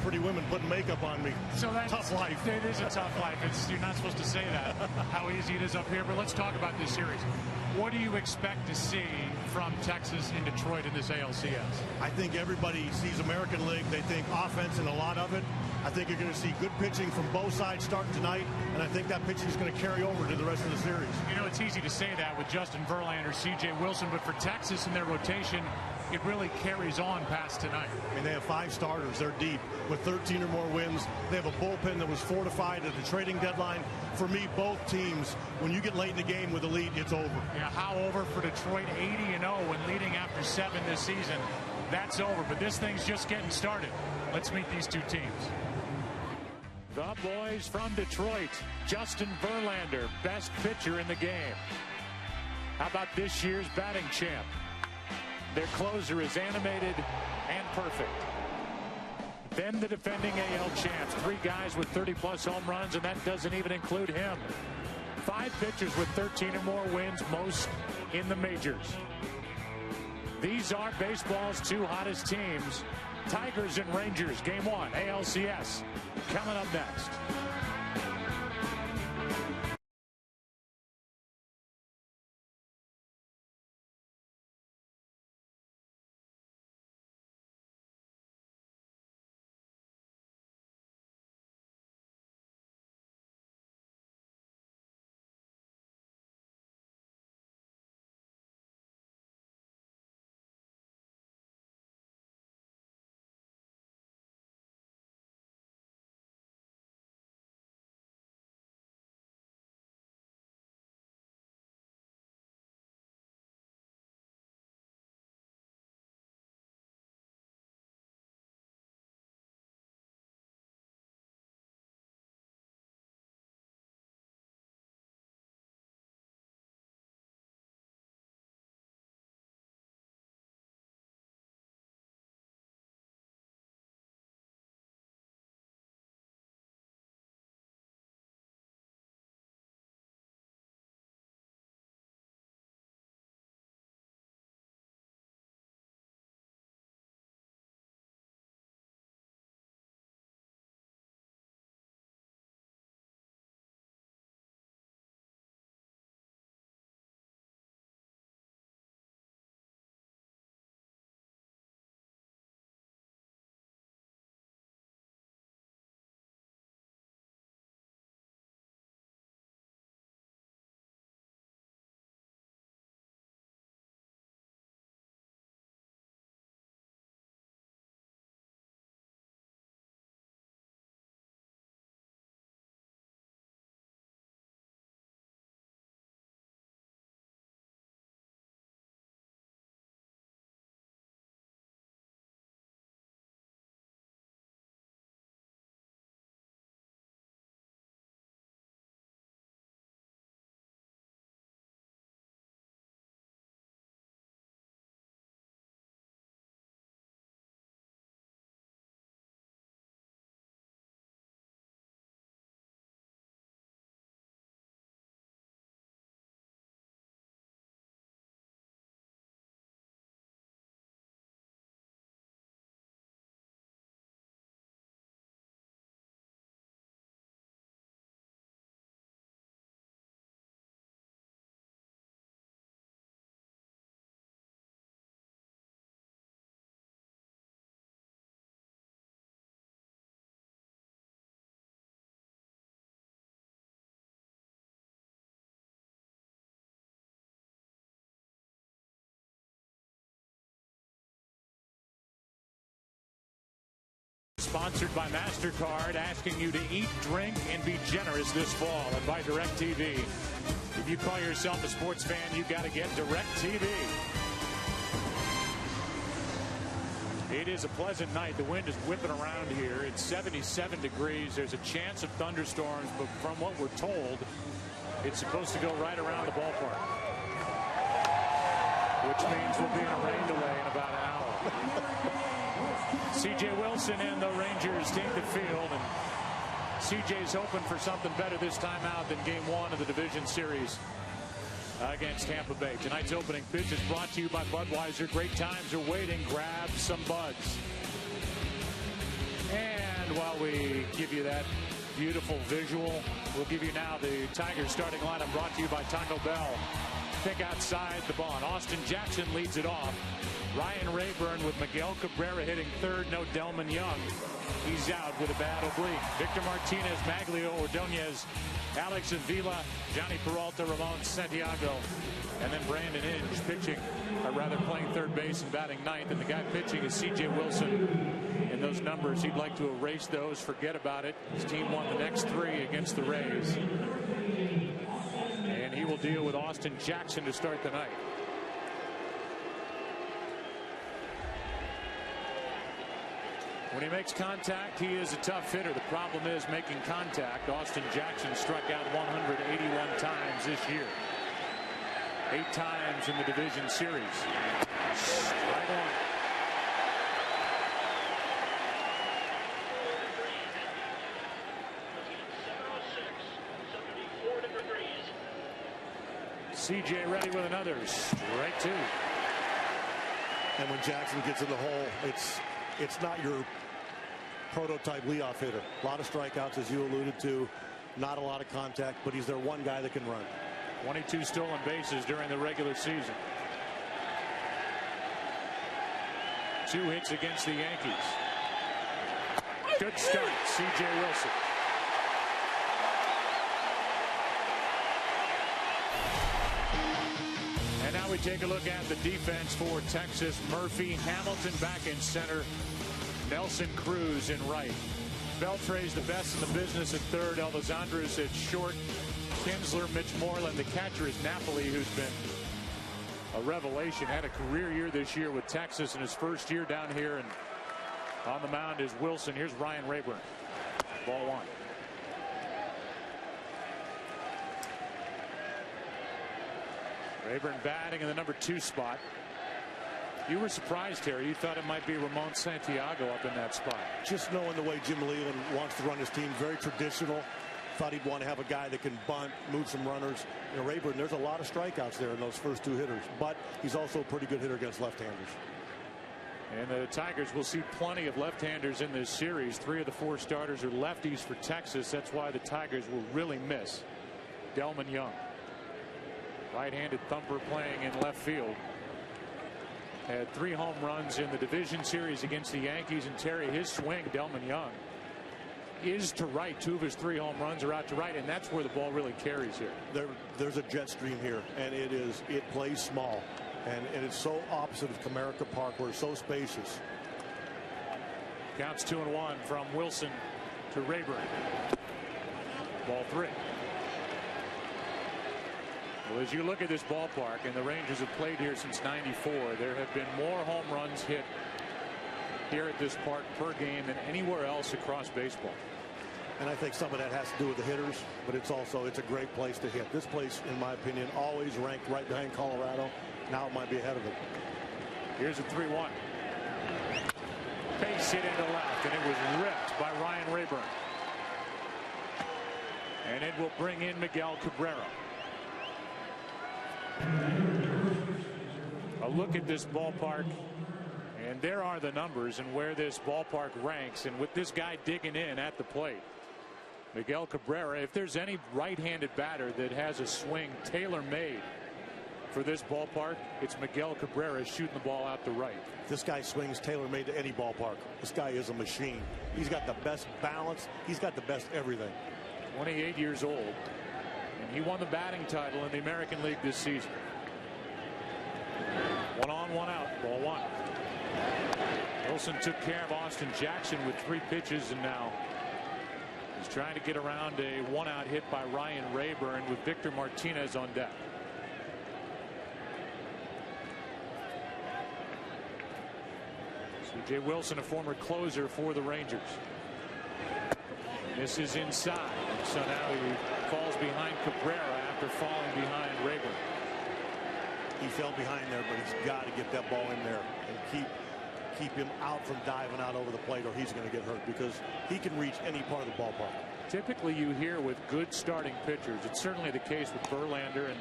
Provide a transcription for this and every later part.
pretty women putting makeup on me. So that's tough life. It is a tough life. You're not supposed to say that, how easy it is up here. But let's talk about this series. What do you expect to see from Texas in Detroit in this ALCS? I think everybody sees American League. They think offense and a lot of it. I think you're going to see good pitching from both sides starting tonight, and I think that pitching is going to carry over to the rest of the series. You know, it's easy to say that with Justin Verlander, C.J. Wilson, but for Texas and their rotation, it really carries on past tonight. I mean, they have 5 starters. They're deep with 13 or more wins. They have a bullpen that was fortified at the trading deadline. For me, both teams, when you get late in the game with a lead, it's over. Yeah, how over for Detroit? 80-0 when leading after 7 this season. That's over, but this thing's just getting started. Let's meet these two teams. The boys from Detroit, Justin Verlander, best pitcher in the game. How about this year's batting champ? Their closer is animated and perfect. Then the defending AL champs, 3 guys with 30-plus home runs, and that doesn't even include him. 5 pitchers with 13 or more wins, most in the majors. These are baseball's 2 hottest teams. Tigers and Rangers, Game 1, ALCS, coming up next. Sponsored by MasterCard, asking you to eat, drink, and be generous this fall. And by DirecTV. If you call yourself a sports fan, you got to get DirecTV. It is a pleasant night. The wind is whipping around here. It's 77 degrees. There's a chance of thunderstorms, but from what we're told, it's supposed to go right around the ballpark, which means we'll be in a rain delay in about an hour. C.J. Wilson and the Rangers take the field, and C.J.'s hoping for something better this time out than Game 1 of the division series against Tampa Bay. Tonight's opening pitch is brought to you by Budweiser. Great times are waiting. Grab some buds. And while we give you that beautiful visual, we'll give you now the Tigers starting lineup brought to you by Taco Bell. Think outside the ball. Austin Jackson leads it off. Ryan Rayburn with Miguel Cabrera hitting third. No Delman Young. He's out with a bad oblique. Victor Martinez, Maglio, Ordonez, Alex Avila, Johnny Peralta, Ramon Santiago, and then Brandon Inge pitching, or rather playing third base and batting ninth. And the guy pitching is C.J. Wilson. And those numbers, he'd like to erase those, forget about it. His team won the next 3 against the Rays. And he will deal with Austin Jackson to start the night. When he makes contact, he is a tough hitter. The problem is making contact. Austin Jackson struck out 181 times this year. 8 times in the division series. Strike one. CJ ready with another. Strike 2. And when Jackson gets in the hole, it's not your prototype leadoff hitter. A lot of strikeouts, as you alluded to. Not a lot of contact, but he's their one guy that can run. 22 stolen bases during the regular season. 2 hits against the Yankees. Good start, C.J. Wilson. And now we take a look at the defense for Texas. Murphy, Hamilton back in center. Nelson, Cruz in right. Beltre's the best in the business at third. Elizondra's at short. Kinsler, Mitch Moreland. The catcher is Napoli, who's been a revelation. Had a career year this year with Texas in his first year down here. And on the mound is Wilson. Here's Ryan Rayburn. Ball 1. Rayburn batting in the number 2 spot. You were surprised, Terry. You thought it might be Ramon Santiago up in that spot. Just knowing the way Jim Leland wants to run his team, very traditional. Thought he'd want to have a guy that can bunt, move some runners. You know, Rayburn, there's a lot of strikeouts there in those first 2 hitters, but he's also a pretty good hitter against left-handers. And the Tigers will see plenty of left-handers in this series. 3 of the 4 starters are lefties for Texas. That's why the Tigers will really miss Delman Young. Right-handed thumper playing in left field. Had 3 home runs in the division series against the Yankees. And Terry, his swing, Delman Young, is to right. 2 of his 3 home runs are out to right, and that's where the ball really carries here. There's a jet stream here, and it plays small, and it's so opposite of Comerica Park, where it's so spacious. Counts 2-1 from Wilson to Rayburn. Ball 3. Well, as you look at this ballpark, and the Rangers have played here since '94, there have been more home runs hit here at this park per game than anywhere else across baseball. And I think some of that has to do with the hitters, but it's a great place to hit. This place, in my opinion, always ranked right behind Colorado. Now it might be ahead of it. Here's a 3-1. Base hit into left, and it was ripped by Ryan Rayburn. And it will bring in Miguel Cabrera. A look at this ballpark, and there are the numbers and where this ballpark ranks, and with this guy digging in at the plate, Miguel Cabrera, if there's any right-handed batter that has a swing tailor-made for this ballpark, it's Miguel Cabrera shooting the ball out to right. This guy swings tailor-made to any ballpark. This guy is a machine. He's got the best balance. He's got the best everything. 28 years old, and he won the batting title in the American League this season. 1 on, 1 out. Ball 1. Wilson took care of Austin Jackson with 3 pitches, and now he's trying to get around a 1-out hit by Ryan Rayburn with Victor Martinez on deck. C.J. Wilson, a former closer for the Rangers. This is inside, so now he falls behind Cabrera after falling behind Rayburn. He fell behind there, but he's got to get that ball in there and keep him out from diving out over the plate, or he's going to get hurt, because he can reach any part of the ballpark. Typically you hear with good starting pitchers, it's certainly the case with Verlander, and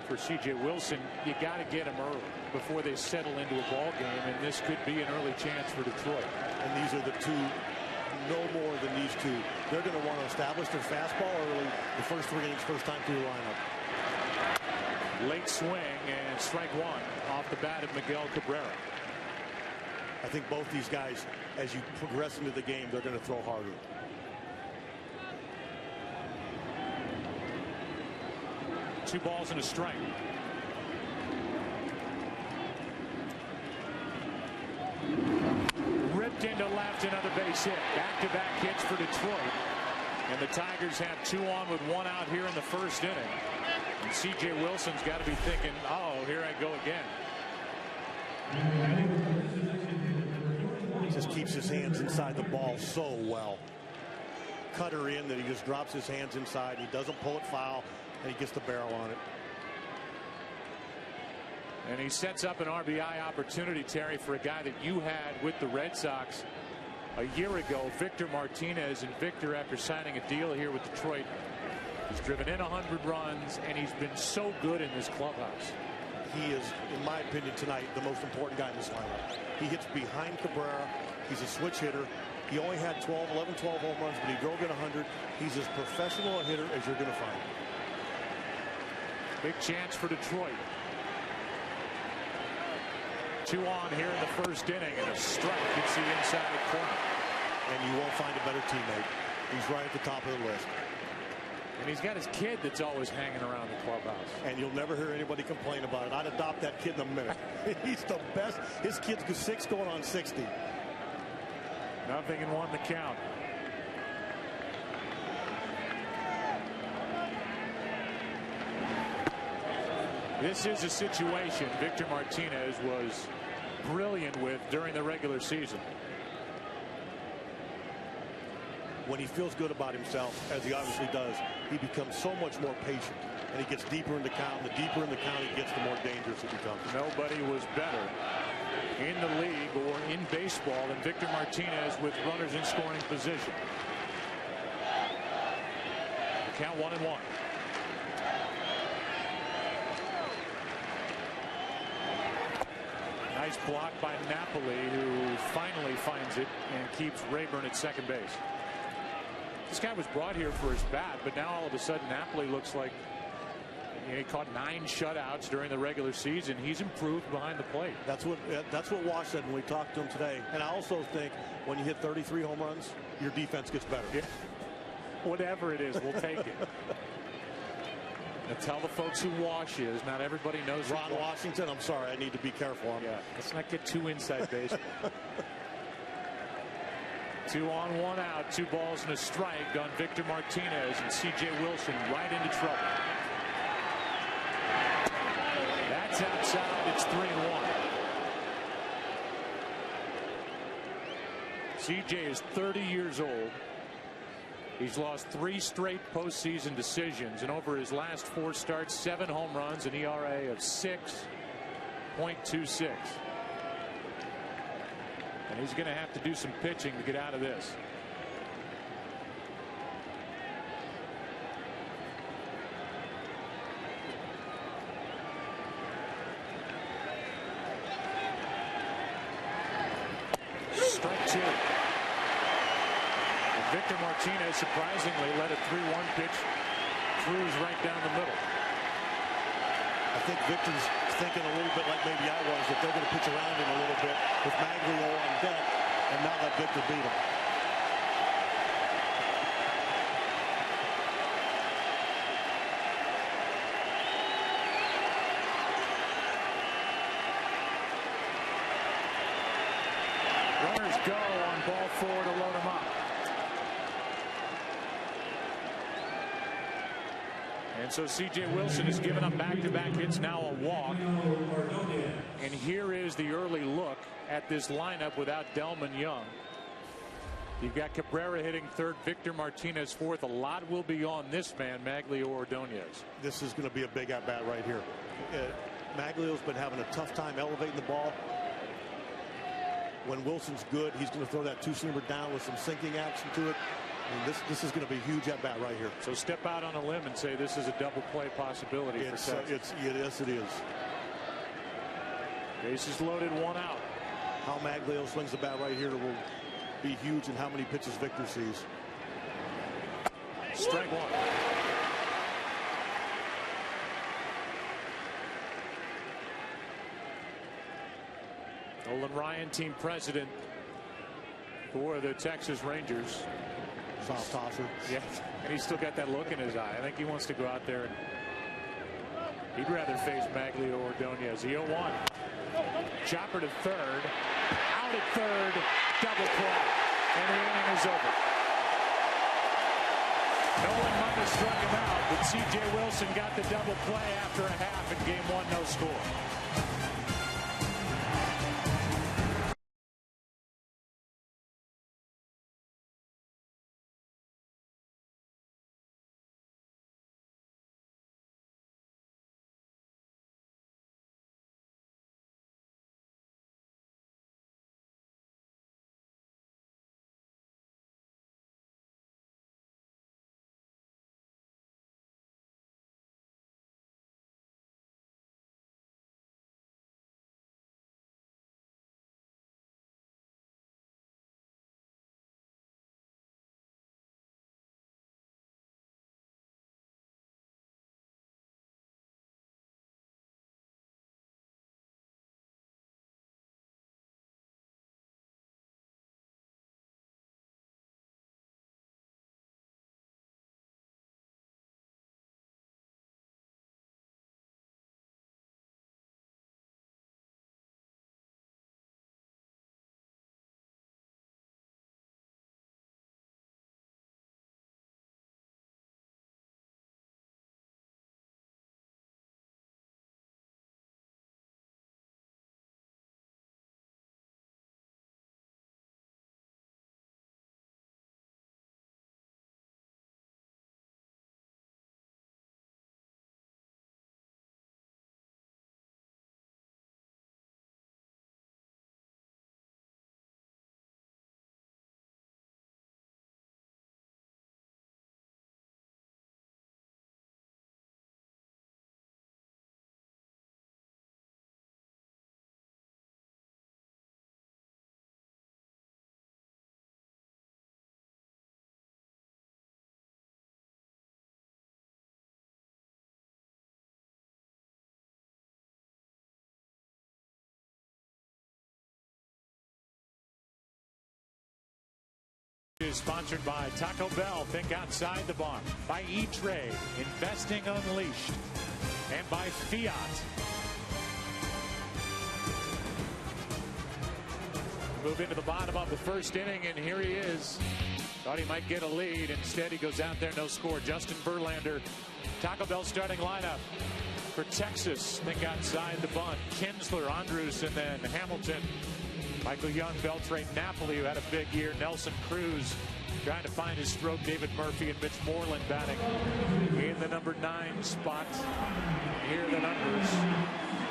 for C.J. Wilson, you got to get them early before they settle into a ball game, and this could be an early chance for Detroit. And these are the 2 no more than these two. They're going to want to establish their fastball early. The first 3 innings, first time through the lineup. Late swing and strike one off the bat of Miguel Cabrera. I think both these guys, as you progress into the game, they're going to throw harder. Two balls and a strike. Ripped into left, another base hit. Back-to-back hits for Detroit. And the Tigers have 2 on with 1 out here in the first inning. And C.J. Wilson's got to be thinking, oh, here I go again. He just keeps his hands inside the ball so well. Cutter in that he just drops his hands inside. He doesn't pull it foul, and he gets the barrel on it. And he sets up an RBI opportunity, Terry, for a guy that you had with the Red Sox a year ago, Victor Martinez. And Victor, after signing a deal here with Detroit, he's driven in 100 runs, and he's been so good in this clubhouse. He is, in my opinion, tonight, the most important guy in this lineup. He hits behind Cabrera. He's a switch hitter. He only had 11, 12 home runs, but he drove in 100. He's as professional a hitter as you're going to find. Big chance for Detroit. 2 on here in the first inning, and a strike hits the inside corner. And you won't find a better teammate. He's right at the top of the list. And he's got his kid that's always hanging around the clubhouse. And you'll never hear anybody complain about it. I'd adopt that kid in a minute. He's the best. His kid's 6 going on 60. 0-1 the count. This is a situation Victor Martinez was brilliant with during the regular season. When he feels good about himself, as he obviously does, he becomes so much more patient, and he gets deeper in the count. And the deeper in the count he gets, the more dangerous it becomes. Nobody was better in the league or in baseball than Victor Martinez with runners in scoring position. The count 1-1. Nice block by Napoli, who finally finds it and keeps Rayburn at second base. This guy was brought here for his bat, but now all of a sudden Napoli looks like, he caught 9 shutouts during the regular season. He's improved behind the plate. That's what Wash said when we talked to him today. And I also think when you hit 33 home runs, your defense gets better. Yeah. Whatever it is, we'll take it. Now tell the folks who Wash is. Not everybody knows. Ron Washington. I'm sorry. I need to be careful on that. Let's not get too inside baseball. 2 on, 1 out. 2 balls and a strike on Victor Martinez, and C.J. Wilson right into trouble. That's outside. It's 3-1. C.J. is 30 years old. He's lost 3 straight postseason decisions, and over his last 4 starts, 7 home runs, an ERA of 6.26. And he's going to have to do some pitching to get out of this. Strike 2. And Victor Martinez surprisingly let a 3-1 pitch Cruz right down the middle. I think Victor's thinking a little bit like maybe I was, that they're going to pitch around him a little bit with Maglio on deck and not let Victor beat him. Runners go on ball 4 to load him up. And so C.J. Wilson has given up back-to-back hits, now a walk. And here is the early look at this lineup without Delman Young. You've got Cabrera hitting third, Victor Martinez fourth. A lot will be on this man, Maglio Ordonez. This is going to be a big at-bat right here. Maglio's been having a tough time elevating the ball. When Wilson's good, he's going to throw that 2-seamer down with some sinking action to it. And this is going to be a huge at bat right here. So step out on a limb and say this is a double play possibility for Texas. Yes, it is. Bases loaded, 1 out. How Maglio swings the bat right here will be huge in how many pitches Victor sees. Strike one. Nolan Ryan, team president for the Texas Rangers. Soft tosser. Yeah, and he's still got that look in his eye. I think he wants to go out there and he'd rather face Maglio Ordonez. 0-1. Chopper to third. Out at third. Double play. And the inning is over. Nolan might have struck him out, but C.J. Wilson got the double play after a half in game one, no score. Is sponsored by Taco Bell, think outside the box, by E-Trade, investing unleashed, and by Fiat. Move into the bottom of the first inning, and here he is. Thought he might get a lead. Instead, he goes out there, no score. Justin Verlander, Taco Bell starting lineup for Texas. Think outside the bunt. Kinsler, Andrus, and then Hamilton. Michael Young, Beltran, Napoli, who had a big year. Nelson Cruz trying to find his stroke. David Murphy and Mitch Moreland batting in the number 9 spot. Here are the numbers.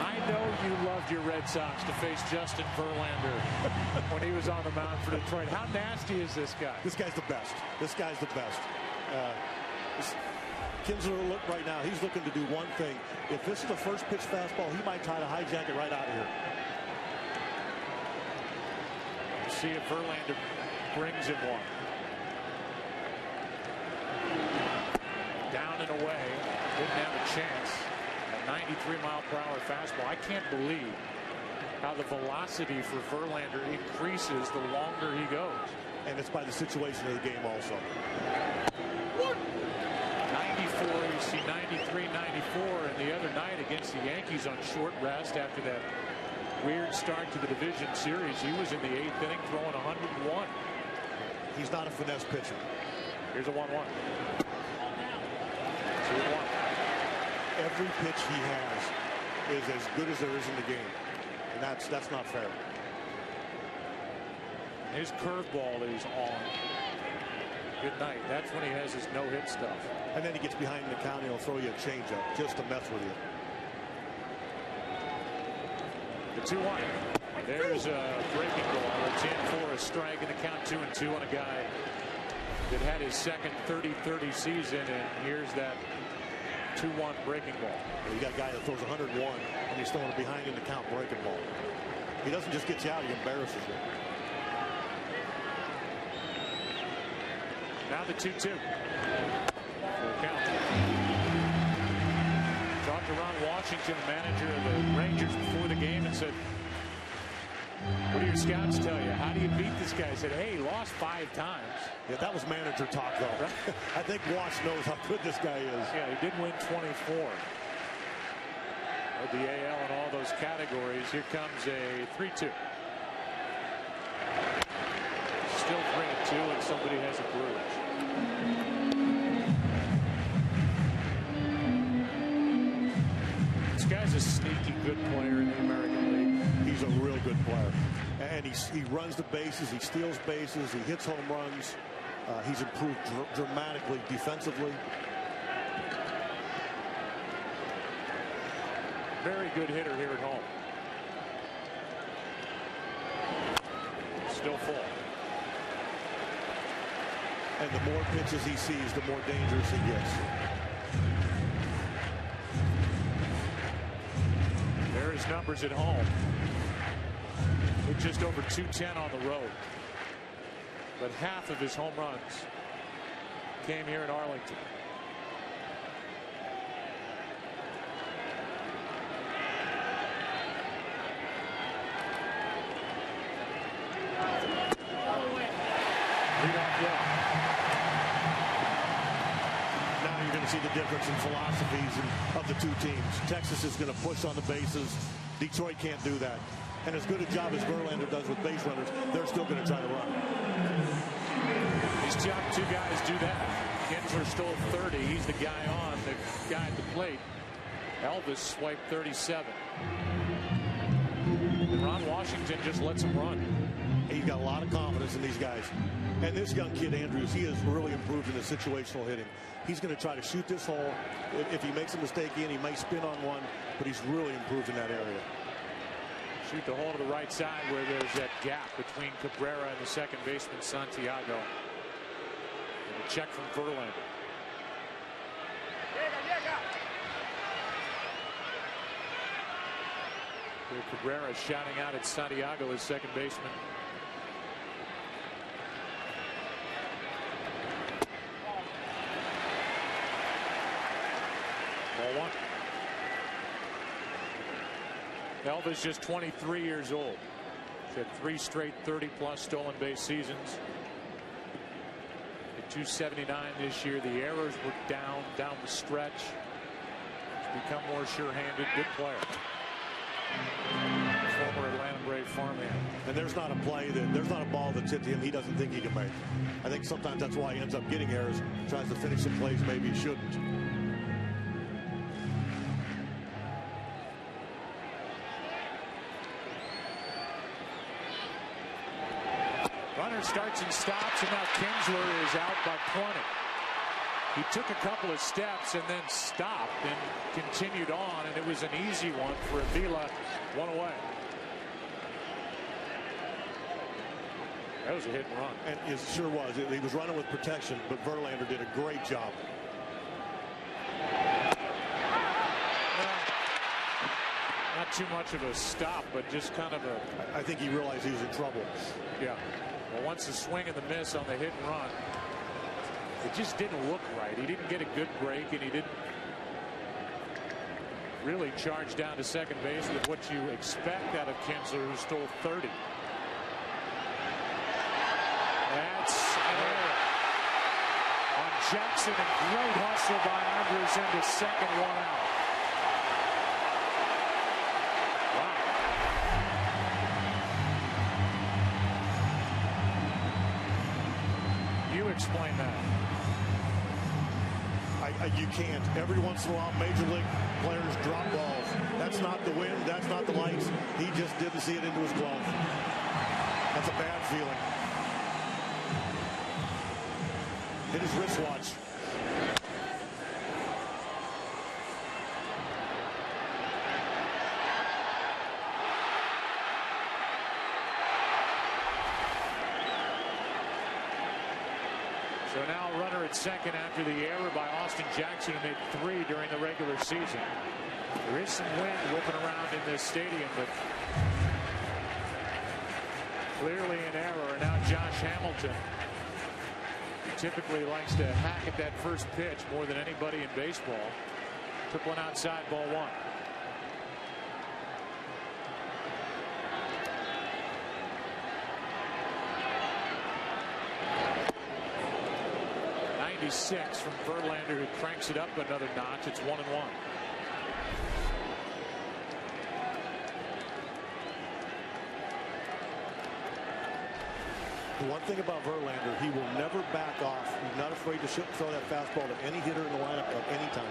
I know you loved your Red Sox to face Justin Verlander when he was on the mound for Detroit. How nasty is this guy? This guy's the best. This guy's the best. Kinsler, look right now. He's looking to do one thing. If this is a first pitch fastball, he might try to hijack it right out of here. See if Verlander brings him one. Down and away. Didn't have a chance. A 93-mile-per-hour fastball. I can't believe how the velocity for Verlander increases the longer he goes. And it's by the situation of the game also. 94, you see 93, 94, and the other night against the Yankees on short rest after that weird start to the division series. He was in the 8th inning throwing 101. He's not a finesse pitcher. Here's a 1-1. 2-1. Every pitch he has is as good as there is in the game. And that's not fair. His curveball is on. Good night. That's when he has his no-hit stuff. And then he gets behind the count and he'll throw you a changeup just to mess with you. The 2-1. There's a breaking ball. It's in for a strike, and the count 2-2 on a guy that had his second 30-30 season, and here's that 2-1 breaking ball. You got a guy that throws 101, and he's throwing a behind in the count breaking ball. He doesn't just get you out, he embarrasses you. Now the 2-2. Full count. Talked to Ron Washington, manager of the Rangers, before the game and said, what do your scouts tell you? How do you beat this guy? He said, hey, he lost 5 times. Yeah, that was manager talk, though. Right? I think Wash knows how good this guy is. Yeah, he did win 24. With the AL and all those categories. Here comes a 3-2. Still 3-2, and somebody has a Cruz. This guy's a sneaky good player in the American League. He's a real good player. And he runs the bases, he steals bases, he hits home runs. He's improved dramatically defensively. Very good hitter here at home. Still full. And the more pitches he sees, the more dangerous he gets. There are his numbers at home. With just over 210 on the road. But half of his home runs came here in Arlington. Now you're going to see the difference in philosophies of the two teams. Texas is going to push on the bases. Detroit can't do that. And as good a job as Verlander does with base runners, they're still going to try to run. These top 2 guys do that. Kinsler stole 30. He's the guy on, the guy at the plate. Elvis swiped 37. And Ron Washington just lets him run. He's got a lot of confidence in these guys. And this young kid, Andrews, he has really improved in his situational hitting. He's going to try to shoot this hole. If he makes a mistake in, he might spin on one, but he's really improved in that area. Shoot the hole to the right side where there's that gap between Cabrera and the second baseman, Santiago. And a check from Verlander. Here Cabrera shouting out at Santiago, his second baseman. Ball 1. Elvis just 23 years old. He's had 3 straight 30-plus stolen base seasons. At 279 this year. The errors were down the stretch. He's become more sure-handed. Good player. Former Atlanta Brave farmhand. And there's not a ball that's hit to him he doesn't think he can make. I think sometimes that's why he ends up getting errors. Tries to finish some plays maybe he shouldn't. Runner starts and stops, and now Kinsler is out by 20. He took a couple of steps and then stopped and continued on, and it was an easy one for Avila. 1 away. That was a hit and run. And it sure was. He was running with protection, but Verlander did a great job. Not too much of a stop, but just kind of a... I think he realized he was in trouble. Yeah. Well, once the swing and the miss on the hit and run, it just didn't look right. He didn't get a good break, and he didn't really charge down to second base with what you expect out of Kinsler, who stole 30. That's error on Jackson, and great hustle by Andrews into second, 1 out. Explain that. You can't. Every once in a while, major league players drop balls. That's not the wind. That's not the lights. He just didn't see it into his glove. That's a bad feeling. Hit his wristwatch. So now a runner at second after the error by Austin Jackson, who made 3 during the regular season. There is some wind whipping around in this stadium, but clearly an error. And now Josh Hamilton typically likes to hack at that first pitch more than anybody in baseball. Took one outside, ball 1. '96 from Verlander, who cranks it up another notch. It's 1-1. The one thing about Verlander, he will never back off. He's not afraid to throw that fastball to any hitter in the lineup at any time.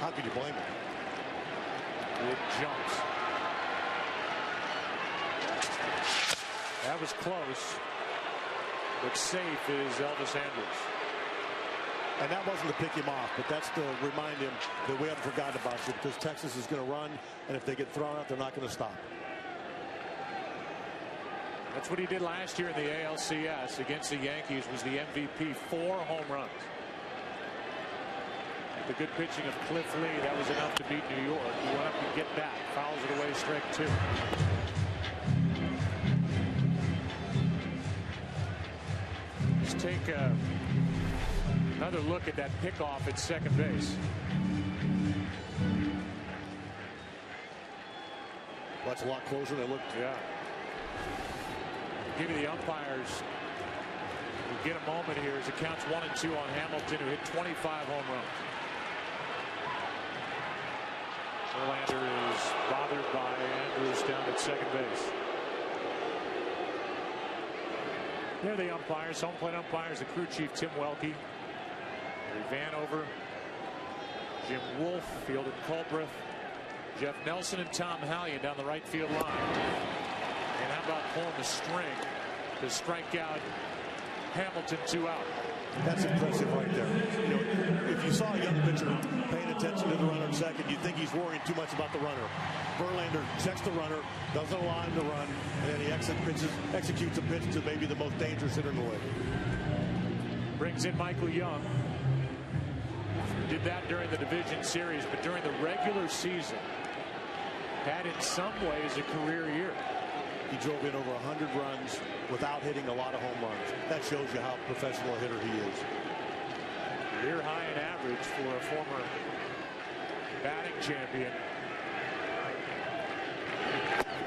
How could you blame him? It jumps. That was close, but safe is Elvis Andrus. And that wasn't to pick him off, but that's to remind him that we haven't forgotten about you, because Texas is going to run, and if they get thrown out, they're not going to stop. That's what he did last year in the ALCS against the Yankees. Was the MVP, 4 home runs. The good pitching of Cliff Lee, that was enough to beat New York. He went up and get back, fouls it away, strike 2. Let's take another look at that pickoff at second base. That's a lot closer than it looked. Yeah. Give you the umpires. We get a moment here as it counts 1-2 on Hamilton, who hit 25 home runs. Verlander is bothered by Andrus down at second base. There are the umpires, home plate umpires, the crew chief Tim Welke, Larry Vanover, Jim Wolf, fielded Culbreth, Jeff Nelson, and Tom Hallion down the right field line. And how about pulling the string to strike out Hamilton, 2 out. That's impressive right there. You know, if you saw a young pitcher paying attention to the runner at second, you'd think he's worrying too much about the runner. Verlander checks the runner, doesn't allow him to run, and then he executes a pitch to maybe the most dangerous hitter in the league. Brings in Michael Young. Did that during the division series, but during the regular season, had in some ways a career year. He drove in over 100 runs without hitting a lot of home runs. That shows you how professional a hitter he is. Career high in average for a former batting champion.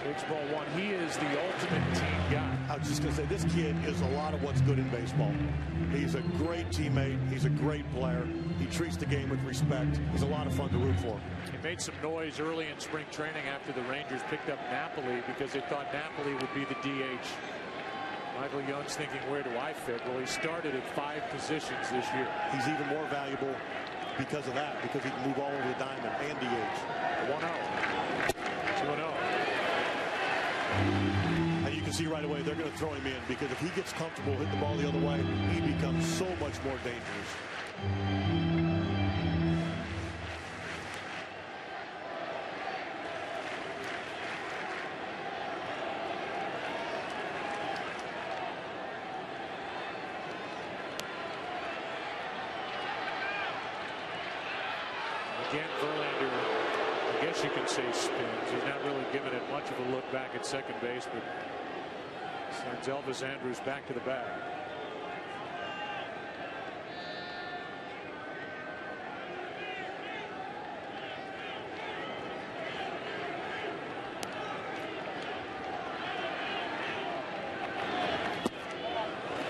Takes ball 1. He is the ultimate team guy. I was just going to say, this kid is a lot of what's good in baseball. He's a great teammate. He's a great player. He treats the game with respect. He's a lot of fun to root for. He made some noise early in spring training after the Rangers picked up Napoli because they thought Napoli would be the DH. Michael Young's thinking, where do I fit? Well, he started at 5 positions this year. He's even more valuable because of that, because he can move all over the diamond and DH. 1-0. 2-0. And you can see right away they're going to throw him in, because if he gets comfortable hitting the ball the other way, he becomes so much more dangerous. Again, Verlander, I guess you can say spins. He's not really giving it much of a look back at second base, but sends Elvis Andrus back to the bag.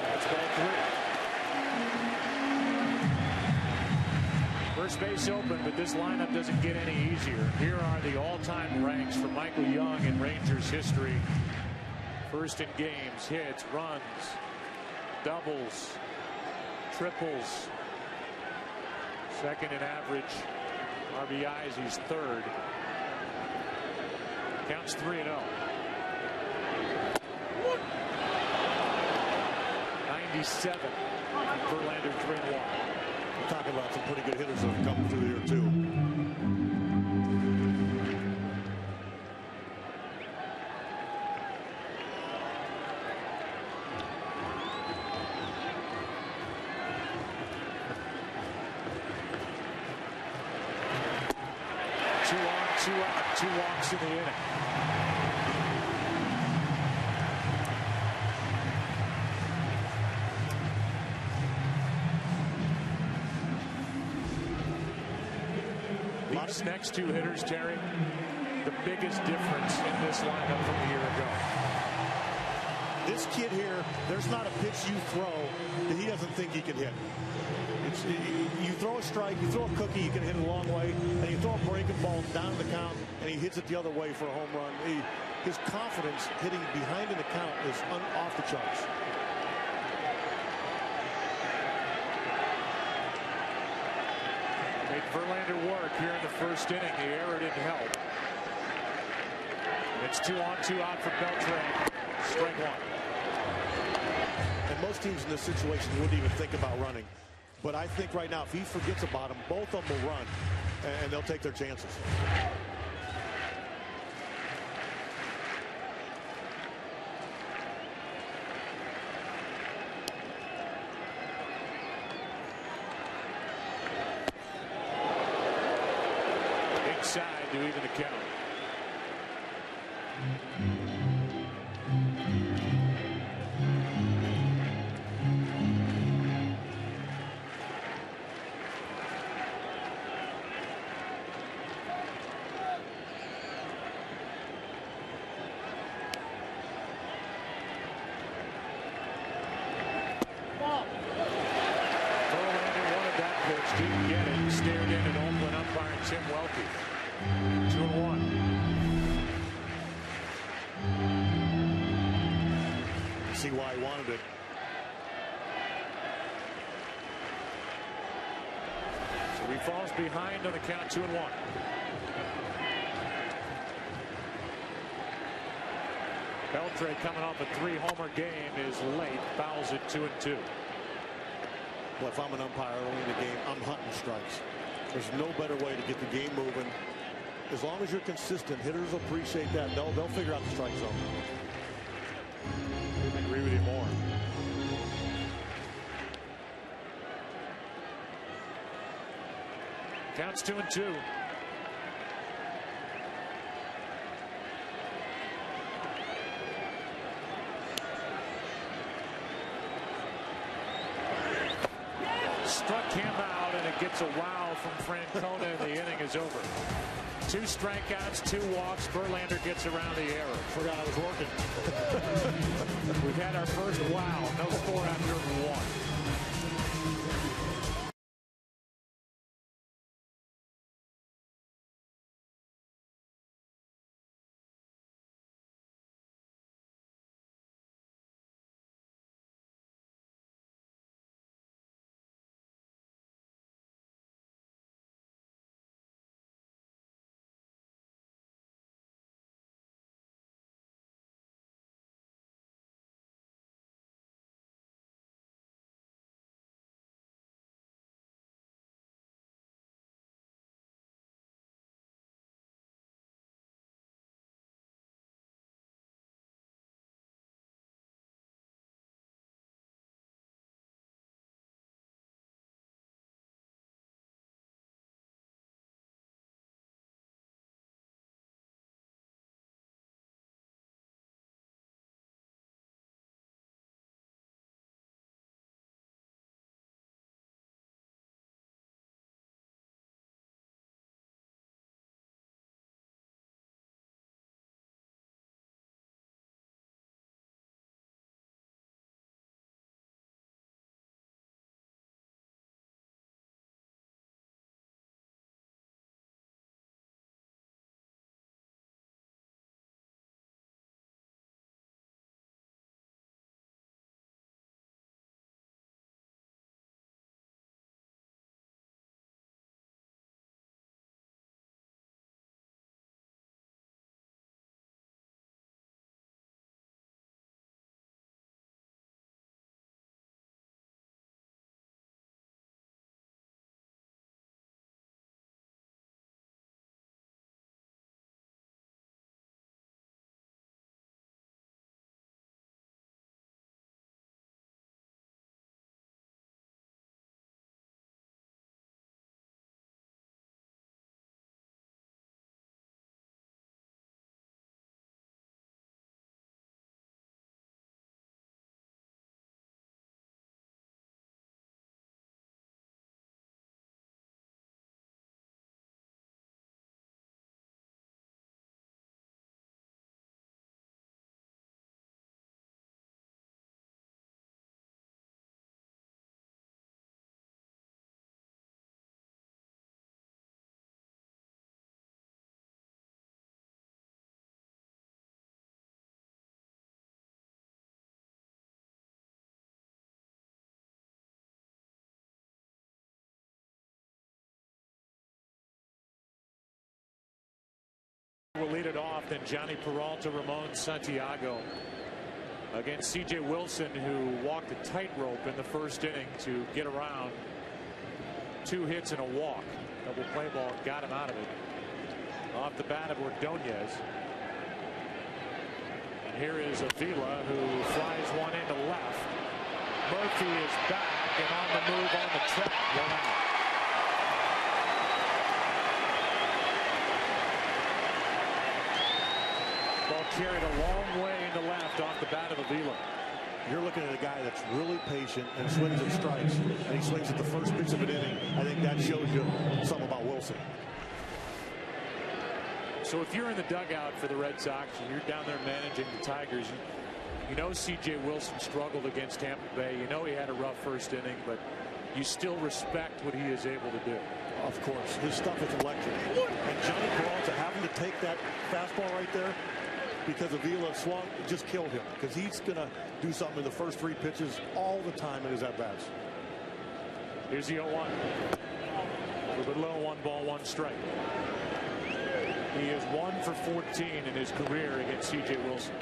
That's ball 3. First base open, but this lineup doesn't get any easier. Here are the all-time ranks for Michael Young in Rangers history. First in games, hits, runs, doubles, triples. Second in average RBIs, he's 3rd. Counts 3-0. 97. Verlander 3-1. We're talking about some pretty good hitters that have come through here too. Two on, 2 out, 2 walks in the inning. These next two hitters, Terry, the biggest difference in this lineup from a year ago. This kid here, there's not a pitch you throw that he doesn't think he can hit. You throw a strike, you throw a cookie, you can hit it a long way, and you throw a breaking ball down the count, and he hits it the other way for a home run. His confidence hitting behind in the count is off the charts. Made Verlander work here in the first inning. The error didn't help. It's 2 on, 2 out for Beltran. Strike one. And most teams in this situation wouldn't even think about running. But I think right now, if he forgets about him, both of them will run, and they'll take their chances. Inside to even the count. Verlander wanted that pitch, didn't get it. Stared in at Oakland umpire Tim Welke. 2-1. See why he wanted it. So he falls behind on the count, 2-1. Beltre, coming off a 3-homer game, is late. Fouls it 2-2. Well, if I'm an umpire early in the game, I'm hunting strikes. There's no better way to get the game moving. As long as you're consistent, hitters appreciate that. They'll figure out the strike zone. I agree with you more. Counts 2-2. Struck him out, and it gets a wow from Francona, and the inning is over. 2 strikeouts, 2 walks. Verlander gets around the error. Forgot I was working. We've had our first wow. No score after 1. will lead it off. Then Johnny Peralta, Ramon Santiago against C.J. Wilson, who walked a tightrope in the first inning to get around 2 hits and a walk. Double play ball got him out of it. Off the bat of Ordonez. And here is Avila, who flies one into left. Murphy is back and on the move on the track. 1 out. Ball carried a long way into left off the bat of Avila. You're looking at a guy that's really patient and swings and strikes, and he swings at the first pitch of an inning. I think that shows you something about Wilson. So if you're in the dugout for the Red Sox and you're down there managing the Tigers, you know C.J. Wilson struggled against Tampa Bay. You know he had a rough first inning, but you still respect what he is able to do. Of course, his stuff is electric. And Johnny Peralta having to take that fastball right there because Avila swung, it just killed him, because he's going to do something in the first 3 pitches all the time in his at-bats. Here's the 0-1. With a low 1 ball, 1 strike. He is 1 for 14 in his career against C.J. Wilson.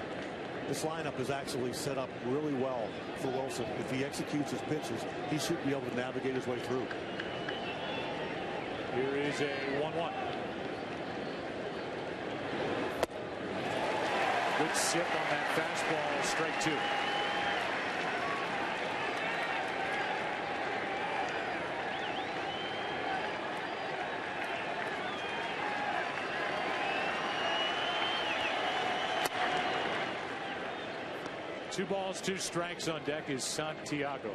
This lineup is actually set up really well for Wilson. If he executes his pitches, he should be able to navigate his way through. Here is a 1-1. Good sip on that fastball, strike 2. Two balls, 2 strikes on deck is Santiago.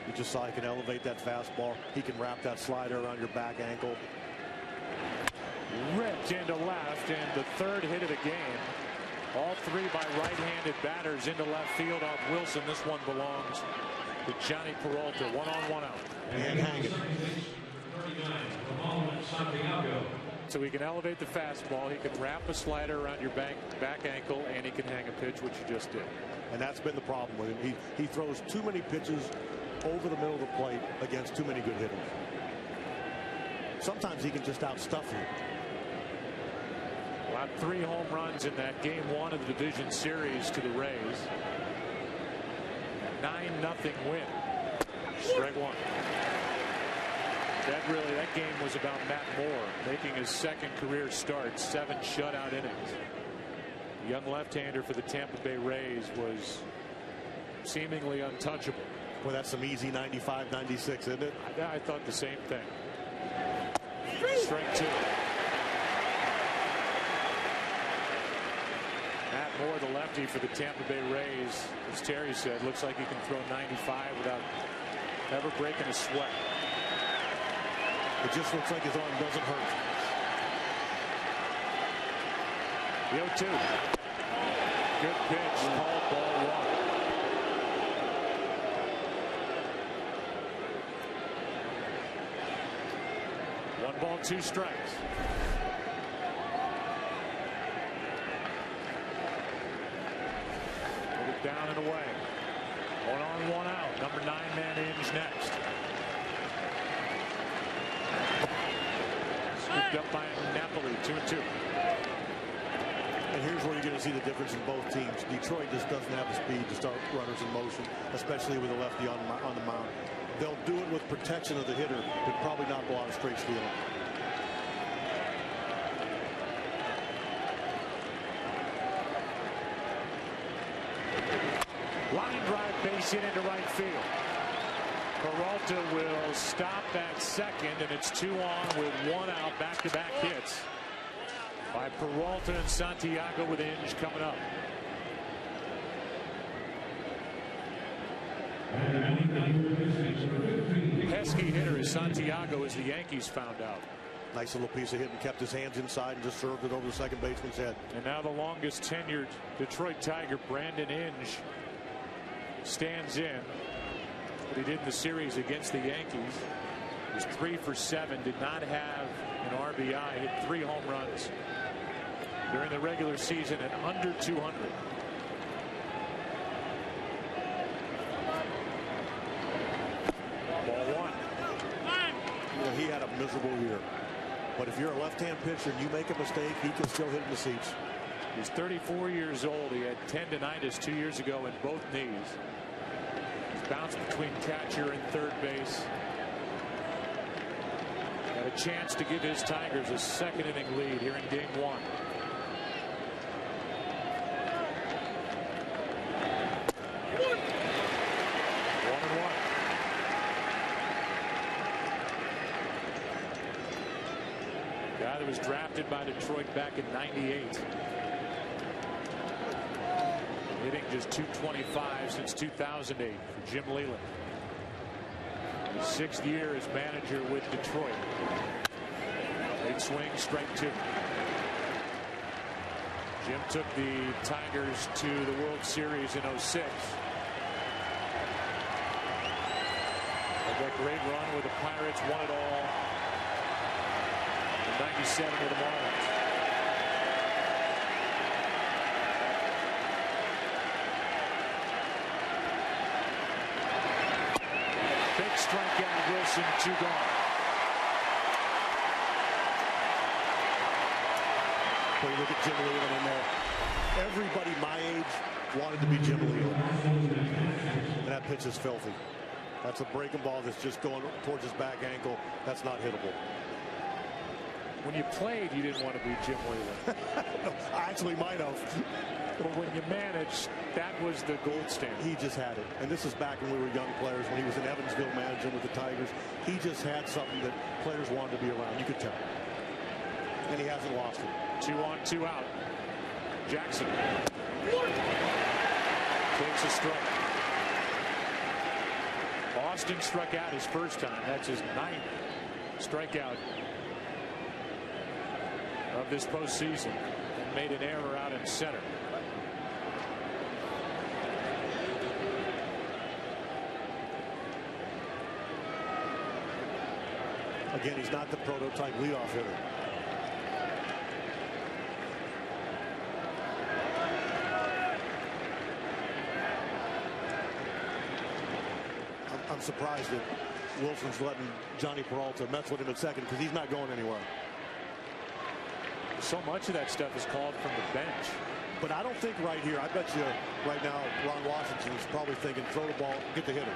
You just saw he can elevate that fastball. He can wrap that slider around your back ankle. Ripped into left, and the 3rd hit of the game. All 3 by right-handed batters into left field off Wilson. This one belongs to Johnny Peralta. 1 on, 1 out. And hang it. So he can elevate the fastball, he can wrap a slider around your back ankle, and he can hang a pitch, which you just did. And that's been the problem with him. He throws too many pitches over the middle of the plate against too many good hitters. Sometimes he can just outstuff you. Well, 3 home runs in that game 1 of the division series to the Rays. 9-0 win. Strike 1. That game was about Matt Moore making his 2nd career start, 7 shutout innings. The young left-hander for the Tampa Bay Rays was seemingly untouchable. Well, that's some easy 95, 96, isn't it? I thought the same thing. Strike 2. Matt Moore, the lefty for the Tampa Bay Rays, as Terry said, looks like he can throw 95 without ever breaking a sweat. It just looks like his arm doesn't hurt. The 0-2. Good pitch. Called ball 1. 1 ball, 2 strikes. Put it down and away. 1 on, 1 out. Number 9 man Inge next. Scooped up by Napoli. 2-2. And here's where you're going to see the difference in both teams. Detroit just doesn't have the speed to start runners in motion, especially with a lefty on the mound. They'll do it with protection of the hitter, but probably not a lot of straight stealing. Line drive, base hit into right field. Peralta will stop at second, and it's 2 on with 1 out. Back-to-back hits by Peralta and Santiago with Inge coming up. Pesky hitter is Santiago, as the Yankees found out. Nice little piece of hit and kept his hands inside and just served it over the second baseman's head. And now the longest tenured Detroit Tiger, Brandon Inge, stands in. What he did in the series against the Yankees was 3 for 7, did not have an RBI, hit 3 home runs during the regular season at under 200. Ball 1. You know, he had a miserable year. But if you're a left-hand pitcher and you make a mistake, he can still hit in the seats. He's 34 years old. He had tendonitis 2 years ago in both knees. He's bounced between catcher and third base. Got a chance to give his Tigers a second inning lead here in game 1. Guy that was drafted by Detroit back in '98. Hitting just .225 since 2008 for Jim Leyland. His 6th year as manager with Detroit. Late swing, strike 2. Jim took the Tigers to the World Series in '06. Had that great run with the Pirates, won it all. 97 with the Marlins. Big strikeout, Wilson, 2 gone. Well, you look at Jim Leyland in there. Everybody my age wanted to be Jim Leyland. And that pitch is filthy. That's a breaking ball that's just going towards his back ankle. That's not hittable. When you played, you didn't want to be Jim Leyland. I actually might have. But when you managed, that was the gold standard. He just had it. And this is back when we were young players, when he was in Evansville managing with the Tigers. He just had something that players wanted to be around. You could tell. And he hasn't lost it. 2 on, 2 out. Jackson takes a strike. Austin struck out his first time. That's his 9th strikeout of this postseason, and made an error out in center. Again, he's not the prototype leadoff hitter. I'm surprised that Wilson's letting Johnny Peralta mess with him at second, because he's not going anywhere. So much of that stuff is called from the bench. But I don't think right here, I bet you right now Ron Washington is probably thinking throw the ball, get the hitter.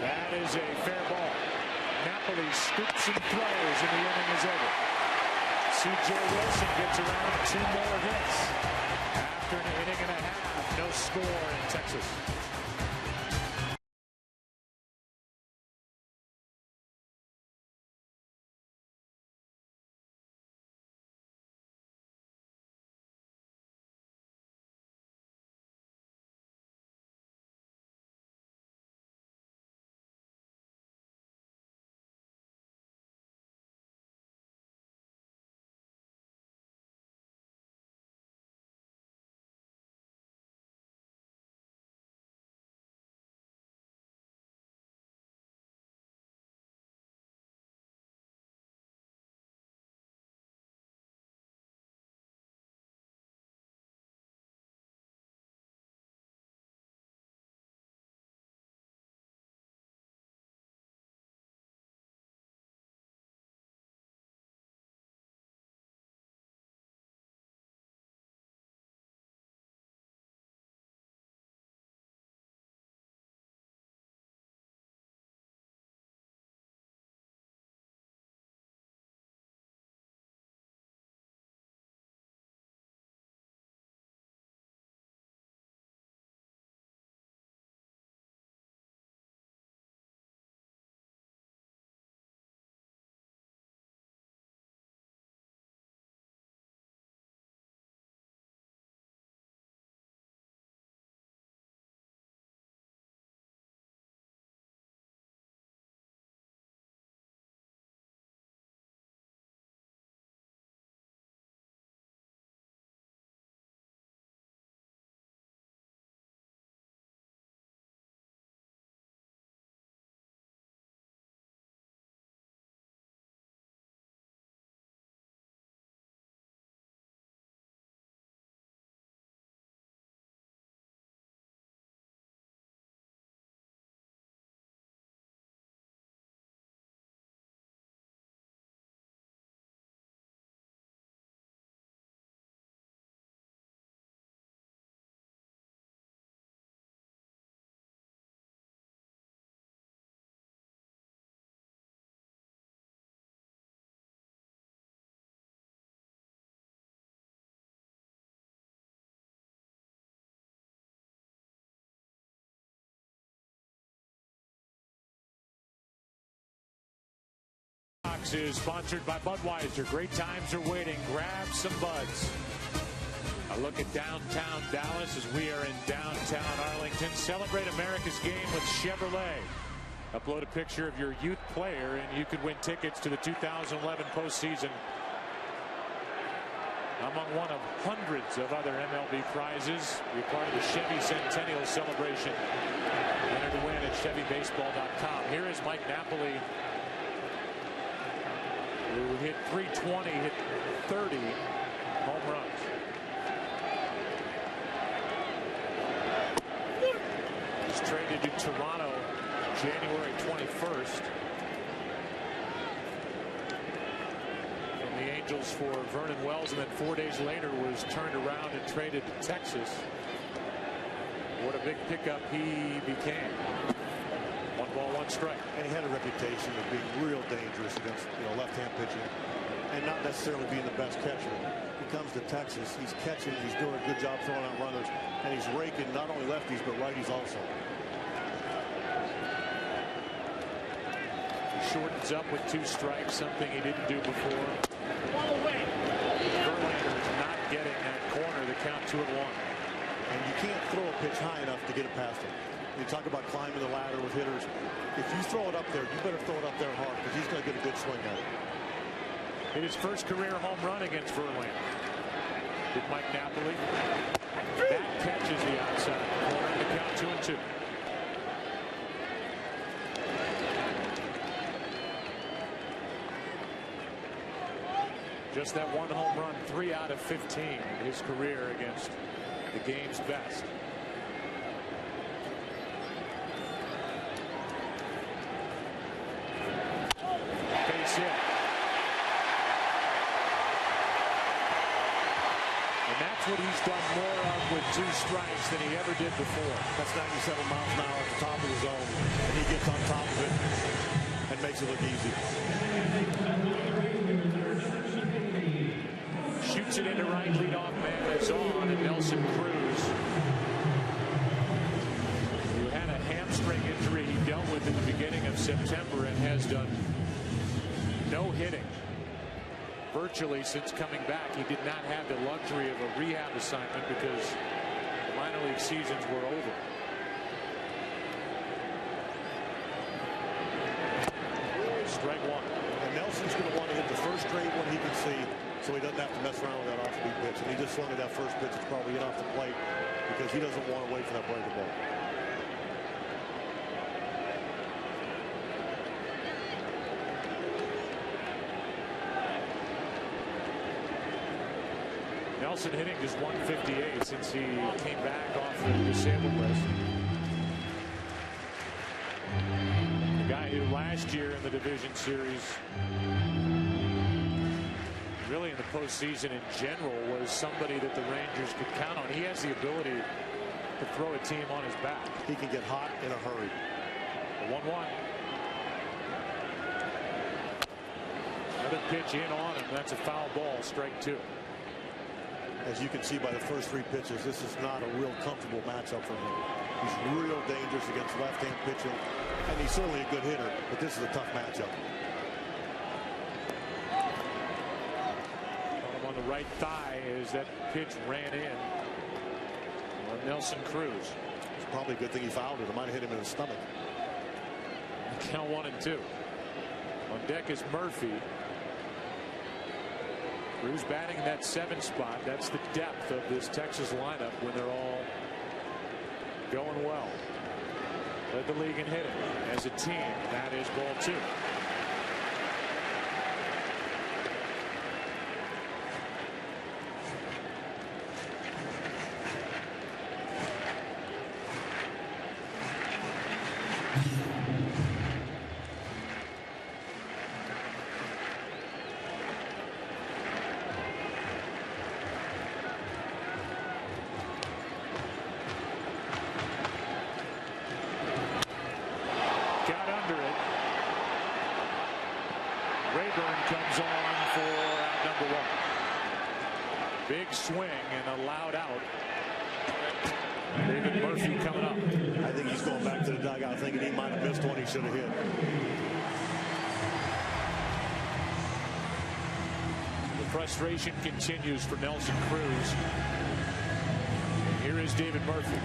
That is a fair ball. Napoli scoops and throws, and the inning is over. C.J. Wilson gets around 2 more hits after an inning and a half. No score in Texas. Box is sponsored by Budweiser. Great times are waiting. Grab some buds. A look at downtown Dallas as we are in downtown Arlington. Celebrate America's game with Chevrolet. Upload a picture of your youth player and you could win tickets to the 2011 postseason, among one of hundreds of other MLB prizes. Be part of the Chevy Centennial celebration. Enter to win at ChevyBaseball.com. Here is Mike Napoli, who hit 320, hit 30 home runs. He's traded to Toronto January 21st. From the Angels for Vernon Wells, and then 4 days later was turned around and traded to Texas. What a big pickup he became. 1 ball, 1 strike. And he had a reputation of being real dangerous against left-hand pitching and not necessarily being the best catcher. He comes to Texas, he's catching, he's doing a good job throwing out runners, and he's raking not only lefties but righties also. Shortens up with 2 strikes, something he didn't do before. Verlander is not getting that corner. The count 2-1. And you can't throw a pitch high enough to get it past him. You talk about climbing the ladder with hitters. If you throw it up there, you better throw it up there hard because he's going to get a good swing at it. Hit his first career home run against Verlander. Did Mike Napoli. That catches the outside corner. The count 2-2. Just that 1 home run, 3 out of 15 in his career against the game's best. Base hit. And that's what he's done more of with 2 strikes than he ever did before. That's 97 miles an hour at the top of the zone. And he gets on top of it and makes it look easy. Shoots it into right, leadoff man is on, and Nelson Cruz, who had a hamstring injury he dealt with in the beginning of September and has done no hitting virtually since coming back. He did not have the luxury of a rehab assignment because the minor league seasons were over. Strike 1. And Nelson's going to want to hit the first straight one he can see, so he doesn't have to mess around with that off-speed pitch. And he just swung at that first pitch. It's probably hit off the plate because he doesn't want to wait for that breaking ball. Nelson hitting just 158 since he came back off the disabled list. The guy who last year in the division series, really in the postseason in general, was somebody that the Rangers could count on. He has the ability to throw a team on his back. He can get hot in a hurry. The 1-1. Another pitch in on him. That's a foul ball. Strike 2. As you can see by the first 3 pitches, this is not a real comfortable matchup for him. He's real dangerous against left-hand pitching, and he's certainly a good hitter, but this is a tough matchup. On the right thigh as that pitch ran in on Nelson Cruz. It's probably a good thing he fouled it. It might have hit him in the stomach. Count 1-2. On deck is Murphy. Cruz batting in that 7 spot. That's the depth of this Texas lineup when they're all going well. Led the league in hitting as a team. That is ball 2. Comes on for out number 1. Big swing and a loud out. David Murphy coming up. I think he's going back to the dugout thinking he might have missed one he should have hit. frustration continues for Nelson Cruz. Here is David Murphy.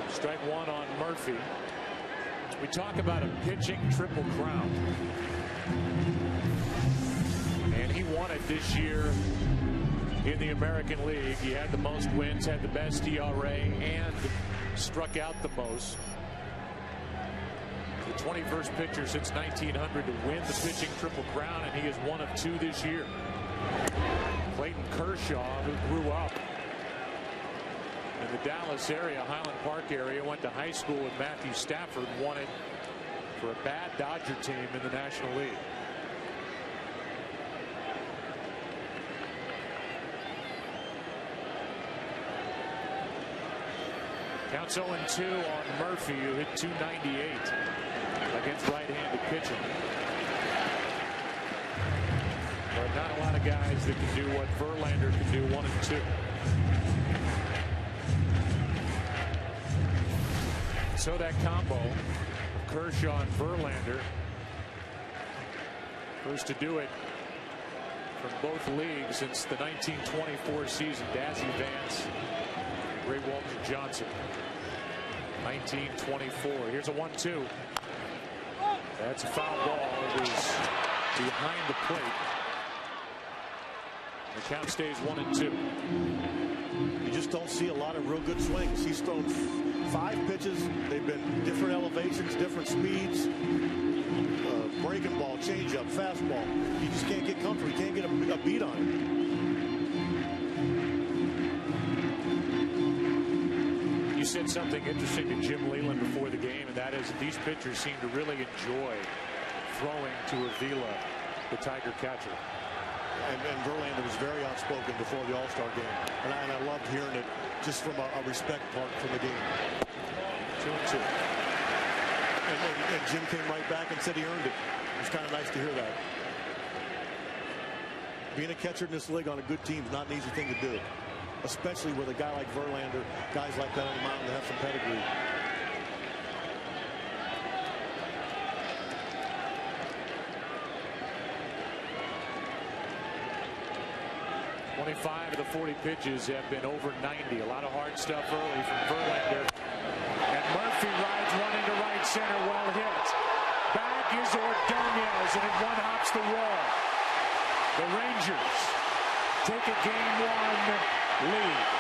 Strike one on Murphy. We talk about a pitching triple crown. And he won it this year in the American League. He had the most wins, had the best ERA, and struck out the most. The 21st pitcher since 1900 to win the pitching triple crown, and he is one of two this year. Clayton Kershaw, who grew up in the Dallas area, Highland Park area, went to high school with Matthew Stafford, won it for a bad Dodger team in the National League. Counts 0-2 on Murphy, who hit .298 against right-handed pitching. But not a lot of guys that can do what Verlander can do, 1 and 2. So that combo of Kershaw and Verlander, first to do it from both leagues since the 1924 season. Dazzy Vance, Ray Walter Johnson, 1924. Here's a 1-2. That's a foul ball. It was behind the plate. The count stays 1-2. You just don't see a lot of real good swings. He's thrown 5 pitches. They've been different elevations, different speeds. Breaking ball, changeup, fastball. You just can't get comfortable. You can't get a beat on it. You said something interesting to Jim Leyland before the game, and that is that these pitchers seem to really enjoy throwing to Avila, the Tiger catcher. And Verlander was very outspoken before the All-Star game. And I loved hearing it just from a respect part from the game. 2-2. And Jim came right back and said he earned it. It was kind of nice to hear that. Being a catcher in this league on a good team is not an easy thing to do, especially with a guy like Verlander, guys like that on the mound that have some pedigree. 25 of the 40 pitches have been over 90. A lot of hard stuff early from Verlander. And Murphy rides one into right center. Well hit. Back is Ordonez, and it one-hops the wall. The Rangers take a Game 1 lead.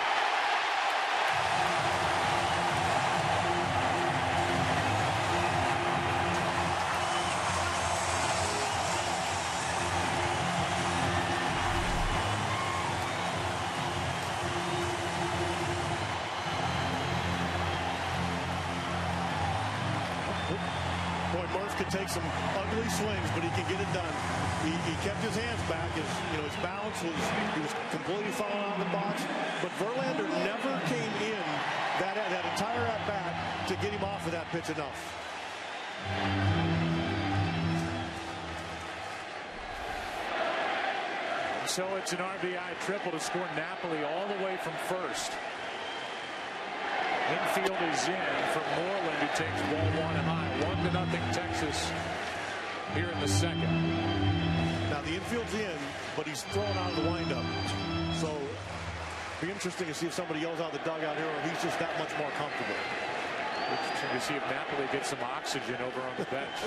Boy, Murph could take some ugly swings, but he can get it done. He kept his hands back. His balance was, he was completely falling out of the box. But Verlander never came in that entire at bat to get him off of that pitch enough. So it's an RBI triple to score Napoli all the way from first. Infield is in from Moreland, who takes ball 1 high. 1-0 Texas here in the second. Now the infield's in, but he's thrown out of the windup. So it'll be interesting to see if somebody yells out the dugout here, or he's just that much more comfortable. Interesting to see if Napoli gets some oxygen over on the bench.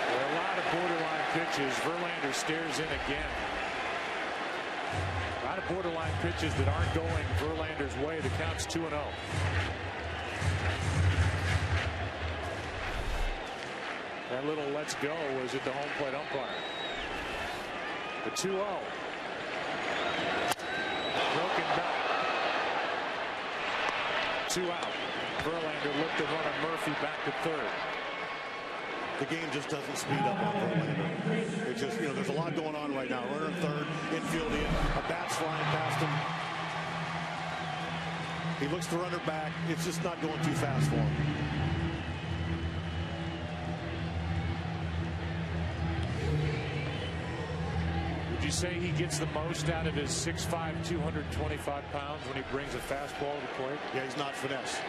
There are a lot of borderline pitches. Verlander stares in again. A lot of borderline pitches that aren't going Verlander's way. The count's 2-0. That little let's go was at the home plate umpire. The 2-0. Broken back. 2 out. Verlander looked to run on Murphy back to third. The game just doesn't speed up on Verlander. It just, there's a lot going on right now. Runner in third, infield in, a bat's flying past him. He looks to runner back. It's just not going too fast for him. you say he gets the most out of his 6'5", 225 pounds when he brings a fastball to the plate? Yeah, he's not finesse.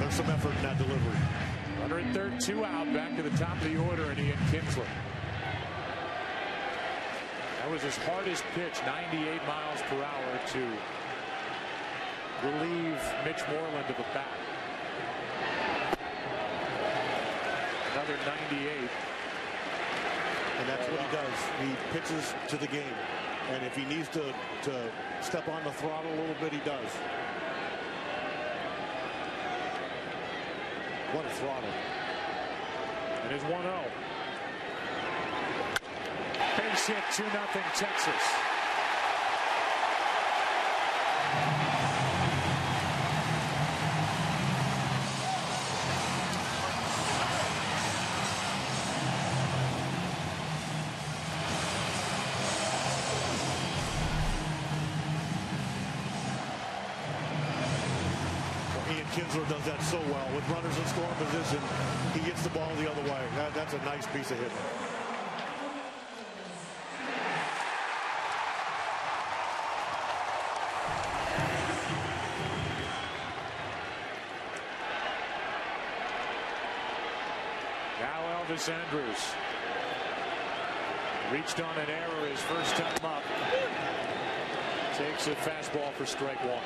There's some effort in that delivery. Runner at third, 2 out, back to the top of the order, and Ian Kinsler. That was his hardest pitch, 98 miles per hour, to relieve Mitch Moreland of a bat. Another 98. And that's what he does. He pitches to the game. And if he needs to step on the throttle a little bit, he does. What a throttle. And his 1-0. Base hit, 2-0 Texas. Kinsler does that so well. With runners in scoring position, he gets the ball the other way. That's a nice piece of hitting. Now Elvis Andrus reached on an error his first time up. Takes a fastball for strike 1.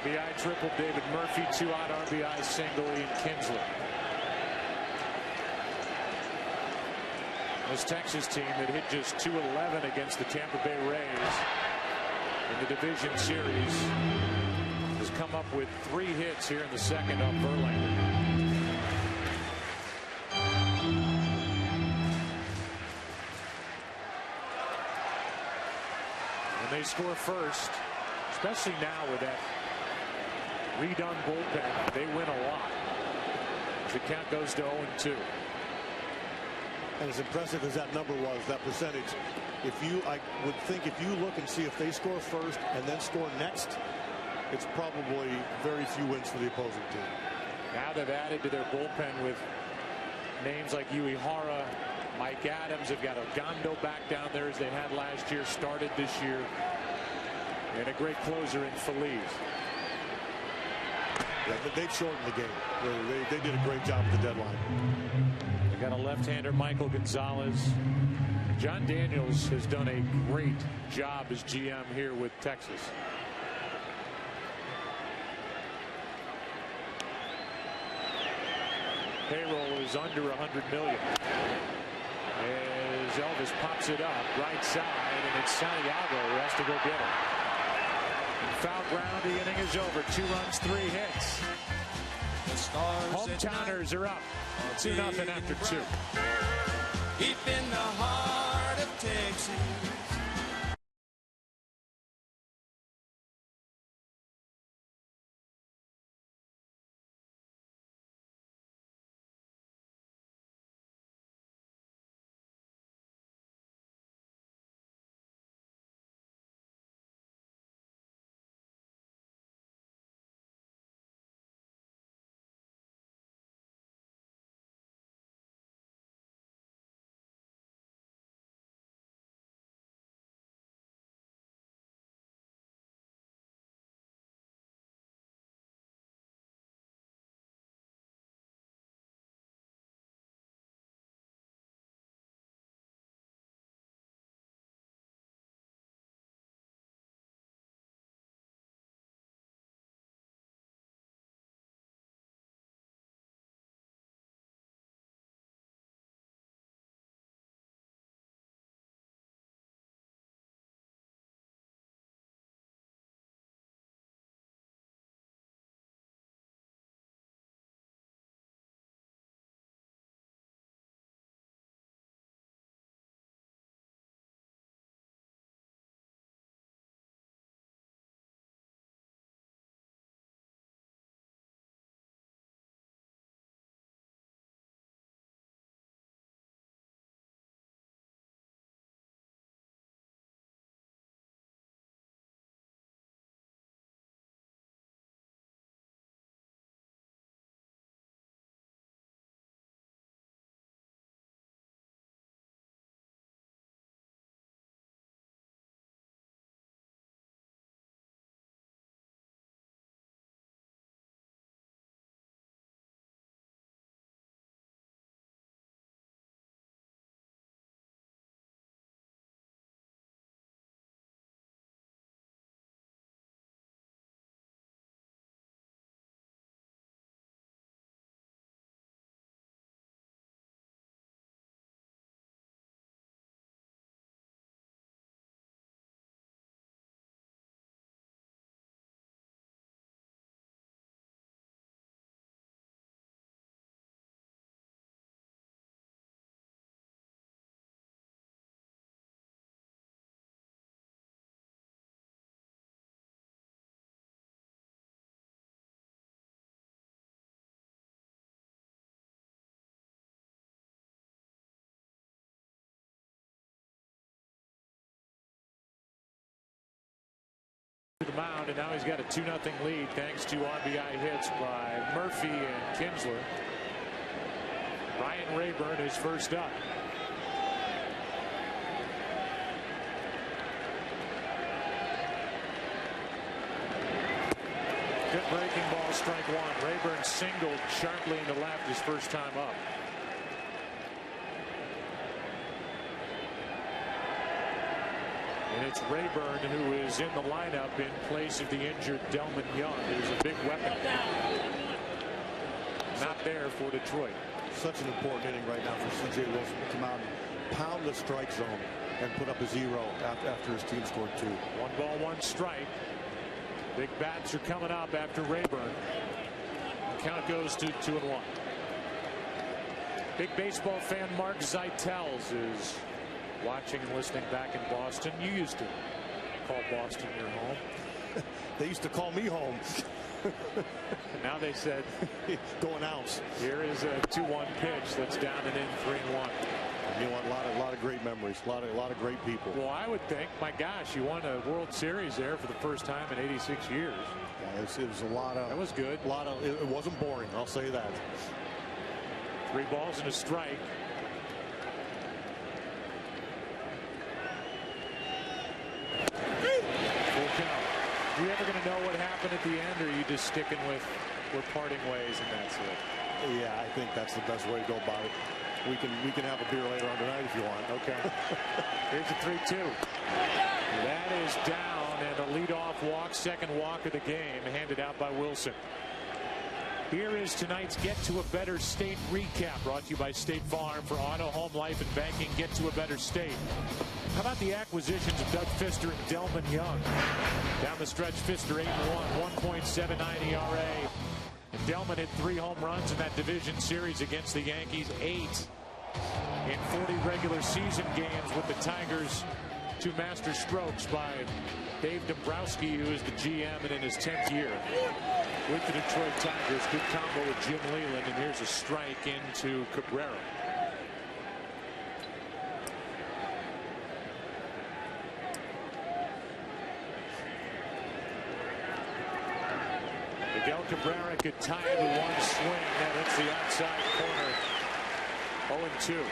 RBI triple David Murphy, 2 out RBI single Ian Kinsler. This Texas team that hit just .211 against the Tampa Bay Rays in the division series has come up with 3 hits here in the second on Verlander. When they score first, especially now with that redone bullpen, they win a lot. The count goes to 0-2. And as impressive as that number was, that percentage, I would think if you look and see if they score first and then score next, it's probably very few wins for the opposing team. Now they've added to their bullpen with names like Uehara, Mike Adams. They've got Ogando back down there as they had last year, started this year, and a great closer in Feliz. Yeah, they've shortened the game. They did a great job at the deadline. They got a left-hander, Michael Gonzalez. John Daniels has done a great job as GM here with Texas. Payroll is under $100 million. As Elvis pops it up right side, and it's Santiago who has to go get it. Foul ground, the inning is over. 2 runs, 3 hits. Hometowners are up 2-0 after 2. Deep in the heart of Texas. to the mound, and now he's got a 2-0 lead thanks to RBI hits by Murphy and Kinsler. Ryan Rayburn is first up. Good breaking ball, strike one. Rayburn singled sharply into left his first time up. And it's Rayburn who is in the lineup in place of the injured Delman Young, who's a big weapon. Not there for Detroit. Such an important inning right now for C.J. Wilson to come out and pound the strike zone and put up a 0 after his team scored 2. 1 ball, 1 strike. Big bats are coming up after Rayburn. The count goes to 2-1. Big baseball fan Mark Zeitels is watching and listening back in Boston. You used to call Boston your home. They used to call me home. Now they said, go announce. Here is a 2-1 pitch that's down and in 3-1. You know, a lot of great memories, a lot of great people. Well, I would think, my gosh, you won a World Series there for the first time in 86 years. Yeah, it was a lot of. That was good. It wasn't boring. I'll say that. 3 balls and a strike. Full count. Are you ever going to know what happened at the end, or are you just sticking with we're parting ways and that's it? Yeah, I think that's the best way to go about it. We can have a beer later on tonight if you want. Okay. Here's a 3-2. That is down, and a leadoff walk, second walk of the game, handed out by Wilson. Here is tonight's Get to a Better State recap, brought to you by State Farm. For auto, home, life, and banking, get to a better state. How about the acquisitions of Doug Fister and Delman Young? Down the stretch, Fister 8-1, 1.79 ERA. And Delman hit 3 home runs in that division series against the Yankees, 8 in 40 regular season games with the Tigers. 2 master strokes by Dave Dombrowski, who is the GM and in his 10th year with the Detroit Tigers. Good combo with Jim Leland, and here's a strike into Cabrera. Miguel Cabrera could tie it with 1 swing. That hits the outside corner. 0-2.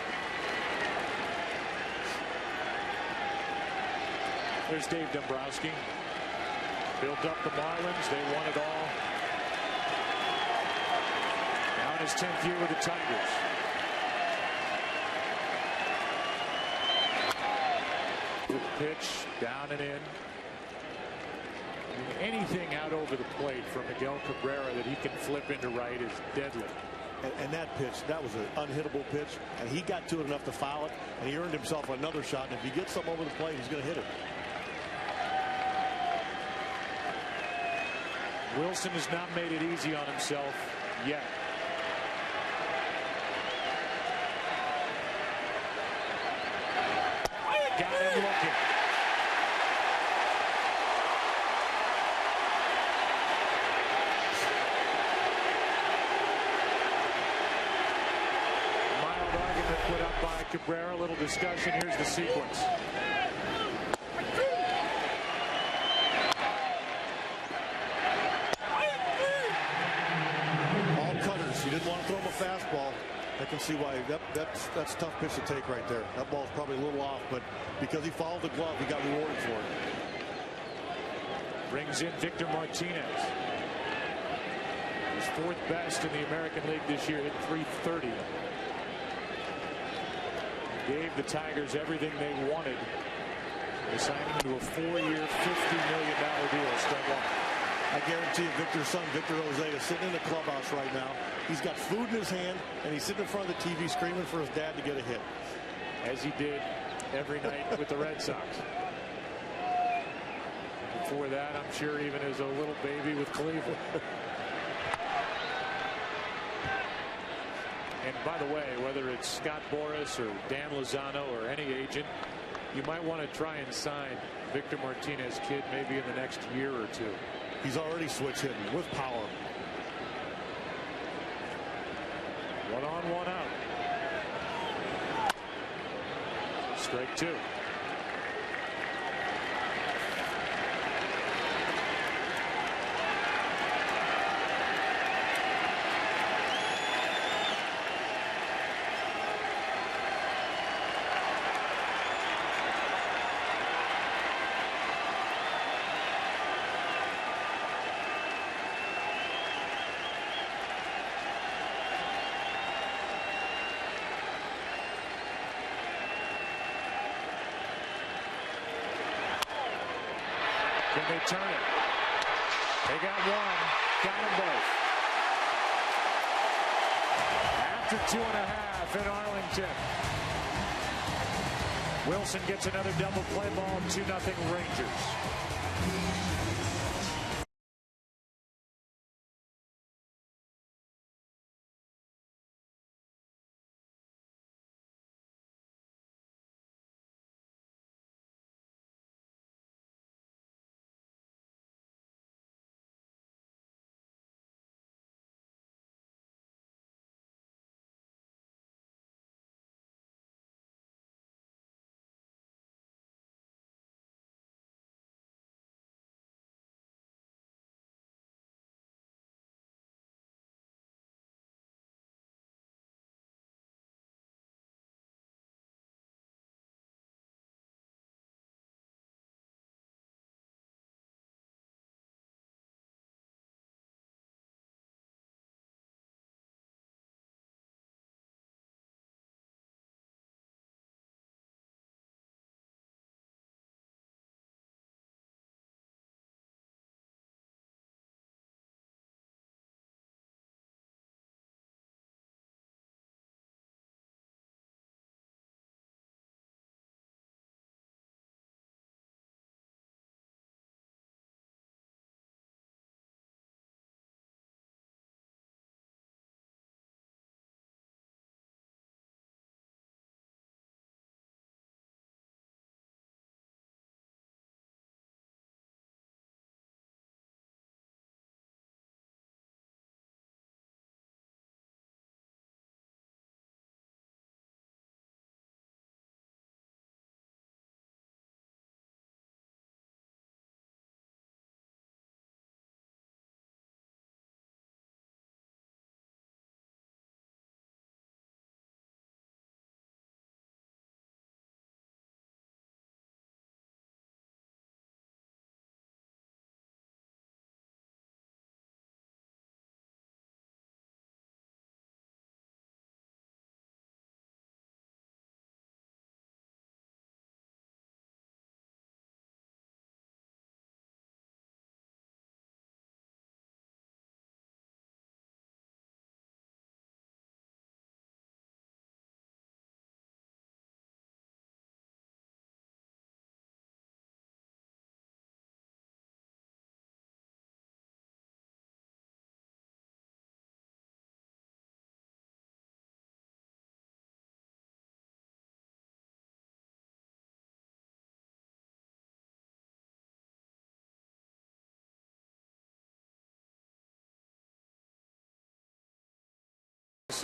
There's Dave Dombrowski. Built up the Marlins. They won it all. Now in his 10th year with the Tigers. Good pitch, down and in. Anything out over the plate from Miguel Cabrera that he can flip into right is deadly. And that pitch, that was an unhittable pitch, and he got to it enough to foul it, and he earned himself another shot. And if he gets something over the plate, he's going to hit it. Wilson has not made it easy on himself yet. Got him looking. Mild argument put up by Cabrera. A little discussion. Here's the sequence. Didn't want to throw him a fastball. I can see why. That's a tough pitch to take right there. That ball's probably a little off, but because he followed the glove, he got rewarded for it. Brings in Victor Martinez. He's 4th best in the American League this year, hit .330. Gave the Tigers everything they wanted. They signed him to a 4-year, $50 million deal. Step one. I guarantee you, Victor's son, Victor Jose, is sitting in the clubhouse right now. He's got food in his hand, and he's sitting in front of the TV screaming for his dad to get a hit. As he did every night with the Red Sox. Before that, I'm sure even as a little baby with Cleveland. And by the way, whether it's Scott Boras or Dan Lozano or any agent, you might want to try and sign Victor Martinez kid maybe in the next year or 2. He's already switch hitting with power. 1 on, 1 out. Strike 2. Can they turn it? They got one. Got them both. After 2.5 in Arlington. Wilson gets another double play ball. 2-0 Rangers.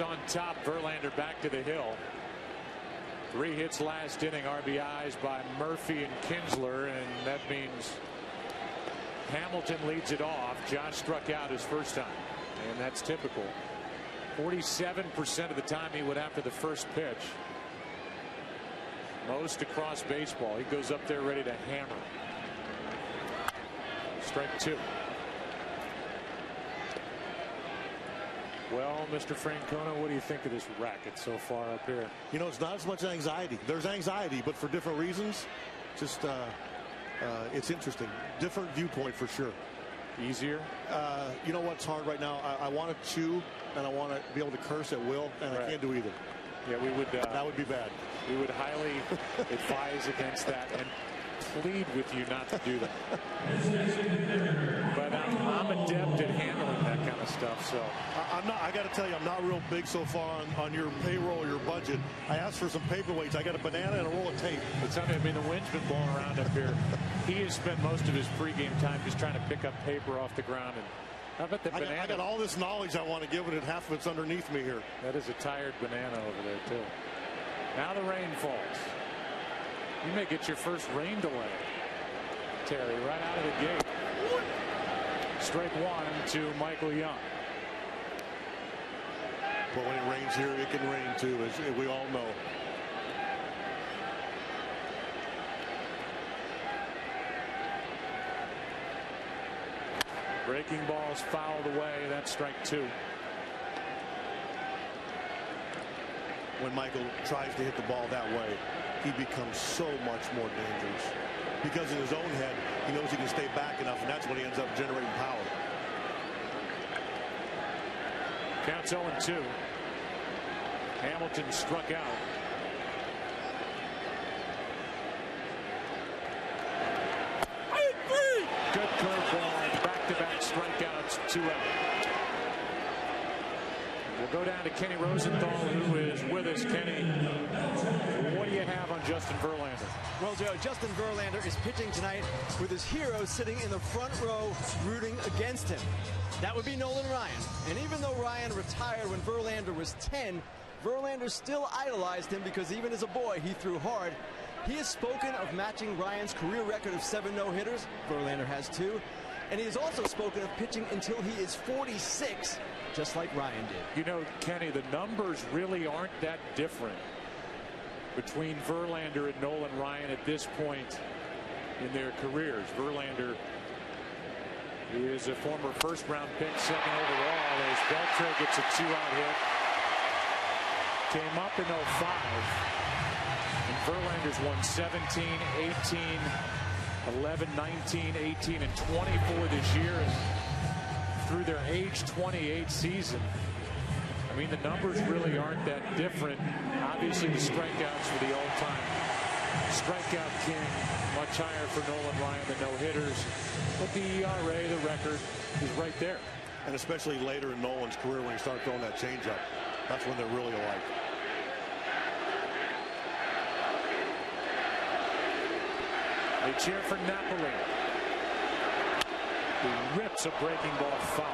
On top, Verlander back to the hill. 3 hits last inning, RBIs by Murphy and Kinsler, and that means Hamilton leads it off. Josh struck out his first time, and that's typical. 47% of the time he would after the first pitch. Most across baseball. He goes up there ready to hammer. Strike 2. Well, Mr. Francona, what do you think of this racket so far up here? You know, it's not as much anxiety. There's anxiety, but for different reasons. Just it's interesting. Different viewpoint for sure. Easier? You know what's hard right now? I want to chew and I want to be able to curse at will, and I can't do either. Yeah, we would. That would be bad. We would highly advise against that and plead with you not to do that. But I'm adept at handling that kind of stuff. So I'm not. I got to tell you, I'm not real big so far on your payroll, your budget. I asked for some paperweights. I got a banana and a roll of tape. It's I mean, the wind's been blowing around up here. He has spent most of his pregame time just trying to pick up paper off the ground. And how about the banana? I got all this knowledge I want to give it, and half of it's underneath me here. That is a tired banana over there too. Now the rain falls. You may get your first rain delay, Terry, right out of the gate. Strike 1 to Michael Young. But when it rains here, it can rain too, as we all know. Breaking ball's fouled away. That's strike 2. When Michael tries to hit the ball that way, he becomes so much more dangerous. because in his own head, he knows he can stay back enough, and that's when he ends up generating power. Counts 0-2. Hamilton struck out. Good curveball, back-to-back strikeouts, 2 out. We'll go down to Kenny Rosenthal, who is with us. Kenny, what do you have on Justin Verlander? Well, Joe, Justin Verlander is pitching tonight with his hero sitting in the front row rooting against him. That would be Nolan Ryan. And even though Ryan retired when Verlander was 10, Verlander still idolized him because even as a boy, he threw hard. He has spoken of matching Ryan's career record of 7 no-hitters. Verlander has 2. And he has also spoken of pitching until he is 46, just like Ryan did. You know, Kenny, the numbers really aren't that different between Verlander and Nolan Ryan at this point in their careers. Verlander is a former first-round pick, 2nd overall, as Beltre gets a 2-out hit. Came up in 05. And Verlander's won 17, 18, 11, 19, 18, and 24 this year. And through their age 28 season, I mean, the numbers really aren't that different. Obviously, the strikeouts for the all-time strikeout king, much higher for Nolan Ryan than no-hitters. But the ERA, the record, is right there. And especially later in Nolan's career when he started throwing that changeup, that's when they're really alike. They cheer for Napoli, who rips a breaking ball foul.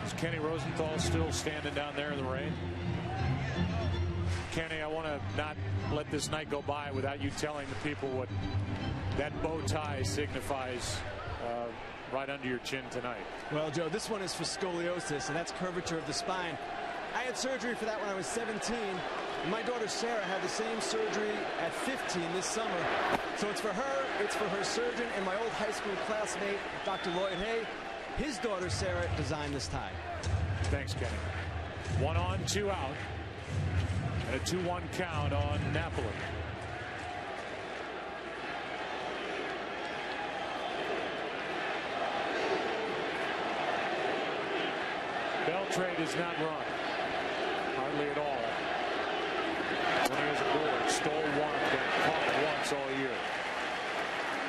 Is Kenny Rosenthal still standing down there in the rain? Kenny, I want to not let this night go by without you telling the people what that bow tie signifies right under your chin tonight. Well, Joe, this one is for scoliosis, and that's curvature of the spine. I had surgery for that when I was 17. My daughter Sarah had the same surgery at 15 this summer. So it's for her, it's for her surgeon, and my old high school classmate, Dr. Lloyd Hay. His daughter Sarah designed this tie. Thanks, Kenny. 1 on, 2 out. And a 2-1 count on Napoli. Beltre does not run. Hardly at all. When he was aboard, stole 1, got caught once all year.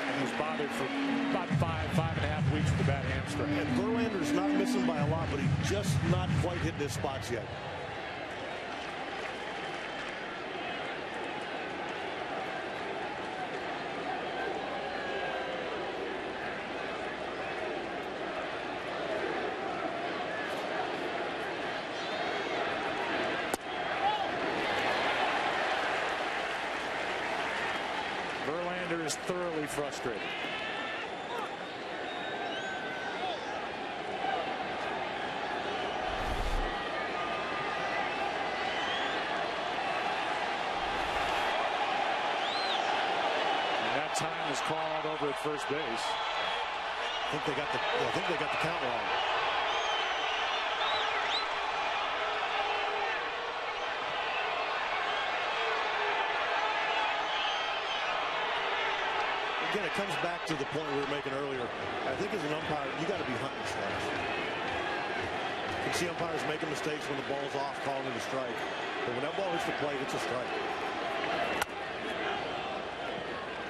And was bothered for about 5.5 weeks with the bad hamstring. And Verlander's not missing by a lot, but he's just not quite hitting his spots yet. Verlander is thoroughly frustrated. And that time is called over at first base. I think they got the count wrong. Again, it comes back to the point we were making earlier. I think as an umpire, you got to be hunting strikes. You can see umpires making mistakes when the ball's off, calling it a strike. But when that ball hits the plate, it's a strike.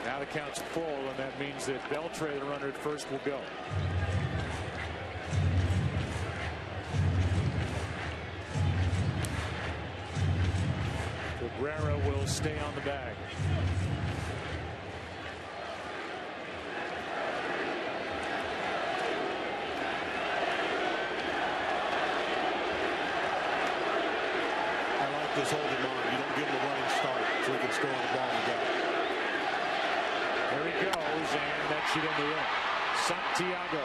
Now the count's full, and that means that Beltre, the runner at first, will go. Cabrera will stay on the bag. Just hold him on. You don't give him a running start so he can score on the ball and get it. There he goes, and that's it in the end. Santiago.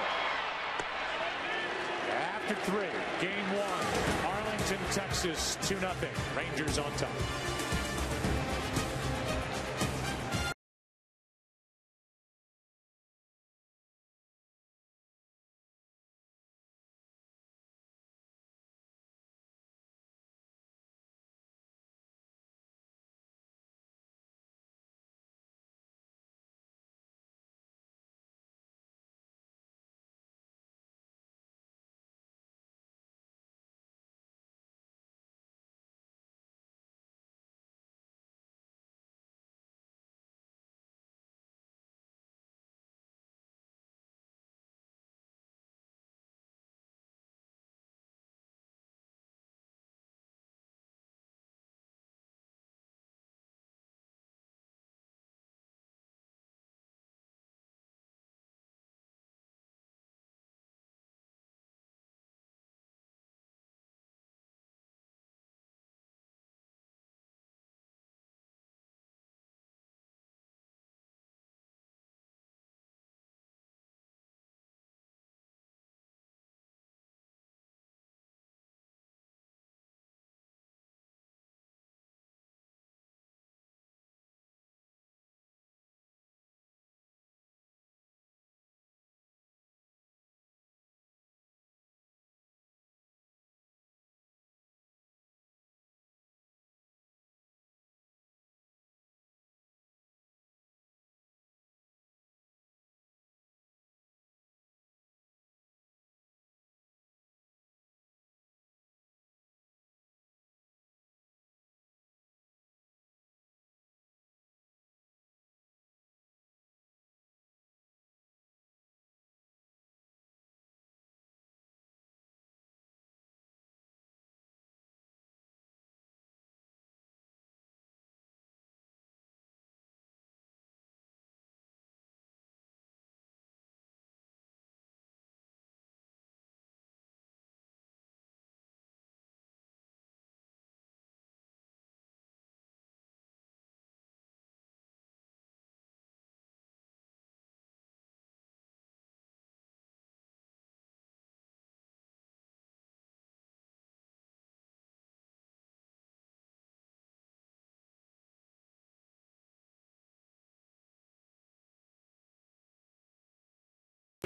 After 3, game 1, Arlington, Texas, 2-0. Rangers on top.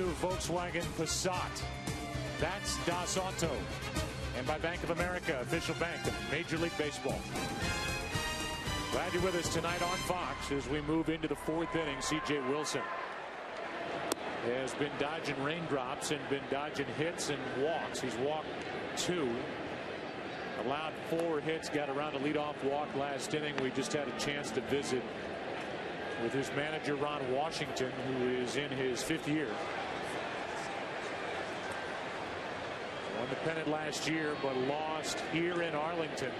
Volkswagen Passat. That's Das Auto. And by Bank of America, official bank of Major League Baseball. Glad you're with us tonight on Fox as we move into the fourth inning. C.J. Wilson has been dodging raindrops and been dodging hits and walks. He's walked 2. Allowed 4 hits, got around a leadoff walk last inning. We just had a chance to visit with his manager, Ron Washington, who is in his 5th year. Won the pennant last year, but lost here in Arlington.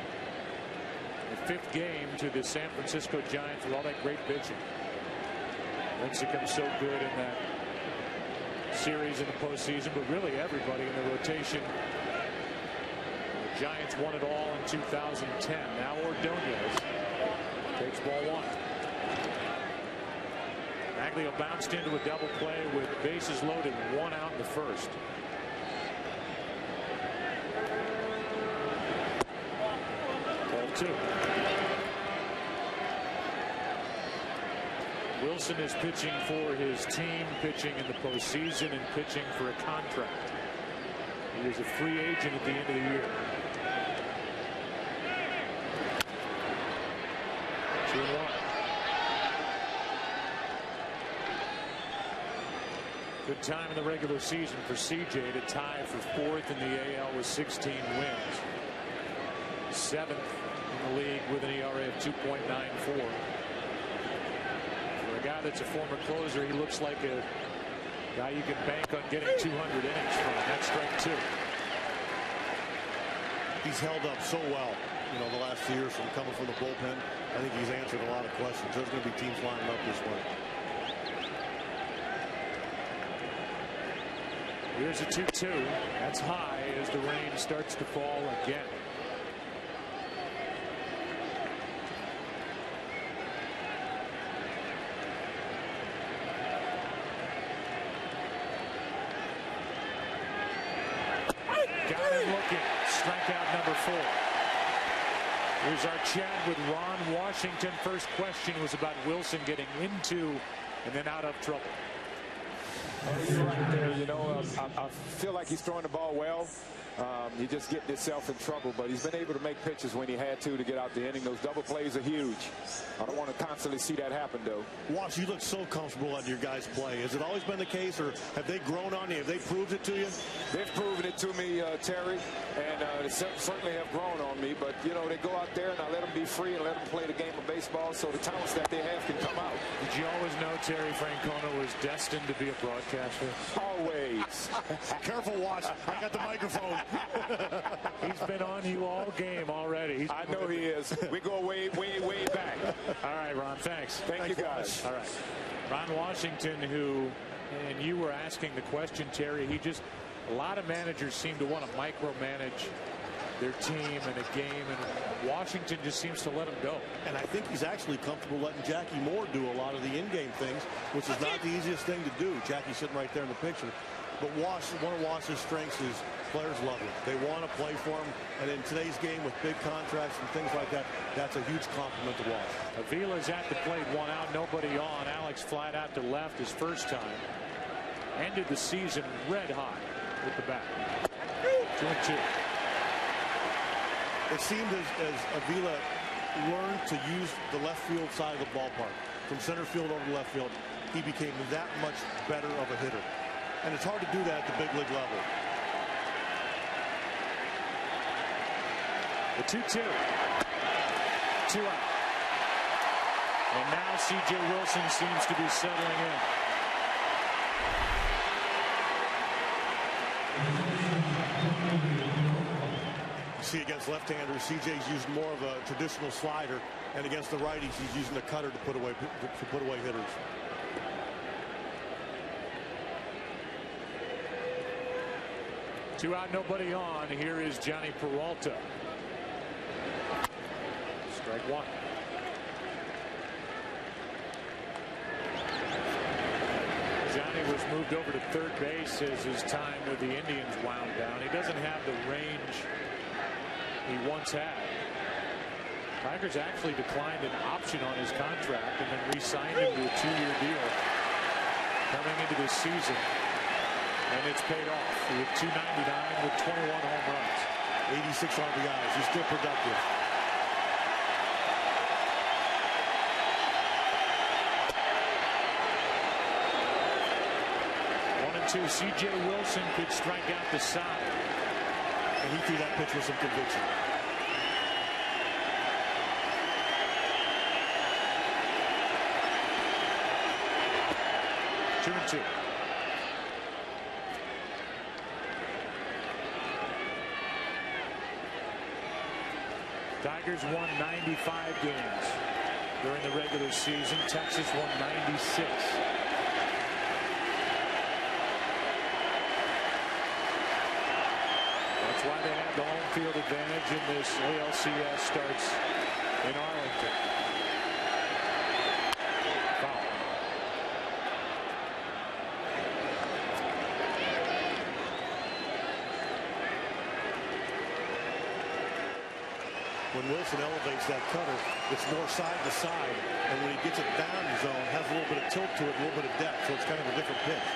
The 5th game to the San Francisco Giants with all that great pitching. Lincecum so good in that series in the postseason, but really everybody in the rotation. The Giants won it all in 2010. Now Ordonez takes ball 1. Maglio bounced into a double play with bases loaded, 1 out in the first. Ball 2. Wilson is pitching for his team, pitching in the postseason, and pitching for a contract. He is a free agent at the end of the year. 2-1. Good time in the regular season for CJ to tie for 4th in the AL with 16 wins. 7th in the league with an ERA of 2.94. For a guy that's a former closer, he looks like a guy you can bank on getting 200 innings from. That's strike 2. He's held up so well, the last few years from coming from the bullpen. I think he's answered a lot of questions. There's going to be teams lining up this way. Here's a 2-2. That's high as the rain starts to fall again. Got him looking. Strikeout number 4. Here's our chat with Ron Washington. First question was about Wilson getting into and then out of trouble. You're right there. I feel like he's throwing the ball well. He just getting himself in trouble, but he's been able to make pitches when he had to get out the inning. Those double plays are huge. I don't want to constantly see that happen, though. Wash, you look so comfortable on your guys' play. Has it always been the case, or have they grown on you? Have they proved it to you? They've proven it to me, Terry, and they certainly have grown on me. But, they go out there, and I let them be free and let them play the game of baseball so the talents that they have can come out. Did you always know Terry Francona was destined to be a broadcaster? Always. Careful, Wash. I got the microphone. He's been on you all game already. I know he is. We go way, way, way back. All right, Ron, thanks. Thank you, guys. All right. Ron Washington, and you were asking the question, Terry, a lot of managers seem to want to micromanage their team and a game, and Washington just seems to let him go. And I think he's actually comfortable letting Jackie Moore do a lot of the in-game things, which is not the easiest thing to do. Jackie's sitting right there in the picture. But one of Wash's strengths is players love him. They want to play for him. And in today's game with big contracts and things like that, that's a huge compliment to Wash. Avila's at the plate, 1 out, nobody on. Alex flat out to left his first time. Ended the season red hot with the bat. 2-2. It seemed as Avila learned to use the left field side of the ballpark, from center field over to left field, he became that much better of a hitter. And it's hard to do that at the big league level. The 2-2. 2 out. And now C.J. Wilson seems to be settling in. You see, against left-handers, C.J.'s used more of a traditional slider, and against the righties, he's using the cutter to put away hitters. Two out, nobody on. Here is Johnny Peralta. Strike 1. Johnny was moved over to third base as his time with the Indians wound down. He doesn't have the range he once had. Tigers actually declined an option on his contract and then re-signed him to a 2-year deal coming into this season. And it's paid off with 299 with 21 home runs. 86 RBIs. He's still productive. C.J. Wilson could strike out the side. And he threw that pitch with some conviction. Two and two. Tigers won 95 games during the regular season. Texas won 96. That's why they have the home field advantage in this ALCS. Starts in Arlington. Foul. When Wilson elevates that cutter, it's more side to side, and when he gets it down the zone, has a little bit of tilt to it, a little bit of depth, so it's kind of a different pitch.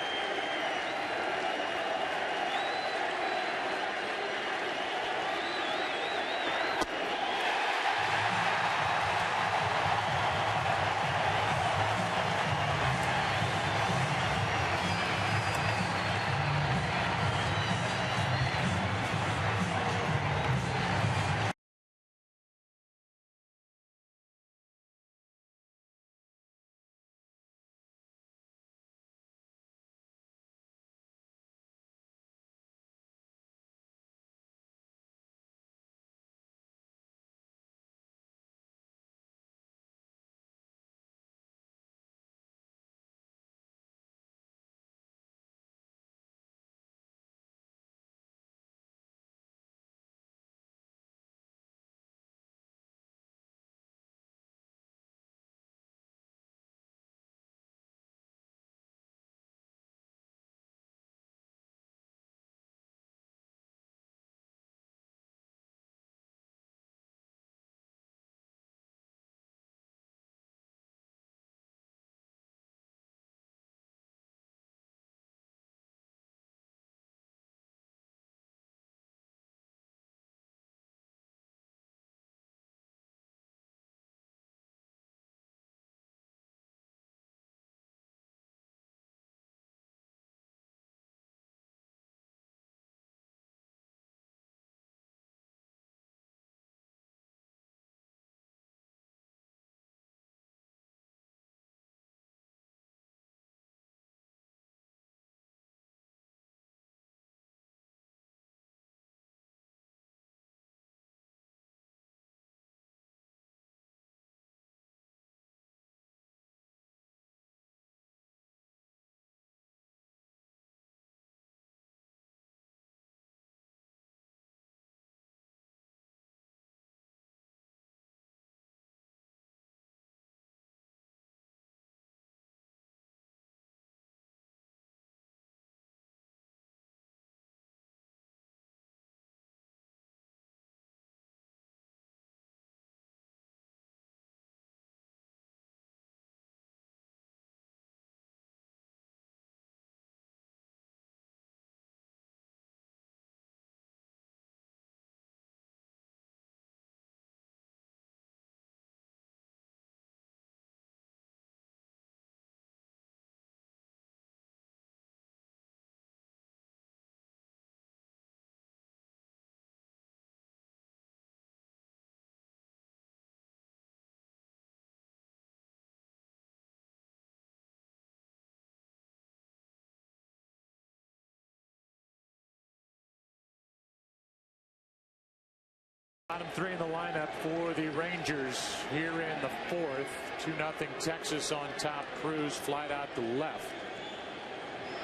Bottom three in the lineup for the Rangers here in the fourth. 2-0 Texas on top. Cruz flied out to left.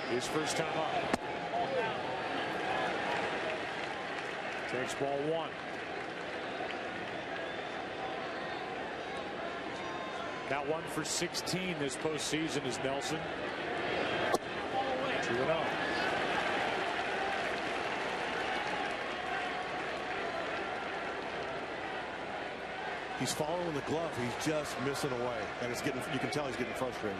His first time up. Takes ball one. Now 1 for 16 this postseason is Nelson. 2-0. He's following the glove. He's just missing away, and it's getting. You can tell he's getting frustrated.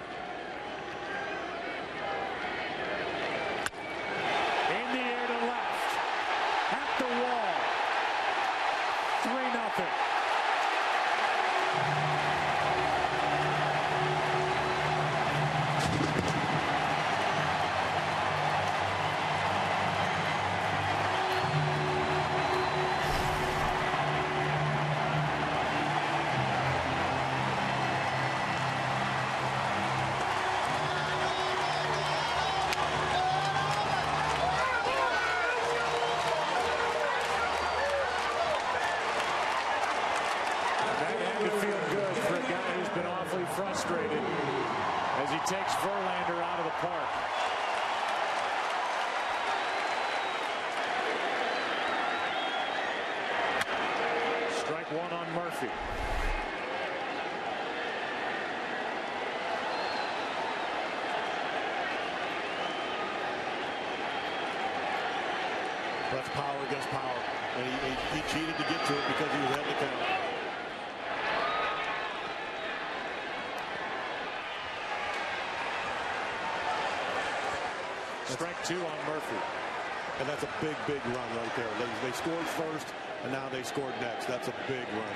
frustrated as he takes Verlander out of the park. Strike one on Murphy. That's power against power. And he cheated to get to it because he was ahead of the count. Strike two on Murphy. And that's a big, big run right there. They scored first, and now they scored next. That's a big run.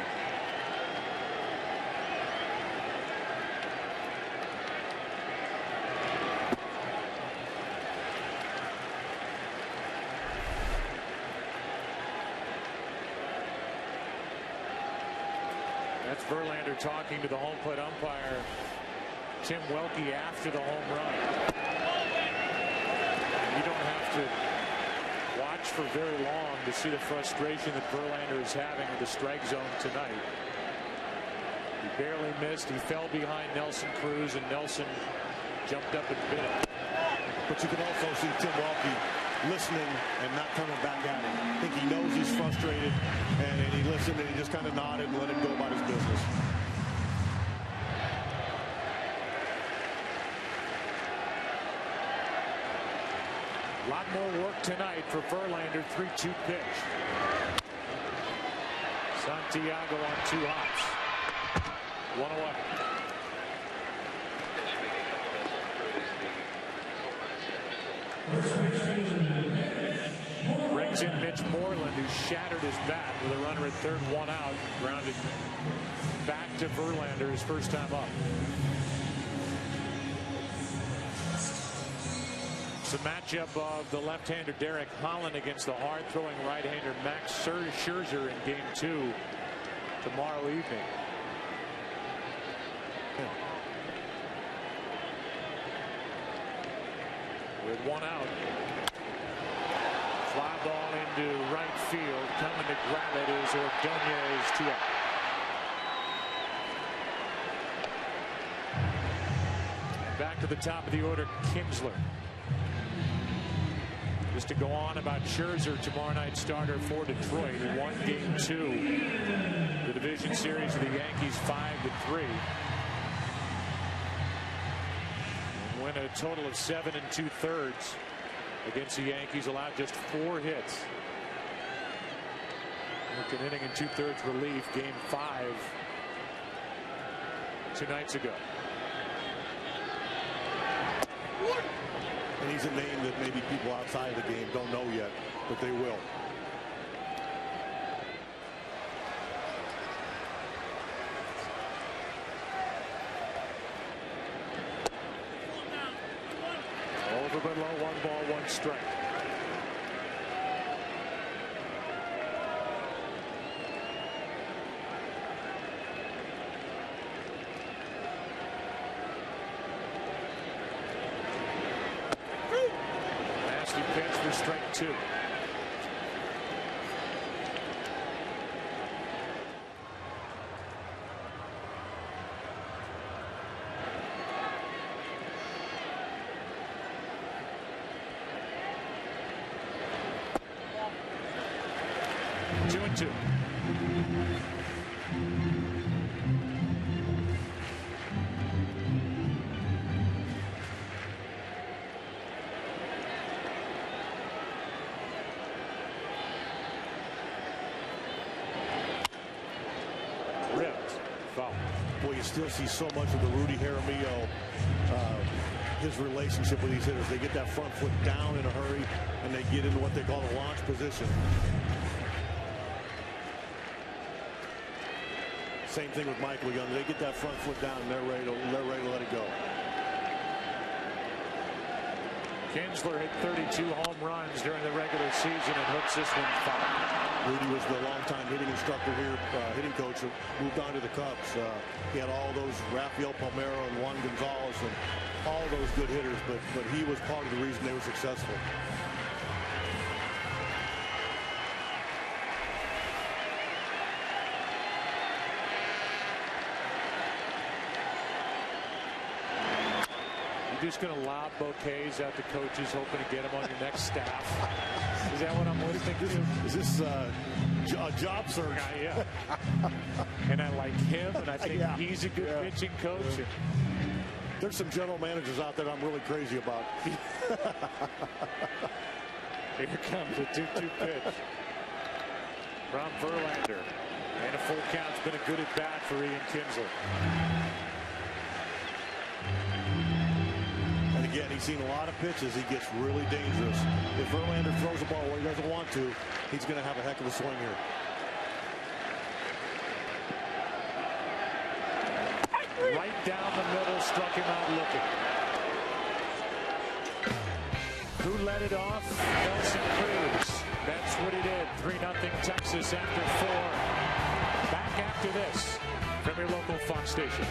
That's Verlander talking to the home plate umpire, Tim Welke, after the home run. You don't have to watch for very long to see the frustration that Verlander is having in the strike zone tonight. He barely missed. He fell behind Nelson Cruz, and Nelson jumped up and bit him. But you can also see Tim Welke listening and not coming back at him. I think he knows he's frustrated, and he listened, and he just kind of nodded and let him go about his business. A lot more work tonight for Verlander. 3-2 pitch. Santiago on 2 hops. 1 away. Brings in Mitch Moreland, who shattered his bat with a runner at third, 1 out. Grounded back to Verlander, his first time up. It's a matchup of the left-hander Derek Holland against the hard-throwing right-hander Max Scherzer in Game 2 tomorrow evening. With 1 out. Fly ball into right field. Coming to grab it is Ordonez, 2 out. Back to the top of the order, Kinsler. Just to go on about Scherzer, tomorrow night starter for Detroit, who won Game 2. The division series of the Yankees 5-3. And win a total of 7 2/3 against the Yankees, allowed just 4 hits. Look, an inning and 2/3 relief, Game 5 2 nights ago. And he's a name that maybe people outside of the game don't know yet, but they will. Over but low, 1 ball, 1 strike. Nasty pitch for strike 2. Two and 2. Ripped. Foul. Boy, you still see so much of the Rudy Jaramillo, his relationship with these hitters. They get that front foot down in a hurry, and they get into what they call a launch position. Same thing with Michael Young. They get that front foot down, and they're ready to let it go. Kinsler hit 32 home runs during the regular season and hooks this one foul. Rudy was the longtime hitting instructor here, hitting coach, moved on to the Cubs. He had all those Rafael Palmeiro and Juan Gonzalez and all those good hitters, but he was part of the reason they were successful. You're just going to lob bouquets at the coaches, hoping to get them on your next staff. Is that what I'm listening to? Is this a job search? Yeah. And I like him, and I think he's a good pitching coach. There's some general managers out there I'm really crazy about. Here comes the 2-2 pitch from Verlander. And a full count's been a good at bat for Ian Kinsler. And again, he's seen a lot of pitches. He gets really dangerous. If Verlander throws the ball where he doesn't want to, he's going to have a heck of a swing here. Right down the middle, struck him out looking. Who led it off? Nelson Cruz. That's what he did. 3-0 Texas after 4. Back after this from your local Fox station.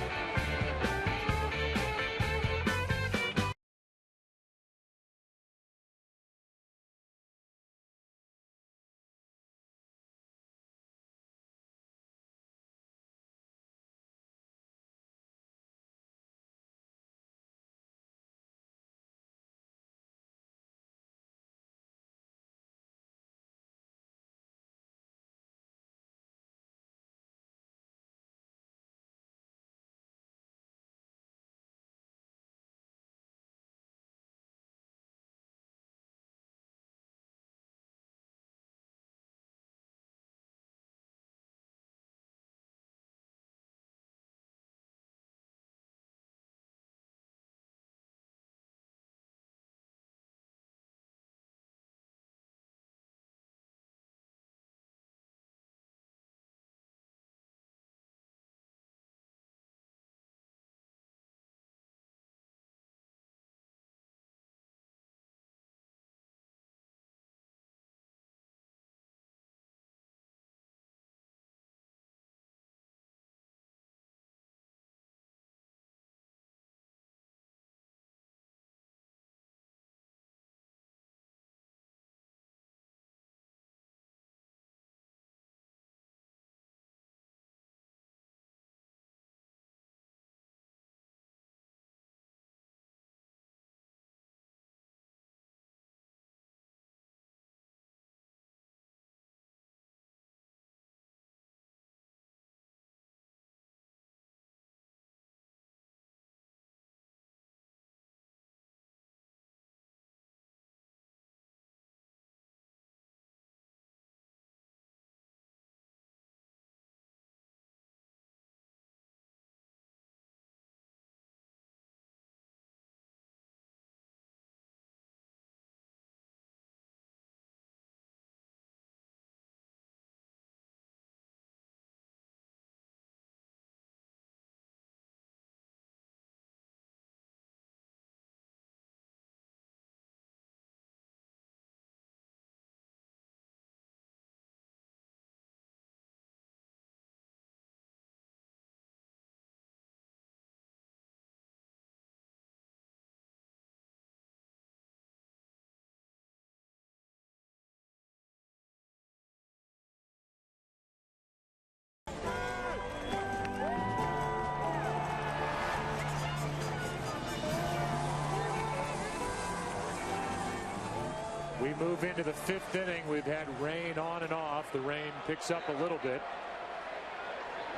We move into the 5th inning. We've had rain on and off. The rain picks up a little bit.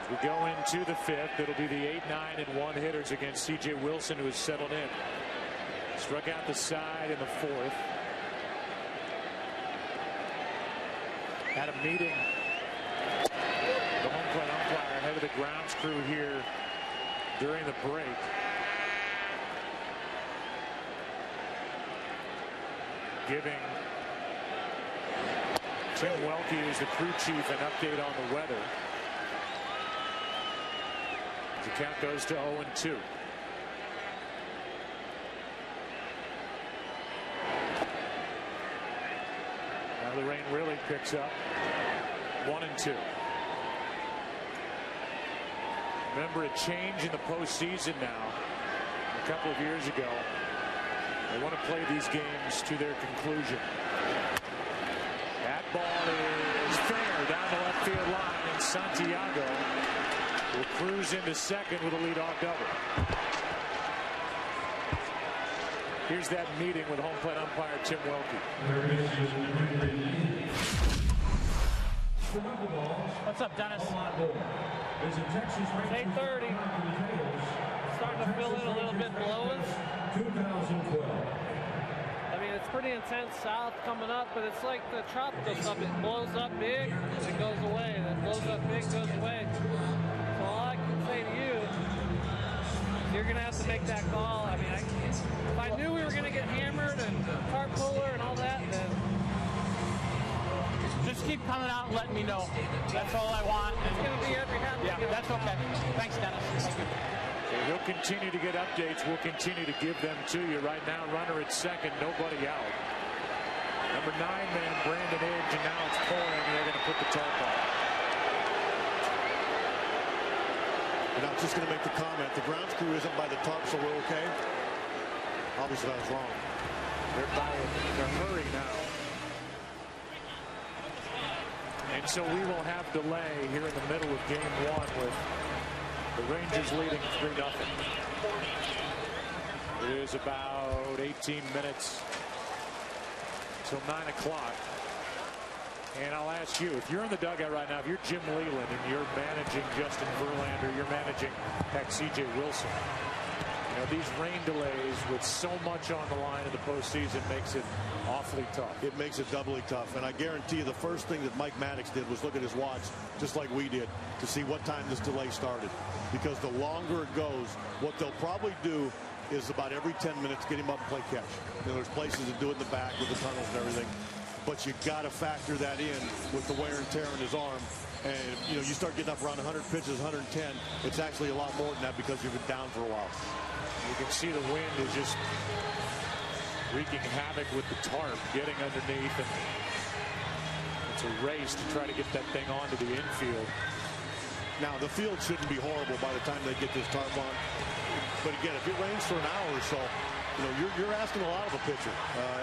As we go into the 5th, it'll be the 8, 9, and 1 hitters against C.J. Wilson, who has settled in. Struck out the side in the 4th. Had a meeting. The home plate umpire, head of the grounds crew here during the break. Giving Tim Welke, who's the crew chief, an update on the weather. The count goes to 0-2. Now the rain really picks up. 1-2. Remember a change in the postseason now. A couple of years ago, they want to play these games to their conclusion. That ball is fair down the left field line, and Santiago will cruise into second with a leadoff double. Here's that meeting with home plate umpire Tim Welke. What's up, Dennis? It's 8:30. Starting to fill in a little bit below us. I mean, it's pretty intense south coming up, but it's like the tropical stuff. It blows up big, and it goes away. And it blows up big, goes away. So all I can say to you is you're going to have to make that call. I mean, if I knew we were going to get hammered and tarp puller and all that, then just keep coming out and letting me know. That's all I want. It's going to be every half. Yeah, that's okay. Thanks, Dennis. Thank you. Okay, he'll continue to get updates. We'll continue to give them to you. Right now, runner at second, nobody out. Number 9-man, Brandon Edge, and now it's pouring, and they're going to put the tarp on. And I was just going to make the comment, the grounds crew isn't by the tarp, so we're okay. Obviously, I was wrong. They're hurrying now. And so we will have delay here in the middle of game one with the Rangers leading 3-0. It is about 18 minutes till 9 o'clock. And I'll ask you, if you're in the dugout right now, if you're Jim Leland and you're managing Justin Verlander, you're managing, heck, C.J. Wilson. You know, these rain delays with so much on the line in the postseason makes it awfully tough. It makes it doubly tough. And I guarantee you the first thing that Mike Maddox did was look at his watch, just like we did, to see what time this delay started. Because the longer it goes, what they'll probably do is about every 10 minutes get him up and play catch. You know, there's places to do it in the back with the tunnels and everything. But you got to factor that in with the wear and tear in his arm. And, you know, you start getting up around 100 pitches, 110. It's actually a lot more than that because you've been down for a while. You can see the wind is just wreaking havoc with the tarp, getting underneath, and it's a race to try to get that thing onto the infield. Now, the field shouldn't be horrible by the time they get this tarp on. But again, if it rains for an hour or so, you know, you're asking a lot of a pitcher.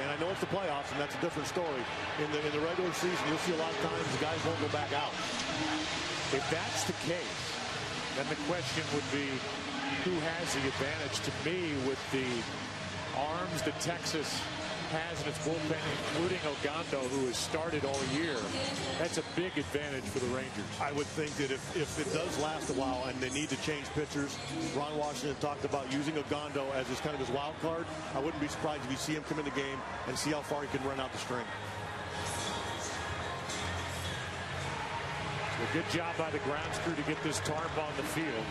And I know it's the playoffs, and that's a different story. In the regular season, you'll see a lot of times the guys won't go back out. If that's the case, then the question would be, who has the advantage? To me, with the arms that Texas has in its bullpen, including Ogando, who has started all year, that's a big advantage for the Rangers. I would think that if it does last a while and they need to change pitchers, Ron Washington talked about using Ogando as his kind of his wild card. I wouldn't be surprised if you see him come in the game and see how far he can run out the string. A good job by the grounds crew to get this tarp on the field.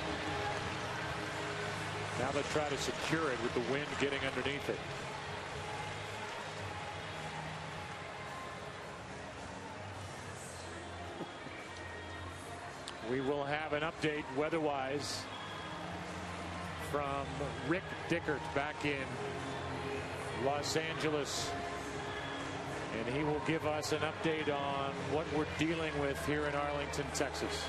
Now they try to secure it with the wind getting underneath it. We will have an update weather-wise from Rick Dickert back in Los Angeles. And he will give us an update on what we're dealing with here in Arlington, Texas.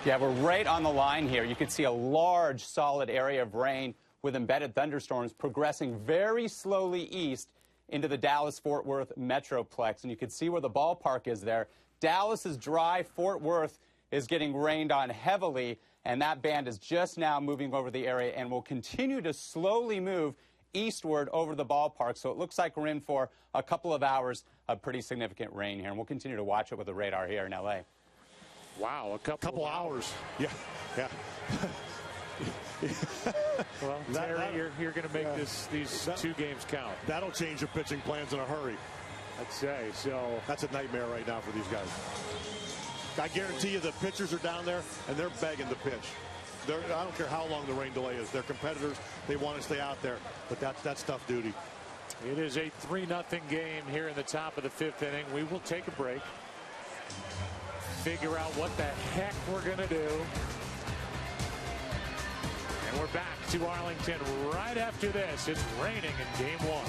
Yeah, we're right on the line here. You can see a large, solid area of rain with embedded thunderstorms progressing very slowly east into the Dallas-Fort Worth Metroplex. And you can see where the ballpark is there. Dallas is dry. Fort Worth is getting rained on heavily. And that band is just now moving over the area and will continue to slowly move eastward over the ballpark. So it looks like we're in for a couple of hours of pretty significant rain here. And we'll continue to watch it with the radar here in L.A. Wow, a couple hours. Yeah, yeah. Well, Terry, you're going to make these two games count. That'll change your pitching plans in a hurry. I'd say. So that's a nightmare right now for these guys. I guarantee you the pitchers are down there and they're begging to pitch. I don't care how long the rain delay is. They're competitors. They want to stay out there, but that's tough duty. It is a 3-0 game here in the top of the 5th inning. We will take a break. Figure out what the heck we're going to do. And we're back to Arlington right after this. It's raining in game 1.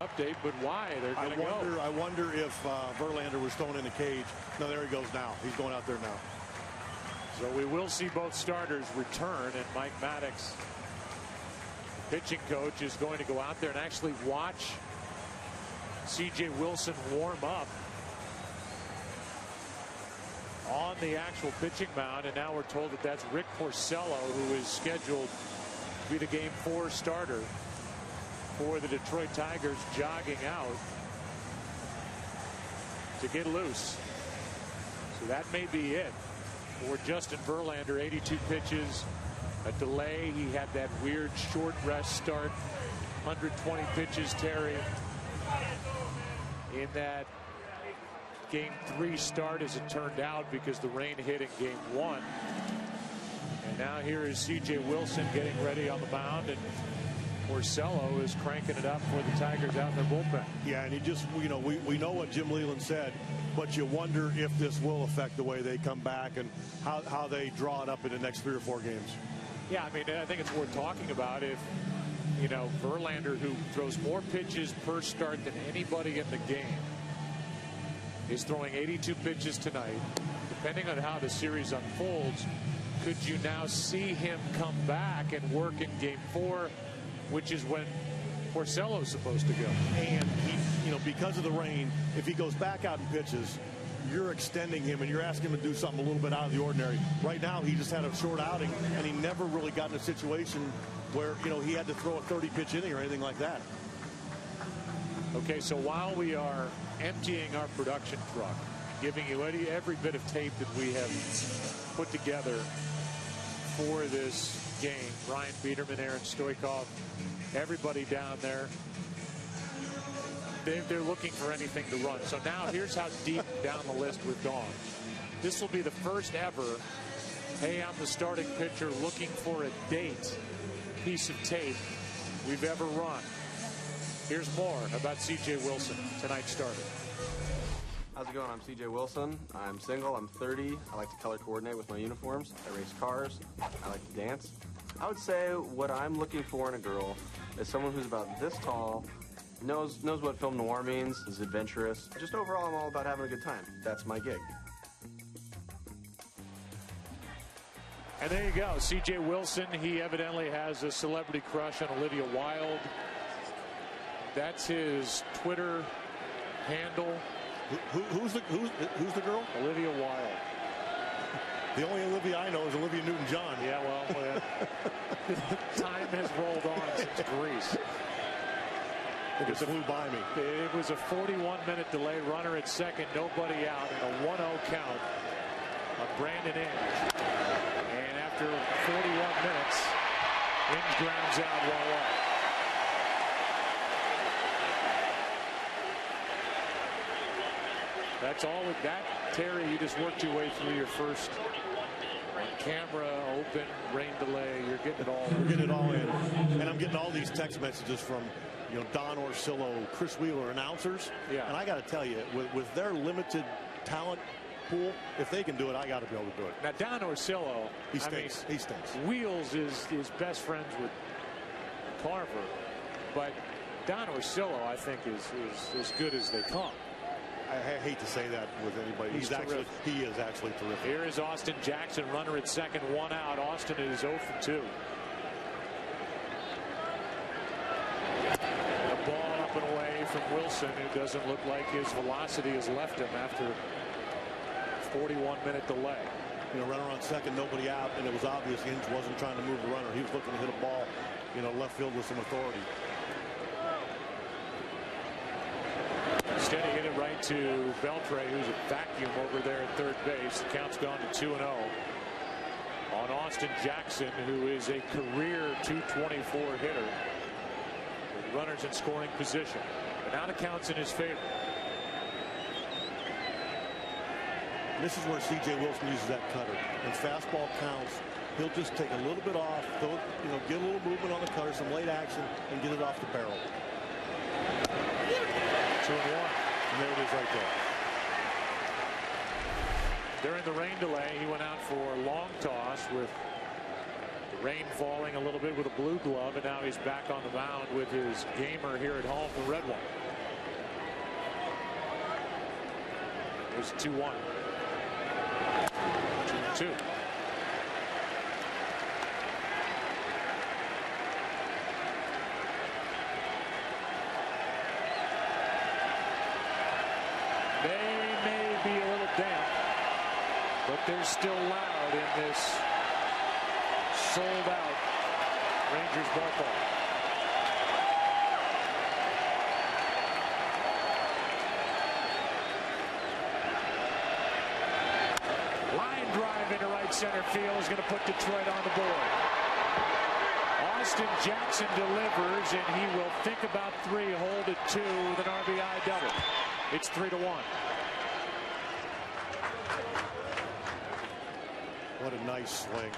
Update, but why? They're going to go. I wonder if Verlander was thrown in the cage. No, there he goes now. He's going out there now. So we will see both starters return, and Mike Maddox, pitching coach, is going to go out there and actually watch C.J. Wilson warm up on the actual pitching mound, and now we're told that that's Rick Porcello, who is scheduled to be the Game 4 starter for the Detroit Tigers, jogging out to get loose. So that may be it for Justin Verlander. 82 pitches, a delay. He had that weird short rest start. 120 pitches, Terry, in that Game 3 start, as it turned out, because the rain hit in Game 1. And now here is C.J. Wilson getting ready on the mound, and Porcello is cranking it up for the Tigers out in their bullpen. Yeah, and he just, you know, we know what Jim Leyland said, but you wonder if this will affect the way they come back and how they draw it up in the next 3 or 4 games. Yeah, I mean, I think it's worth talking about. If, you know, Verlander, who throws more pitches per start than anybody in the game, is throwing 82 pitches tonight. Depending on how the series unfolds, could you now see him come back and work in Game 4, which is when Porcello's supposed to go? And he, you know, because of the rain, if he goes back out and pitches, you're extending him and you're asking him to do something a little bit out of the ordinary. Right now, he just had a short outing, and he never really got in a situation where, you know, he had to throw a 30-pitch inning or anything like that. Okay, so while we are emptying our production truck, giving you every bit of tape that we have put together for this game, Ryan Biederman, Aaron Stoikov, everybody down there, they're looking for anything to run. So now here's how deep down the list we've gone. This will be the first ever, hey, I'm the starting pitcher looking for a date piece of tape we've ever run. Here's more about C.J. Wilson, tonight's starter. How's it going? I'm C.J. Wilson. I'm single. I'm 30. I like to color coordinate with my uniforms. I race cars. I like to dance. I would say what I'm looking for in a girl is someone who's about this tall, knows what film noir means, is adventurous. Just overall, I'm all about having a good time. That's my gig. And there you go, C.J. Wilson. He evidently has a celebrity crush on Olivia Wilde. That's his Twitter handle. Who's the girl? Olivia Wilde. The only Olivia I know is Olivia Newton-John. Yeah, well, time has rolled on since Greece. It just flew by me. It was a 41-minute delay. Runner at second, nobody out, and a 1-0 count of Brandon Inge. And after 41 minutes, Inge grounds out 1-1. That's all with that. Terry, you just worked your way through your first camera, open, rain delay. You're getting it all. We're getting it all in. And I'm getting all these text messages from, you know, Don Orsillo, Chris Wheeler, announcers. Yeah. And I got to tell you, with their limited talent pool, if they can do it, I got to be able to do it. Now, Don Orsillo, he stinks. He stinks. Wheels is best friends with Carver, but Don Orsillo, I think, is as good as they come. I hate to say that with anybody. He is actually terrific. Here is Austin Jackson, runner at second, 1 out. Austin is 0 for 2. A ball up and away from Wilson, who doesn't look like his velocity has left him after 41-minute delay. You know, runner on second, nobody out, and it was obvious Inge wasn't trying to move the runner. He was looking to hit a ball, you know, left field with some authority. Instead, he hit it right to Beltre, who's a vacuum over there at third base. The count's gone to 2-0 on Austin Jackson, who is a career .224 hitter with runners in scoring position. But now the count's in his favor. This is where C.J. Wilson uses that cutter. When fastball counts, he'll just take a little bit off, you know, get a little movement on the cutter, some late action, and get it off the barrel. 2-1. And there it is right there. During the rain delay, he went out for a long toss with Rain falling a little bit with a blue glove, and now he's back on the mound with his gamer here at home, the red one. There's 2-1. 2-2. They may be a little damp, but they're still loud in this sold-out Rangers ballpark. Line drive into right center field is going to put Detroit on the board. Austin Jackson delivers, and he will think about 3, hold it 2 with an RBI double. It's 3-1. What a nice swing.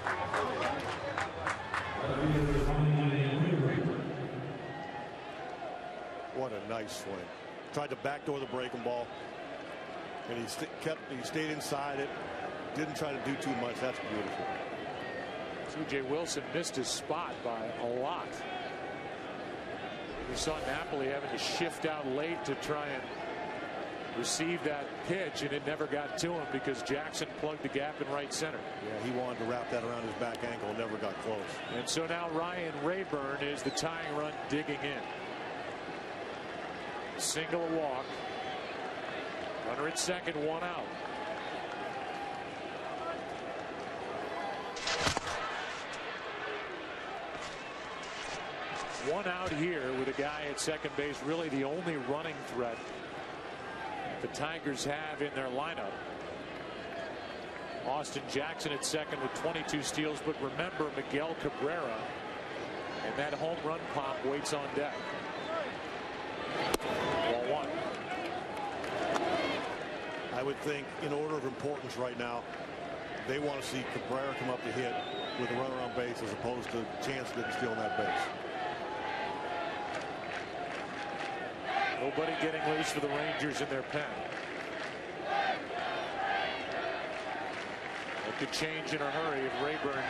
What a nice swing. Tried to backdoor the breaking ball, and he stayed inside it. Didn't try to do too much. That's beautiful. C.J. Wilson missed his spot by a lot. We saw Napoli having to shift out late to try and receive that pitch, and it never got to him because Jackson plugged the gap in right center. Yeah, he wanted to wrap that around his back ankle, never got close. And so now Ryan Rayburn is the tying run digging in. Single, a walk. Runner at second, 1 out. One out here with a guy at second base, really the only running threat the Tigers have in their lineup. Austin Jackson at second with 22 steals, but remember Miguel Cabrera and that home run pop waits on deck. Ball 1. I would think in order of importance right now, they want to see Cabrera come up to hit with a runner on base as opposed to Chance getting stealing that base. Nobody getting loose for the Rangers in their pen. It could change in a hurry if Rayburn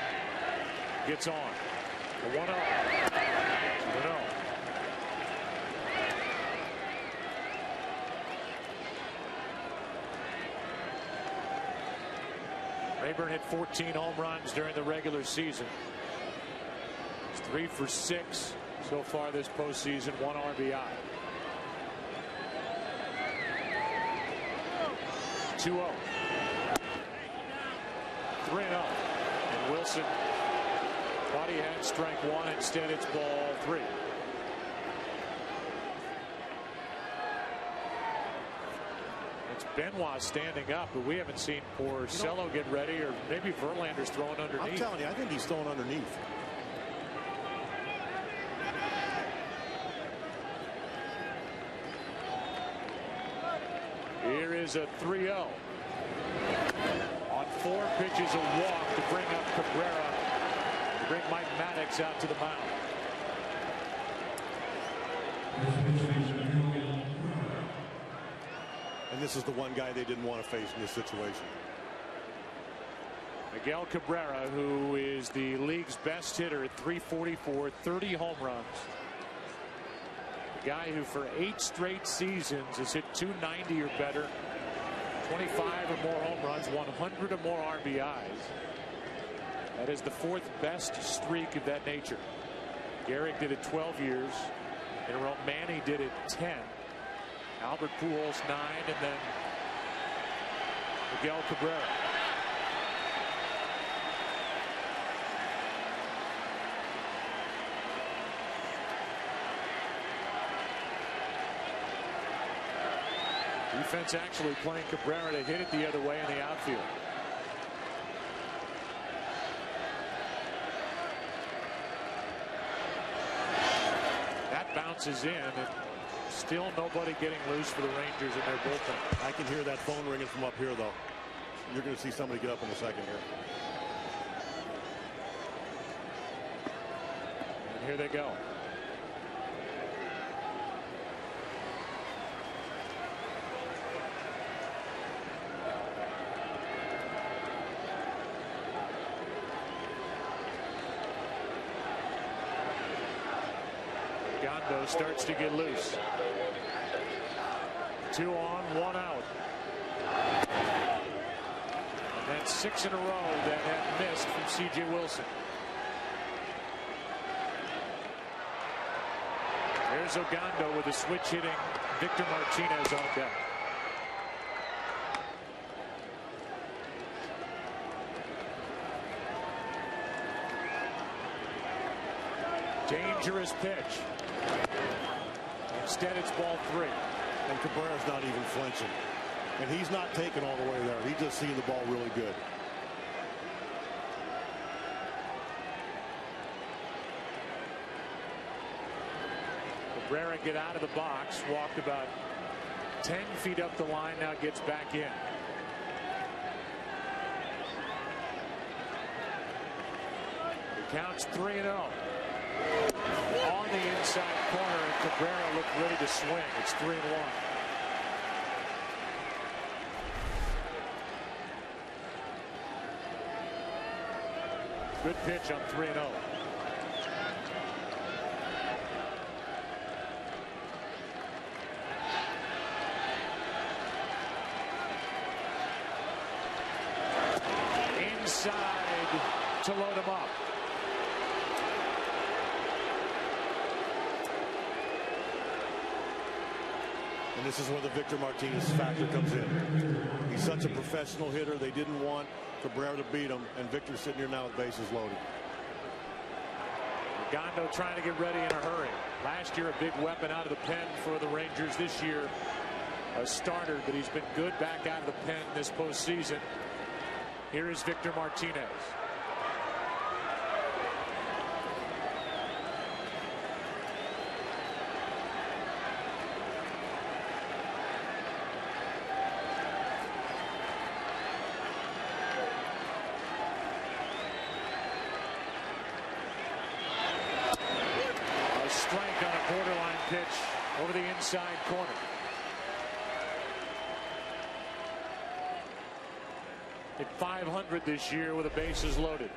gets on. A 1-0. 2-0. Rayburn hit 14 home runs during the regular season. He's 3 for 6 so far this postseason, 1 RBI. 2-0. 3-0. And Wilson thought he had strike 1. Instead, it's ball 3. It's Benoit standing up, but we haven't seen Porcello get ready, or maybe Verlander's throwing underneath. I'm telling you, I think he's throwing underneath. Here is a 3-0. On 4 pitches, a walk to bring up Cabrera, to bring Mike Maddox out to the mound. And this is the one guy they didn't want to face in this situation. Miguel Cabrera, who is the league's best hitter at .344, 30 home runs. A guy who for 8 straight seasons has hit .290 or better, 25 or more home runs, 100 or more RBIs. That is the 4th best streak of that nature. Gehrig did it 12 years in a row. Manny did it 10. Albert Pujols 9, and then Miguel Cabrera. Defense actually playing Cabrera to hit it the other way in the outfield. That bounces in, and still nobody getting loose for the Rangers in their bullpen. I can hear that phone ringing from up here, though. You're going to see somebody get up in a second here. And here they go. Gondo starts to get loose. 2 on, 1 out. And that's 6 in a row that have missed from C.J. Wilson. There's Ogando with a switch hitting Victor Martinez on deck. Dangerous pitch. Instead, it's ball 3. And Cabrera's not even flinching. And he's not taking all the way there. He's just seeing the ball really good. Cabrera get out of the box, walked about 10 feet up the line, now gets back in. The count's 3-0. On the inside corner, and Cabrera looked ready to swing. It's 3-1. Good pitch on 3-0. Inside to load him up. And this is where the Victor Martinez factor comes in. He's such a professional hitter. They didn't want Cabrera to beat him, and Victor's sitting here now with bases loaded. Gondo trying to get ready in a hurry. Last year, a big weapon out of the pen for the Rangers. This year, a starter, but he's been good back out of the pen this postseason. Here is Victor Martinez. Strike on a borderline pitch over the inside corner. Hit .500 this year with the bases loaded.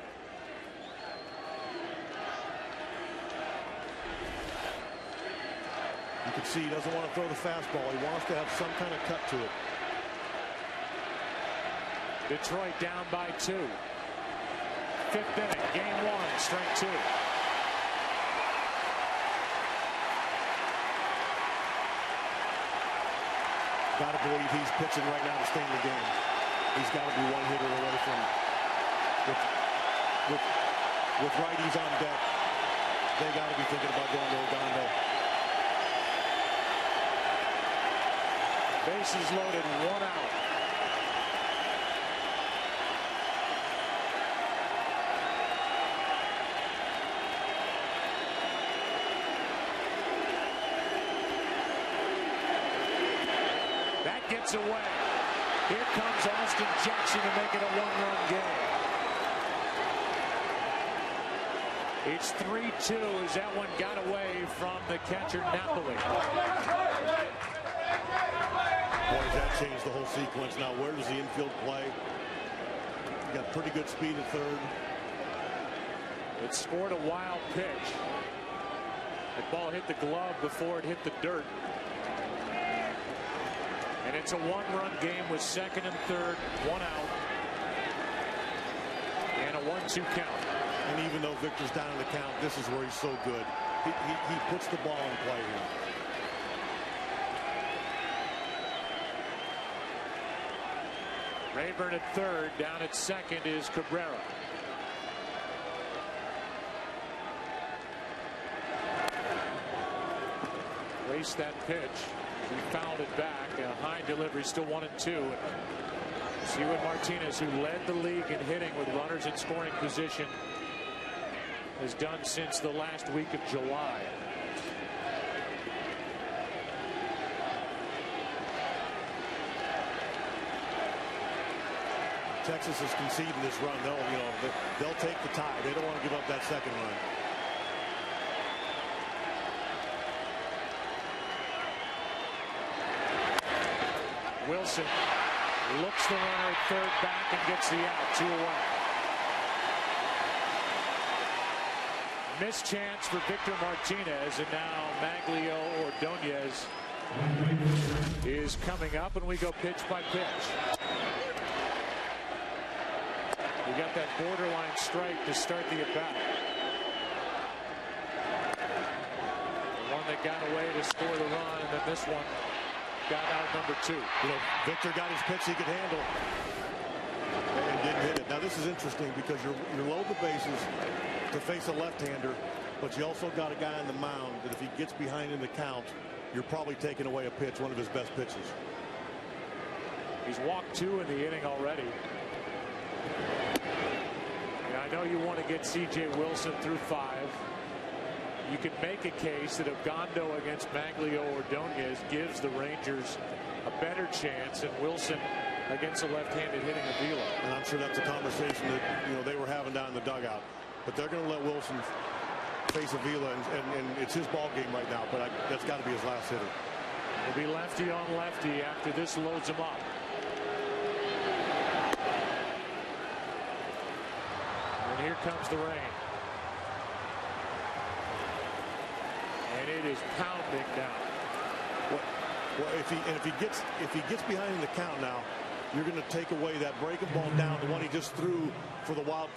You can see he doesn't want to throw the fastball. He wants to have some kind of cut to it. Detroit down by 2. 5th inning, game 1, strike 2. Got to believe he's pitching right now to stay in the game. He's got to be one hitter away from with righties on deck. They got to be thinking about going to Ogando. Bases loaded, 1 out. That gets away. Here comes Austin Jackson to make it a 1-run game. It's 3-2 as that one got away from the catcher Napoli. Boy, that changed the whole sequence. Now, where does the infield play? You got pretty good speed at third. It scored a wild pitch. The ball hit the glove before it hit the dirt. And it's a 1-run game with 2nd and 3rd, 1 out. And a 1-2 count. And even though Victor's down in the count, this is where he's so good. He puts the ball in play here. Rayburn at 3rd, down at 2nd is Cabrera. Raced that pitch. He fouled it back. A high delivery, still 1-2. See what Martinez, who led the league in hitting with runners in scoring position, has done since the last week of July. Texas is conceding this run. They'll take the tie. They don't want to give up that 2nd run. Wilson looks the runner at 3rd back and gets the out. 2 away. missed chance for Victor Martinez, and now Maglio Ordonez is coming up, and we go pitch by pitch. We got that borderline strike to start the at-bat. The one that got away to score the run, and then this one got out number 2. You know, Victor got his pitch he could handle and didn't hit it. Now this is interesting because you're low the bases to face a left-hander, but you also got a guy on the mound that if he gets behind in the count, you're probably taking away a pitch, one of his best pitches. He's walked 2 in the inning already. And I know you want to get C.J. Wilson through 5. You can make a case that Ogando against Maglio Ordonez gives the Rangers a better chance, and Wilson against a left-handed hitting Avila. And I'm sure that's a conversation that they were having down in the dugout. But they're going to let Wilson face Avila, and it's his ball game right now. But that's got to be his last hitter. It'll be lefty on lefty after this loads him up. And here comes the rain. And it is pounding down. Well, if he gets behind in the count now, you're going to take away that breaking ball down, the one he just threw for the wild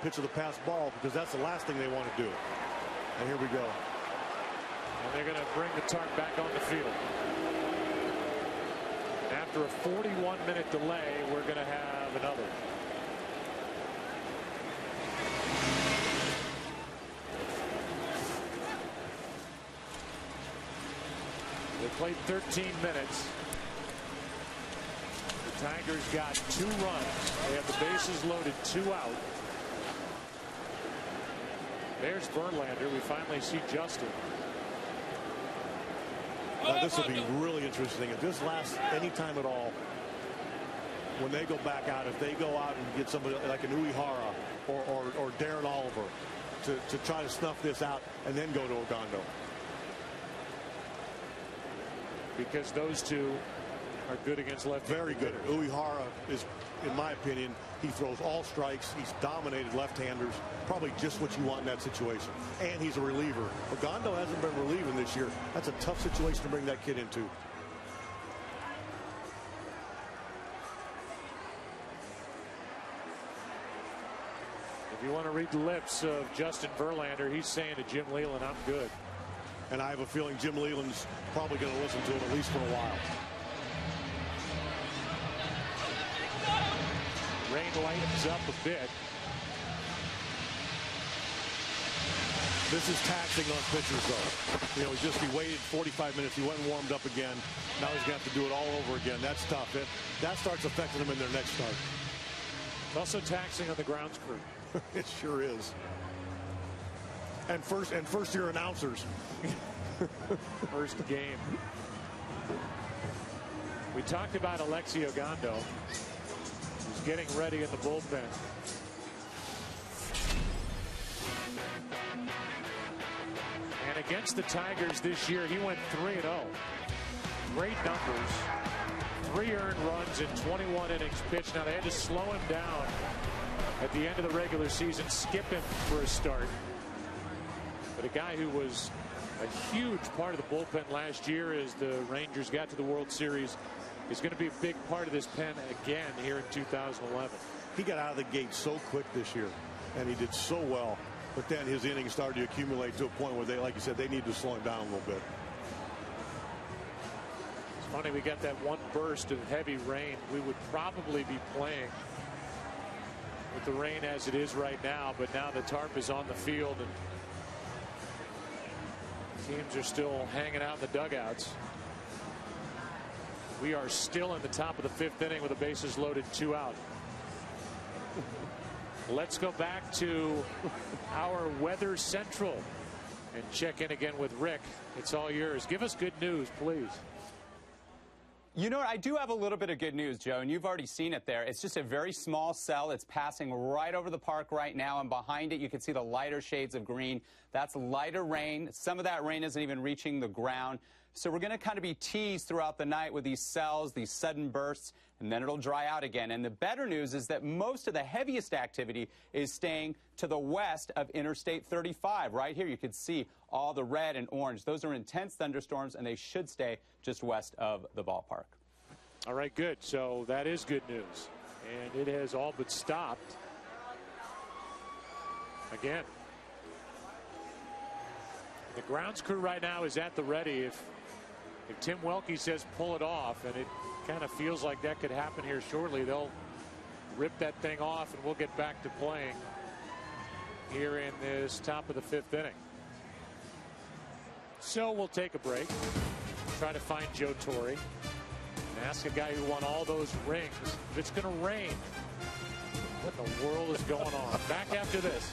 pitch of the pass ball, because that's the last thing they want to do. And here we go. And they're going to bring the tarp back on the field. After a 41-minute delay, we're going to have another. They played 13 minutes. The Tigers got 2 runs. They have the bases loaded, 2 out. There's Verlander. We finally see Justin. Now, this will be really interesting. If this lasts any time at all, when they go back out, if they go out and get somebody like an Uehara or Darren Oliver to try to snuff this out and then go to Ogando. Because those two are good against left. Very good. Uehara is, in my opinion, he throws all strikes. He's dominated left-handers. Probably just what you want in that situation. And he's a reliever. Ogando hasn't been relieving this year. That's a tough situation to bring that kid into. If you want to read the lips of Justin Verlander, he's saying to Jim Leyland, I'm good. And I have a feeling Jim Leyland's probably going to listen to him at least for a while. Rain lightens up a bit. This is taxing on pitchers, though. He waited 45 minutes. He went and warmed up again. Now he's going to have to do it all over again. That's tough. That starts affecting them in their next start. It's also taxing on the grounds crew. It sure is. And first-year announcers. First game. We talked about Alexi Ogando. He's getting ready in the bullpen. And against the Tigers this year, he went 3-0. Great numbers. 3 earned runs in 21 innings pitched. Now they had to slow him down at the end of the regular season, skip him for a start. But a guy who was a huge part of the bullpen last year as the Rangers got to the World Series is going to be a big part of this pen again here in 2011. He got out of the gate so quick this year, and he did so well. But then his innings started to accumulate to a point where they, like you said, they need to slow him down a little bit. It's funny, we got that one burst of heavy rain. We would probably be playing with the rain as it is right now, but now the tarp is on the field and teams are still hanging out in the dugouts. We are still in the top of the 5th inning with the bases loaded, 2 out. Let's go back to our Weather Central and check in again with Rick. It's all yours. Give us good news, please. You know what? I do have a little bit of good news, Joe, and you've already seen it there. It's just a very small cell. It's passing right over the park right now, and behind it you can see the lighter shades of green. That's lighter rain. Some of that rain isn't even reaching the ground. So we're going to kind of be teased throughout the night with these cells, these sudden bursts, and then it'll dry out again. And the better news is that most of the heaviest activity is staying to the west of Interstate 35. Right here, you can see all the red and orange. Those are intense thunderstorms, and they should stay just west of the ballpark. All right, good. So that is good news. And it has all but stopped again. The grounds crew right now is at the ready. If Tim Welke says pull it off, and it kind of feels like that could happen here shortly, they'll rip that thing off and we'll get back to playing here in this top of the 5th inning. So we'll take a break, try to find Joe Torre, and ask a guy who won all those rings if it's going to rain. What in the world is going on? Back after this.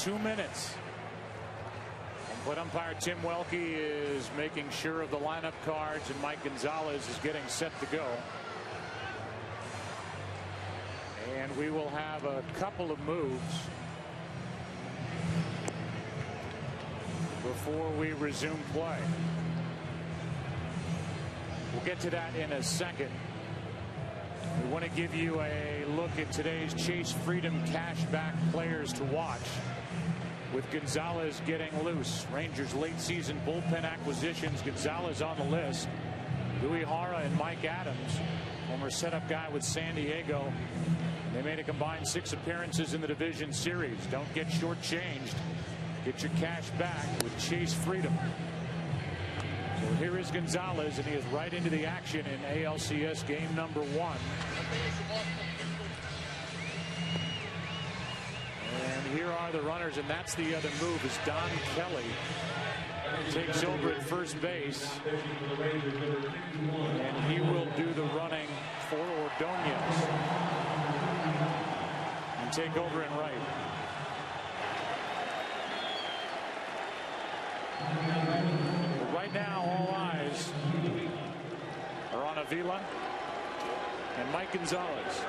2 minutes. But umpire Tim Welke is making sure of the lineup cards, and Mike Gonzalez is getting set to go. And we will have a couple of moves before we resume play. We'll get to that in a second. We want to give you a look at today's Chase Freedom Cashback players to watch. With Gonzalez getting loose, Rangers late season bullpen acquisitions, Gonzalez on the list. Uehara and Mike Adams, former setup guy with San Diego. They made a combined 6 appearances in the division series. Don't get shortchanged. Get your cash back with Chase Freedom. So here is Gonzalez, and he is right into the action in ALCS game number 1. And here are the runners, and that's the other move, is Don Kelly takes over at first base, and he will do the running for Ordonez and take over in right. But right now, all eyes are on Avila and Mike Gonzalez.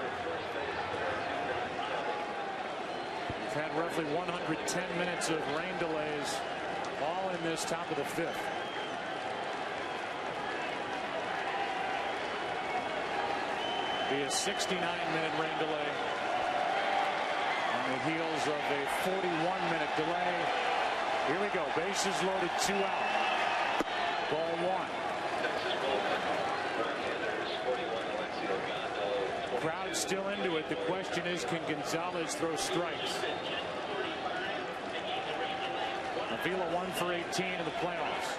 We've had roughly 110 minutes of rain delays, all in this top of the 5th. Be a 69-minute rain delay on the heels of a 41-minute delay. Here we go. Bases loaded, 2 out. Ball 1. Crowd still into it. The question is, can Gonzalez throw strikes? Avila 1 for 18 in the playoffs.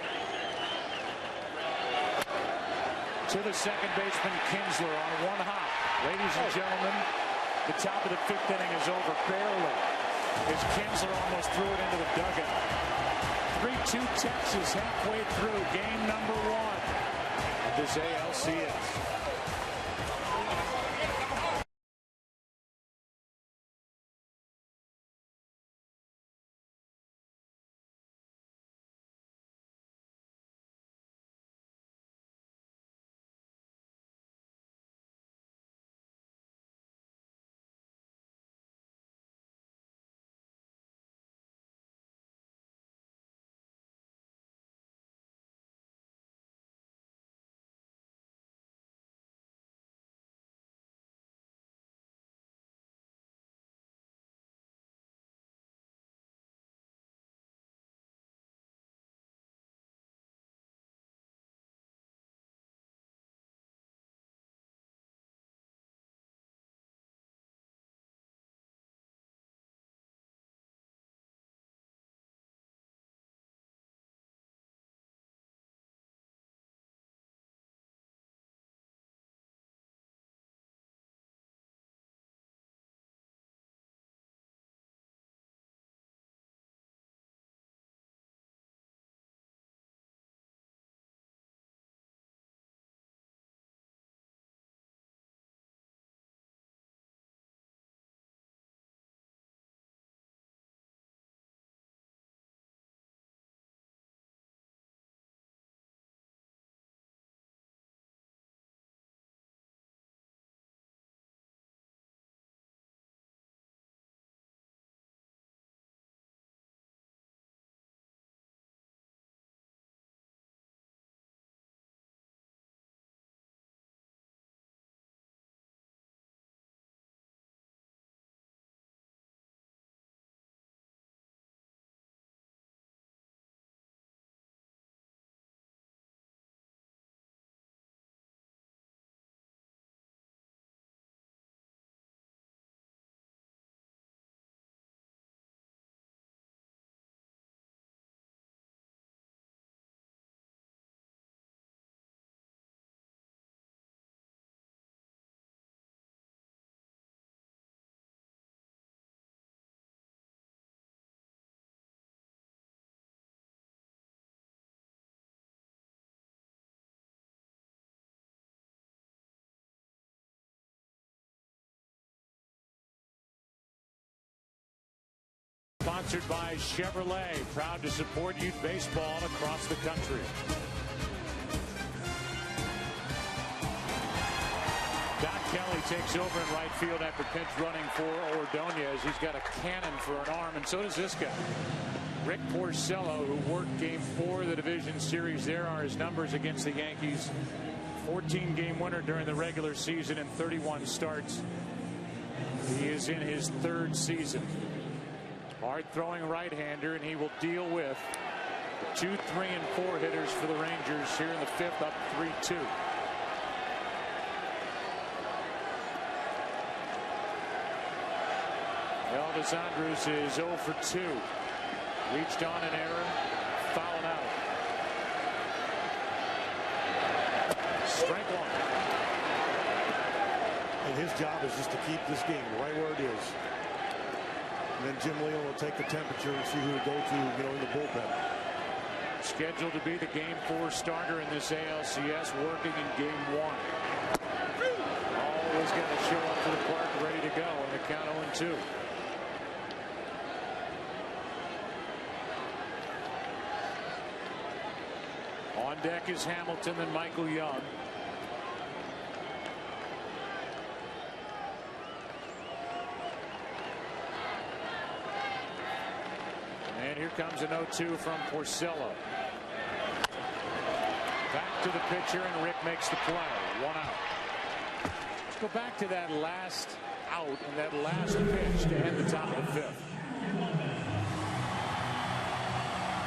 To the second baseman, Kinsler on 1 hop. Ladies and gentlemen, the top of the 5th inning is over barely as Kinsler almost threw it into the dugout. 3-2 Texas halfway through game number 1 of this ALCS. sponsored by Chevrolet, proud to support youth baseball across the country. Don Kelly takes over in right field after pinch running for Ordonez. He's got a cannon for an arm, and so does this guy. Rick Porcello, who worked Game 4 of the division series. There are his numbers against the Yankees. 14-game winner during the regular season and 31 starts. He is in his 3rd season. Hard-throwing right-hander, and he will deal with the 2, 3, and 4 hitters for the Rangers here in the 5th, up 3-2. Elvis Andrus is 0 for 2. Reached on an error, fouled out. Strike one. And his job is just to keep this game right where it is. And then Jim Leal will take the temperature and see who to go to, in the bullpen. Scheduled to be the Game 4 starter in this ALCS, working in Game 1. Always got to show up to the park ready to go, and the count 0-2. On deck is Hamilton and Michael Young. And here comes an 0-2 from Porcello. Back to the pitcher, and Rick makes the play. 1 out. Let's go back to that last out and that last pitch to end the top of the 5th.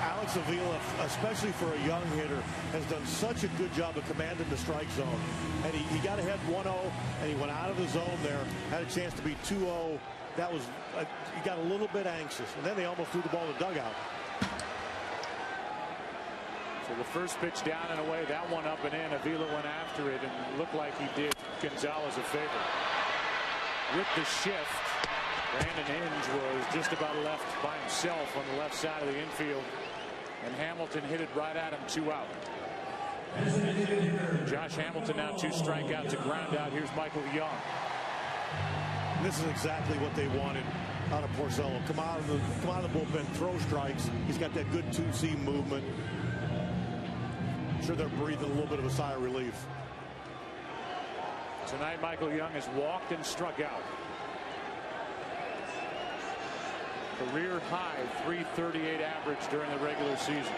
Alex Avila, especially for a young hitter, has done such a good job of commanding the strike zone. And he got ahead 1-0, and he went out of the zone there, had a chance to be 2-0. That was, he got a little bit anxious, and then they almost threw the ball in the dugout. So the first pitch down and away, that one up and in. Avila went after it and looked like he did Gonzalez a favor. With the shift, Brandon Hinge was just about left by himself on the left side of the infield, and Hamilton hit it right at him, 2 out. Josh Hamilton now 2 strikeouts, a ground out. Here's Michael Young. This is exactly what they wanted out of Porcello. Come out of the bullpen, throw strikes. He's got that good 2-seam movement. I'm sure they're breathing a little bit of a sigh of relief. Tonight, Michael Young has walked and struck out. Career high 338 average during the regular season.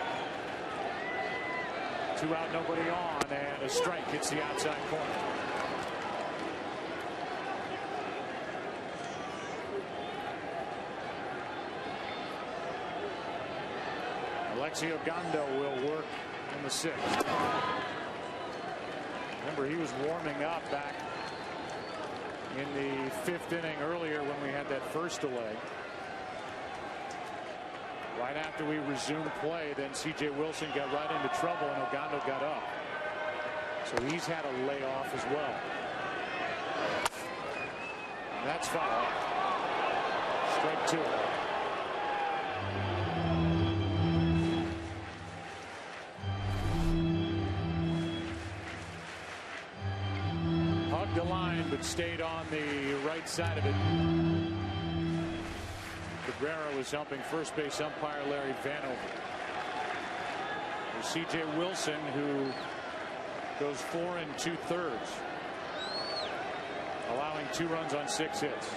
2 out, nobody on, and a strike hits the outside corner. Alexio Gondo will work in the 6th. Remember, he was warming up back in the 5th inning earlier when we had that first delay. Right after we resumed play, then C.J. Wilson got right into trouble, and Ogando got up. So he's had a layoff as well. And that's foul. Strike 2. Hugged the line, but stayed on the right side of it. Cabrera was helping first base umpire Larry Vanover. There's C.J. Wilson, who goes 4 2/3, allowing 2 runs on 6 hits.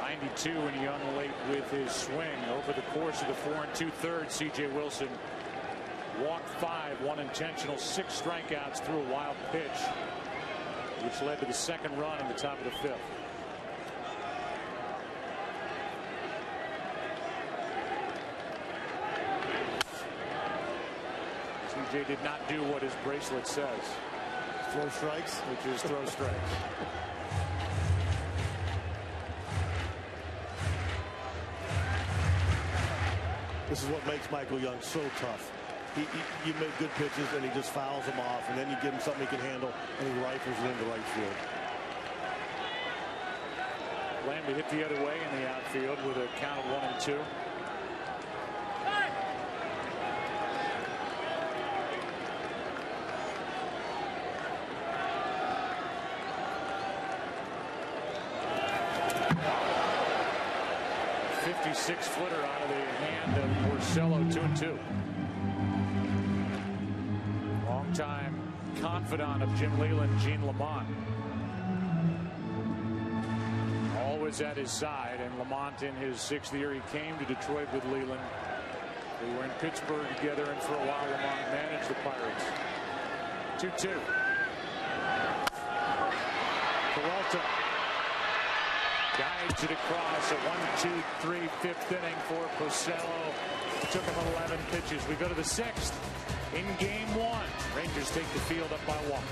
92 and Young late with his swing. Over the course of the 4 2/3, C.J. Wilson walked 5, 1 intentional, 6 strikeouts through a wild pitch, which led to the 2nd run in the top of the 5th. CJ did not do what his bracelet says. Throw strikes? Which is throw strikes. This is what makes Michael Young so tough. You make good pitches and he just fouls them off, and then you give him something he can handle and he rifles it into right field. Lambie hit the other way in the outfield with a count of 1 2. 56-footer out of the hand of Porcello, 2-2. Longtime confidant of Jim Leyland, Gene Lamont. Always at his side, and Lamont in his 6th year, he came to Detroit with Leyland. They were in Pittsburgh together, and for a while Lamont managed the Pirates. 2-2. Peralta guides it across a 1-2-3 5th inning for Porcello. It took him 11 pitches. We go to the 6th in game 1. Rangers take the field up by 1.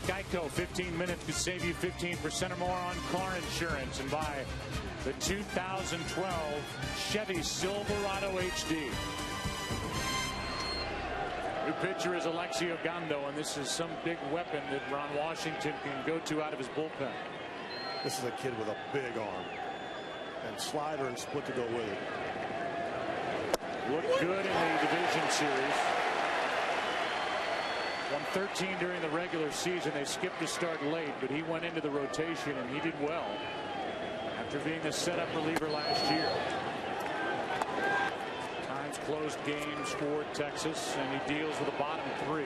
Geico, 15 minutes could save you 15% or more on car insurance, and buy the 2012 Chevy Silverado HD. New pitcher is Alexio Gando, and this is some big weapon that Ron Washington can go to out of his bullpen. This is a kid with a big arm, and slider and split to go with it. Looked good in the division series. Won 13 during the regular season. They skipped a start late, but he went into the rotation and he did well after being the setup reliever last year. Times closed games for Texas, and he deals with the bottom 3.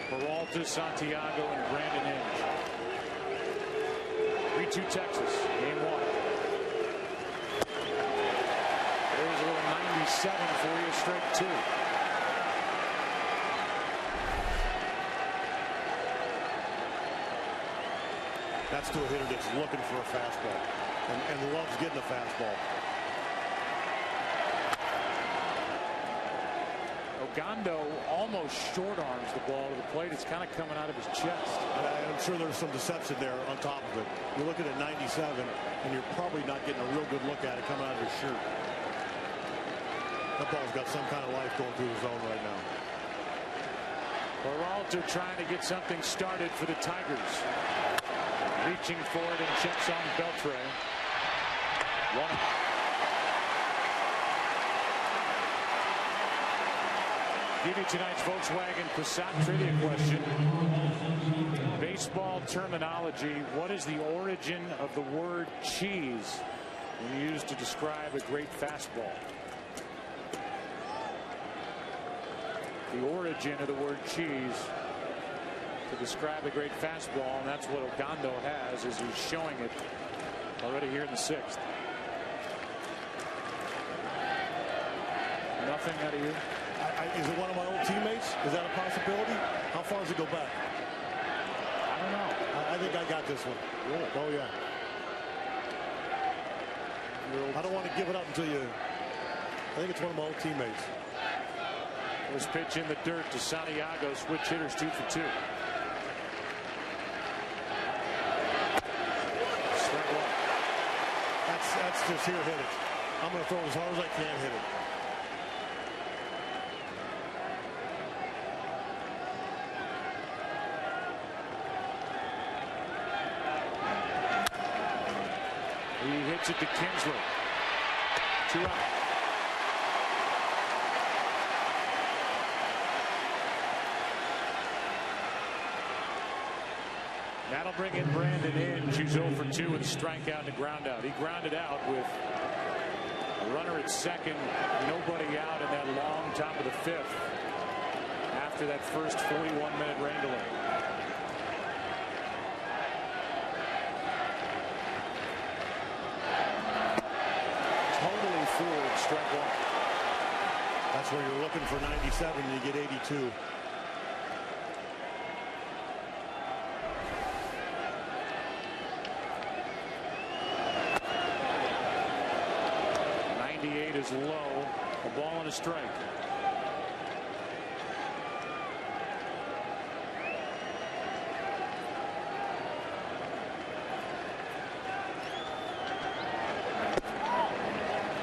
Peralta, Santiago, and Brandon Inge. 3-2 Texas, game 1. There's a little 97 for you, strike 2. That's to a hitter that's looking for a fastball and loves getting a fastball. Ogando almost short arms the ball to the plate. It's kind of coming out of his chest. I'm sure there's some deception there on top of it. You're looking at 97, and you're probably not getting a real good look at it coming out of his shirt. That ball's got some kind of life going through the zone right now. Peralta trying to get something started for the Tigers. Reaching for it and checks on Beltre. 1 out. Give you tonight's Volkswagen Passat trivia question. Baseball terminology. What is the origin of the word cheese when used to describe a great fastball? The origin of the word cheese to describe a great fastball, and that's what Ogando has as he's showing it already here in the 6th. Nothing out of you? Is it one of my old teammates? Is that a possibility? How far does it go back? I don't know. I think I got this one. Really? Oh, yeah. I don't want to give it up until you... I think it's one of my old teammates. Was pitch in the dirt to Santiago. Switch hitters 2 for 2. Strike one. That's just here, hit it. I'm going to throw it as hard as I can, hit it. He hits it to Kinsler. 2 out. That'll bring in Brandon Inge, who's 0 for 2 with a strikeout and a ground out. He grounded out with a runner at second, nobody out in that long top of the 5th after that first 41-minute rain delay. Totally fooled, strike one. That's where you're looking for 97 and you get 82. Is low, a ball and a strike.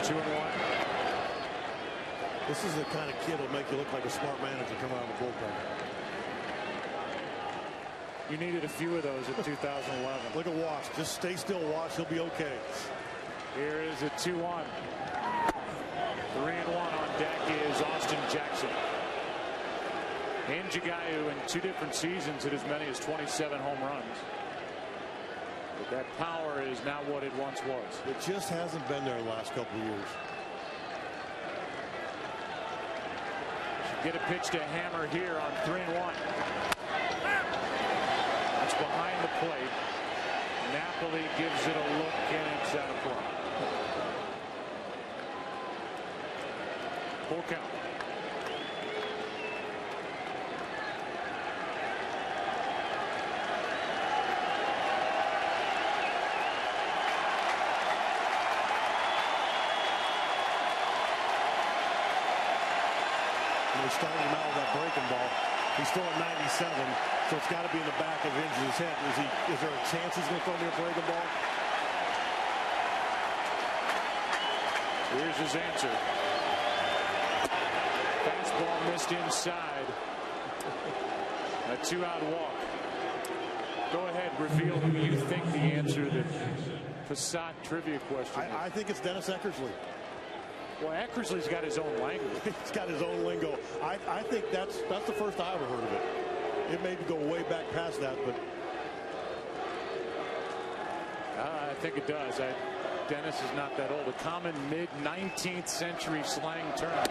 Two and one. This is the kind of kid who'll make you look like a smart manager coming out of the bullpen. You needed a few of those in 2011. Look at Wash. Just stay still, Wash. He'll be okay. Here is a 2-1. 3-1 on deck is Austin Jackson. Njagayu in 2 different seasons hit as many as 27 home runs. But that power is not what it once was. It just hasn't been there the last couple of years. Should get a pitch to Hammer here on 3-1. That's behind the plate. Napoli gives it a look and it's out of play. Full count. They started him out with that breaking ball. He's still at 97, so it's got to be in the back of Inge's head. Is there a chance he's going to throw me a breaking ball? Here's his answer. Fastball missed inside. A 2-out walk. Go ahead, reveal who you think the answer to the Passat trivia question is. I think it's Dennis Eckersley. Well, Eckersley's got his own language. He's got his own lingo. I think that's the first I ever heard of it. It may go way back past that, but I think it does. Dennis is not that old. A common mid-19th century slang term,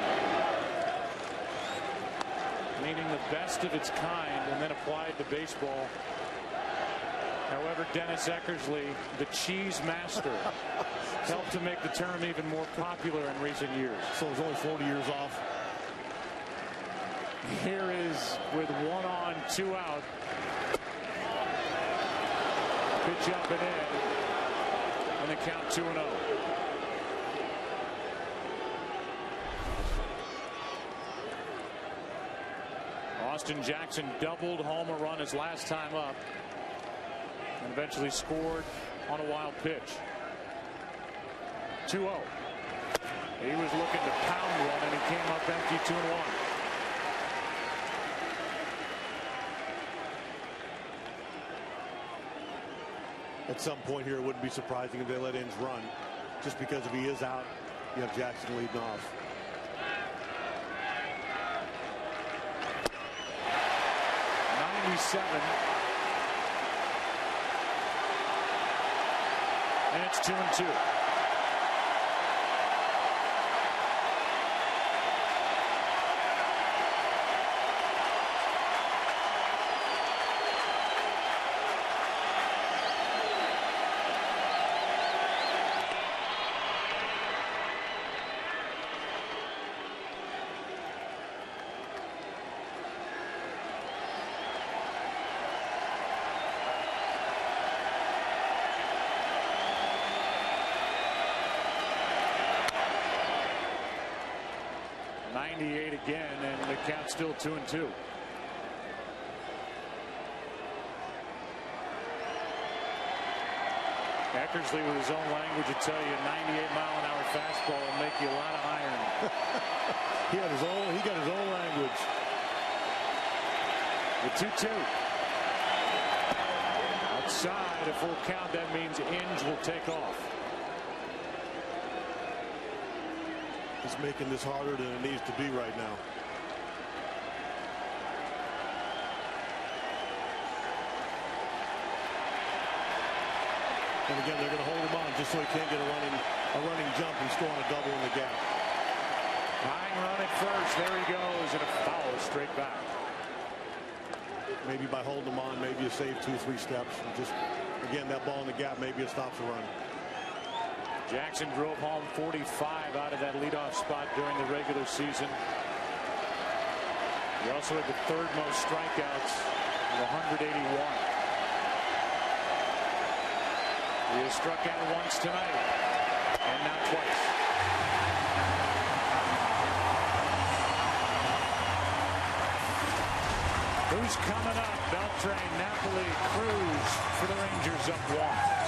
meaning the best of its kind, and then applied to baseball. However, Dennis Eckersley, the cheese master, helped to make the term even more popular in recent years. So it's only 40 years off. Here is with 1 on, 2 out. Pitch up and in. And the count 2-0. Austin Jackson doubled home a run his last time up. And eventually scored on a wild pitch. 2-0. He was looking to pound one, and he came up empty 2-1. At some point here, it wouldn't be surprising if they let Inge run. Just because if he is out, you have Jackson leading off. 97. And it's 2-2. Again, and the count's still 2-2. Eckersley, with his own language, would tell you a 98-mile-an-hour fastball will make you a lot of iron. He got his own language. The 2-2. Outside, a full count. That means Inge will take off. It's making this harder than it needs to be right now. And again, they're going to hold him on just so he can't get a running jump and score on a double in the gap. Tying run at first. There he goes, and a foul straight back. Maybe by holding him on, maybe you save 2-3 steps. And just again, that ball in the gap, maybe it stops the run. Jackson drove home 45 out of that leadoff spot during the regular season. He also had the third most strikeouts with 181. He has struck out once tonight and now twice. Who's coming up? Beltran, Napoli, Cruz for the Rangers up 1.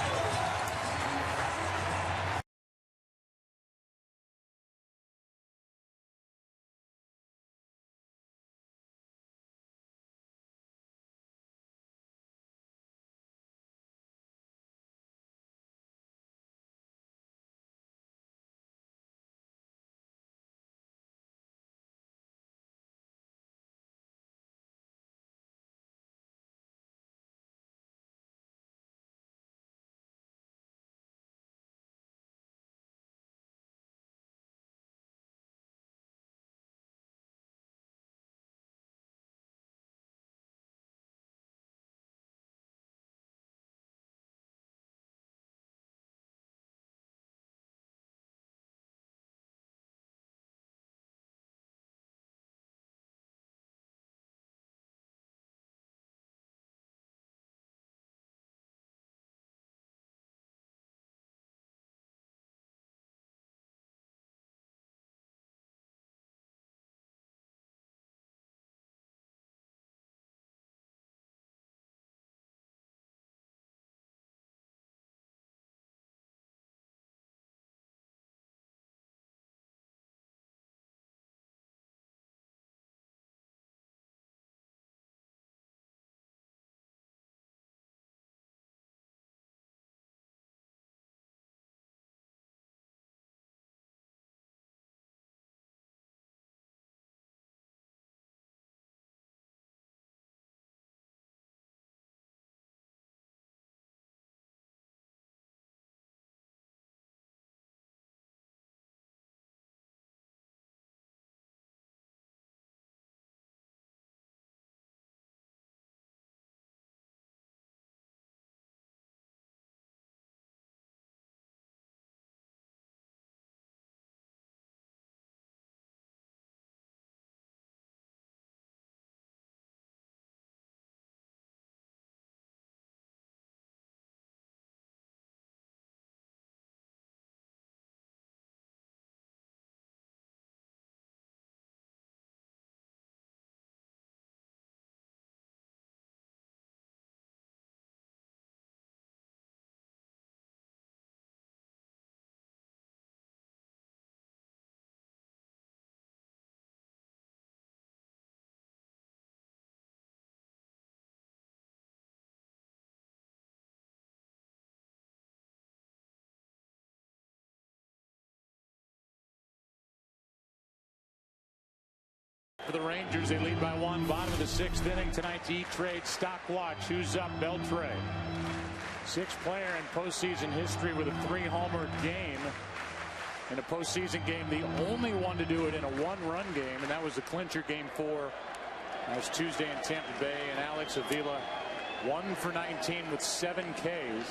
for the Rangers. They lead by 1. Bottom of the 6th inning. Tonight's E-Trade stock watch. Who's up? Beltre. 6th player in postseason history with a 3-homer game. In a postseason game, the only one to do it in a 1-run game, and that was the clincher game 4. That was Tuesday in Tampa Bay, and Alex Avila 1 for 19 with 7 Ks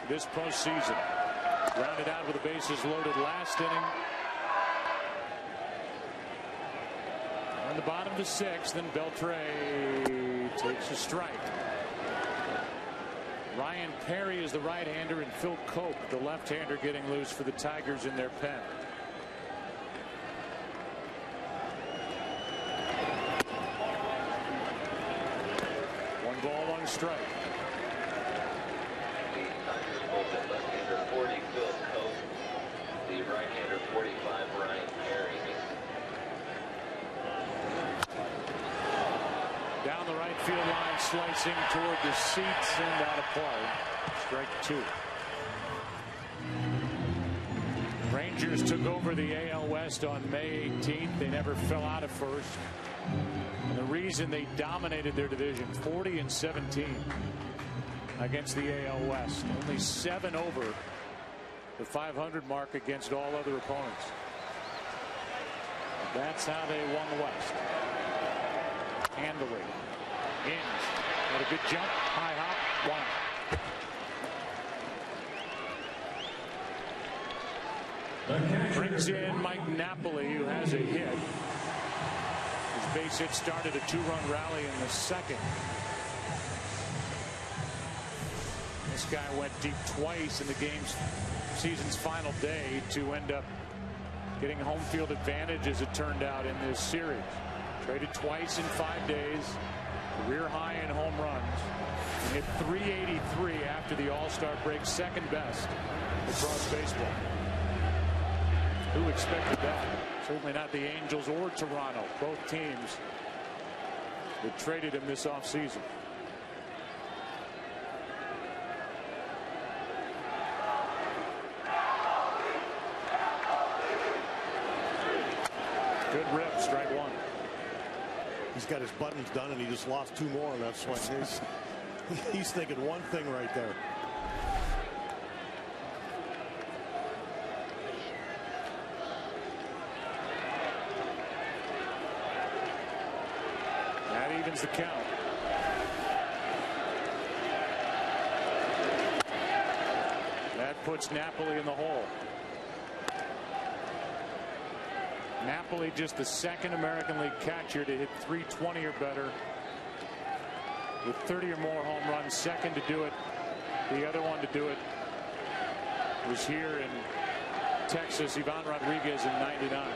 this postseason. Rounded out with the bases loaded last inning. On the bottom of the 6th, then Beltre takes a strike. Ryan Perry is the right-hander, and Phil Cope, the left-hander, getting loose for the Tigers in their pen. One ball, 1 strike. The Tigers left-hander 40, Phil Cope. The right-hander 45, Ryan Perry. Down the right field line, slicing toward the seats and out of play. Strike 2. Rangers took over the AL West on May 18th. They never fell out of first. And the reason they dominated their division, 40-17 against the AL West. Only 7 over the 500 mark against all other opponents. That's how they won the West. Handily. Ings. Had a good jump. High hop. 1. Brings in Mike Napoli, who has a hit. His base hit started a 2-run rally in the 2nd. This guy went deep twice in the season's final day to end up getting home field advantage, as it turned out, in this series. Traded twice in 5 days, career high in home runs, and hit 383 after the All-Star break, 2nd best across baseball. Who expected that? Certainly not the Angels or Toronto, both teams that traded him this offseason. Good rip, strike 1. He's got his buttons done, and he just lost 2 more in that swing. He's thinking one thing right there. That evens the count. That puts Napoli in the hole. Napoli, just the 2nd American League catcher to hit 320 or better with 30 or more home runs. 2nd to do it. The other one to do it was here in Texas, Ivan Rodriguez, in '99.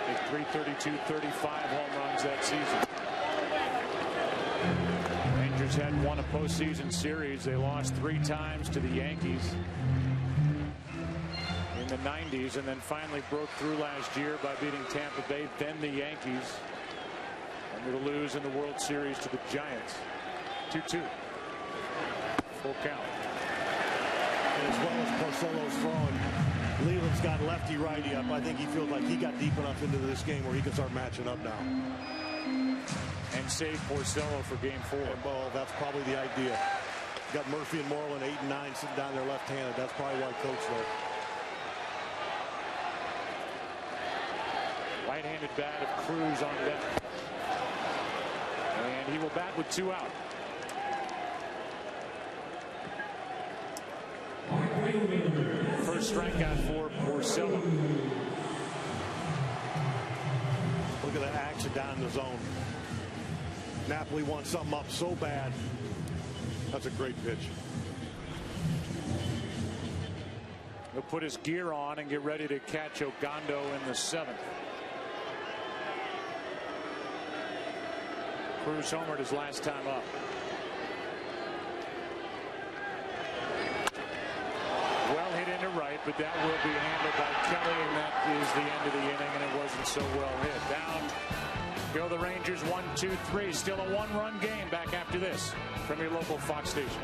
Hit 332, 35 home runs that season. Rangers had won a postseason series. They lost 3 times to the Yankees in the 90s, and then finally broke through last year by beating Tampa Bay, then the Yankees, and to lose in the World Series to the Giants. 2-2. Full count. And as well as Porcello's throwing, Leland's got lefty-righty up. I think he feels like he got deep enough into this game where he can start matching up now. And save Porcello for game 4. Well, that's probably the idea. You got Murphy and Moreland 8 and 9 sitting down there left-handed. That's probably why Coach there. Right-handed bat of Cruz on deck. And he will bat with 2 out. First strikeout for Porcello. Look at that action down in the zone. Napoli wants something up so bad. That's a great pitch. He'll put his gear on and get ready to catch Ogando in the 7th. Cruz homered his last time up. Well hit into right, but that will be handled by Kelly, and that is the end of the inning, and it wasn't so well hit. Down go the Rangers, 1-2-3. Still a 1-run game. Back after this from your local Fox station.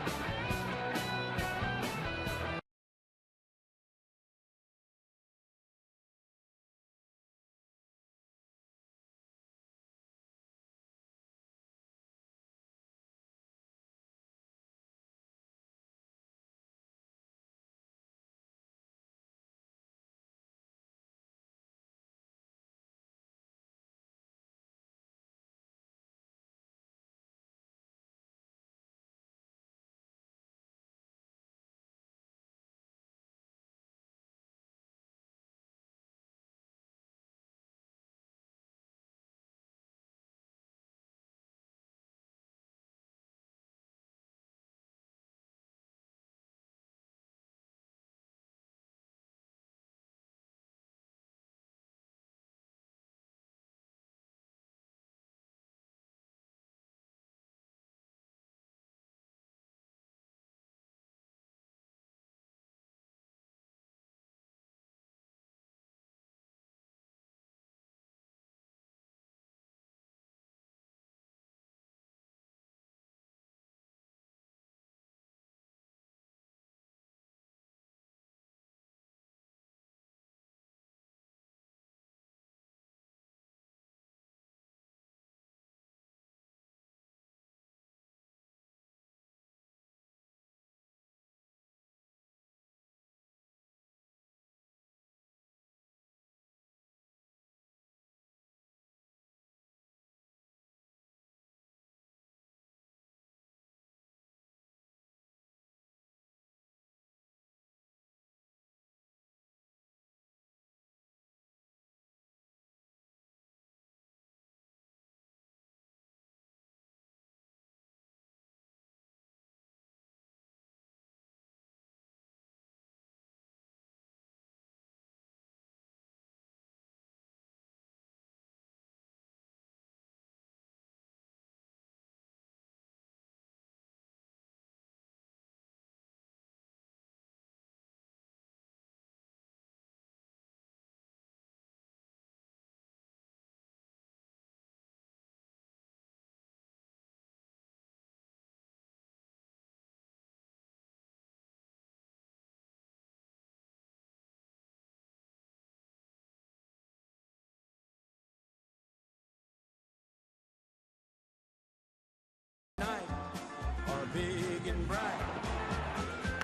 bright.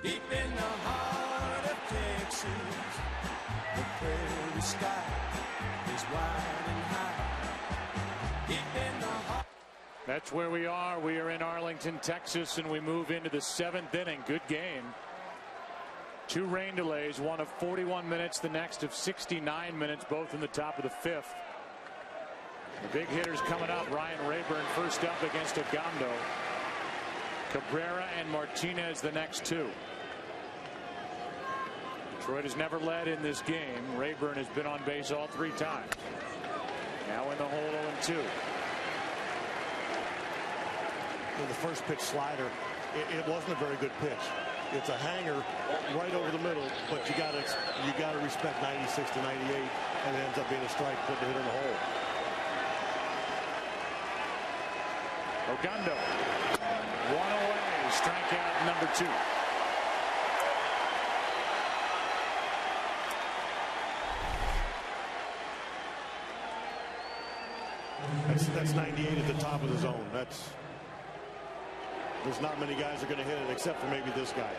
Deep in the heart of Texas, the prairie sky is wide and high. Deep in the heart. That's where we are. We are in Arlington, Texas, and we move into the 7th inning. Good game. 2 rain delays, one of 41 minutes, the next of 69 minutes, both in the top of the 5th. The big hitters coming up. Ryan Rayburn first up against Ogando. Cabrera and Martinez the next 2. Detroit has never led in this game. Rayburn has been on base all 3 times. Now in the hole 0-2. Well, the first pitch slider, it wasn't a very good pitch. It's a hanger right over the middle, but you got to respect 96 to 98, and it ends up being a strike, putting the hitter in the hole. Ogando, 1 away, strikeout number 2. That's 98 at the top of the zone. There's not many guys that are going to hit it except for maybe this guy.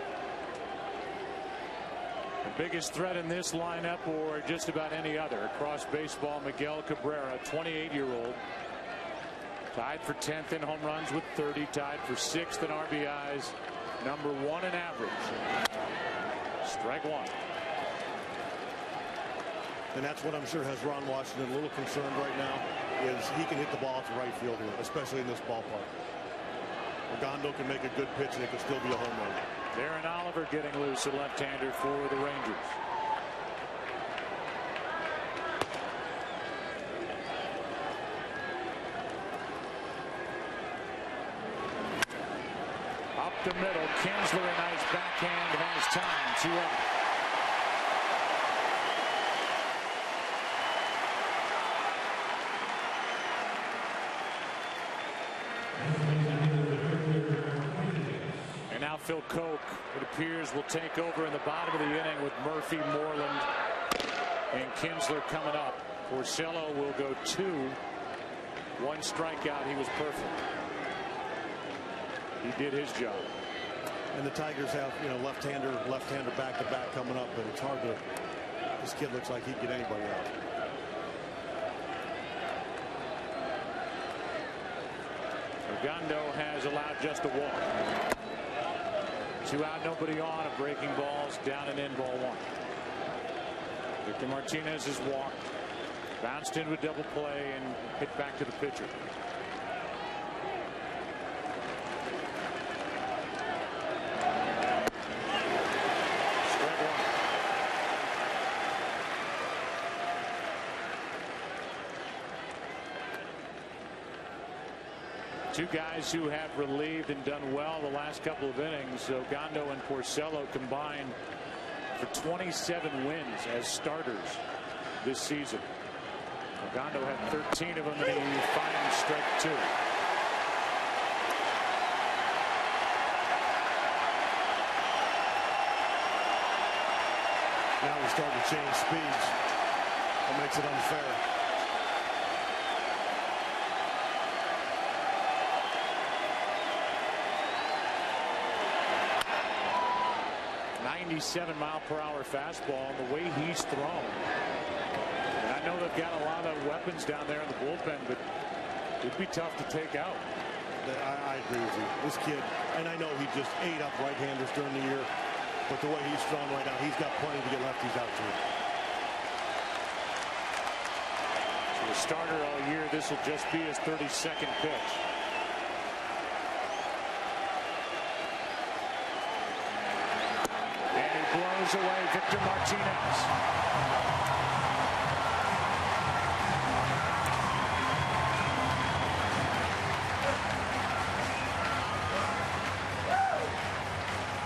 The biggest threat in this lineup, or just about any other, across baseball, Miguel Cabrera, 28-year-old. Tied for 10th in home runs with 30, tied for 6th in RBIs, number 1 in average. Strike 1. And that's what I'm sure has Ron Washington a little concerned right now, is he can hit the ball to right field here, especially in this ballpark. Ogando can make a good pitch and it could still be a home run. Darren Oliver getting loose, a left-hander for the Rangers. Up the middle, Kinsler, a nice backhand, has time, 2-0. Phil Koch, it appears, will take over in the bottom of the inning with Murphy, Moreland, and Kinsler coming up. Porcello will go 2. 1 strikeout. He was perfect. He did his job. And the Tigers have, left-hander back-to-back coming up, but it's hard to. This kid looks like he'd get anybody out. Ogando has allowed just a walk. 2 out, nobody on, of breaking balls, down and in, ball 1. Victor Martinez has walked, bounced into a double play, and hit back to the pitcher. Strike 1. Two guys who have relieved and done well the last couple of innings. Ogando and Porcello combined for 27 wins as starters this season. Ogando had 13 of them, and he finally strike 2. Now we're starting to change speeds. That makes it unfair. .97-mile-per-hour fastball, and the way he's thrown. And I know they've got a lot of weapons down there in the bullpen, but it'd be tough to take out. I agree with you. This kid, and I know he just ate up right-handers during the year, but the way he's thrown right now, he's got plenty to get lefties out to. So the starter all year, this will just be his 32nd pitch. Blows away Victor Martinez.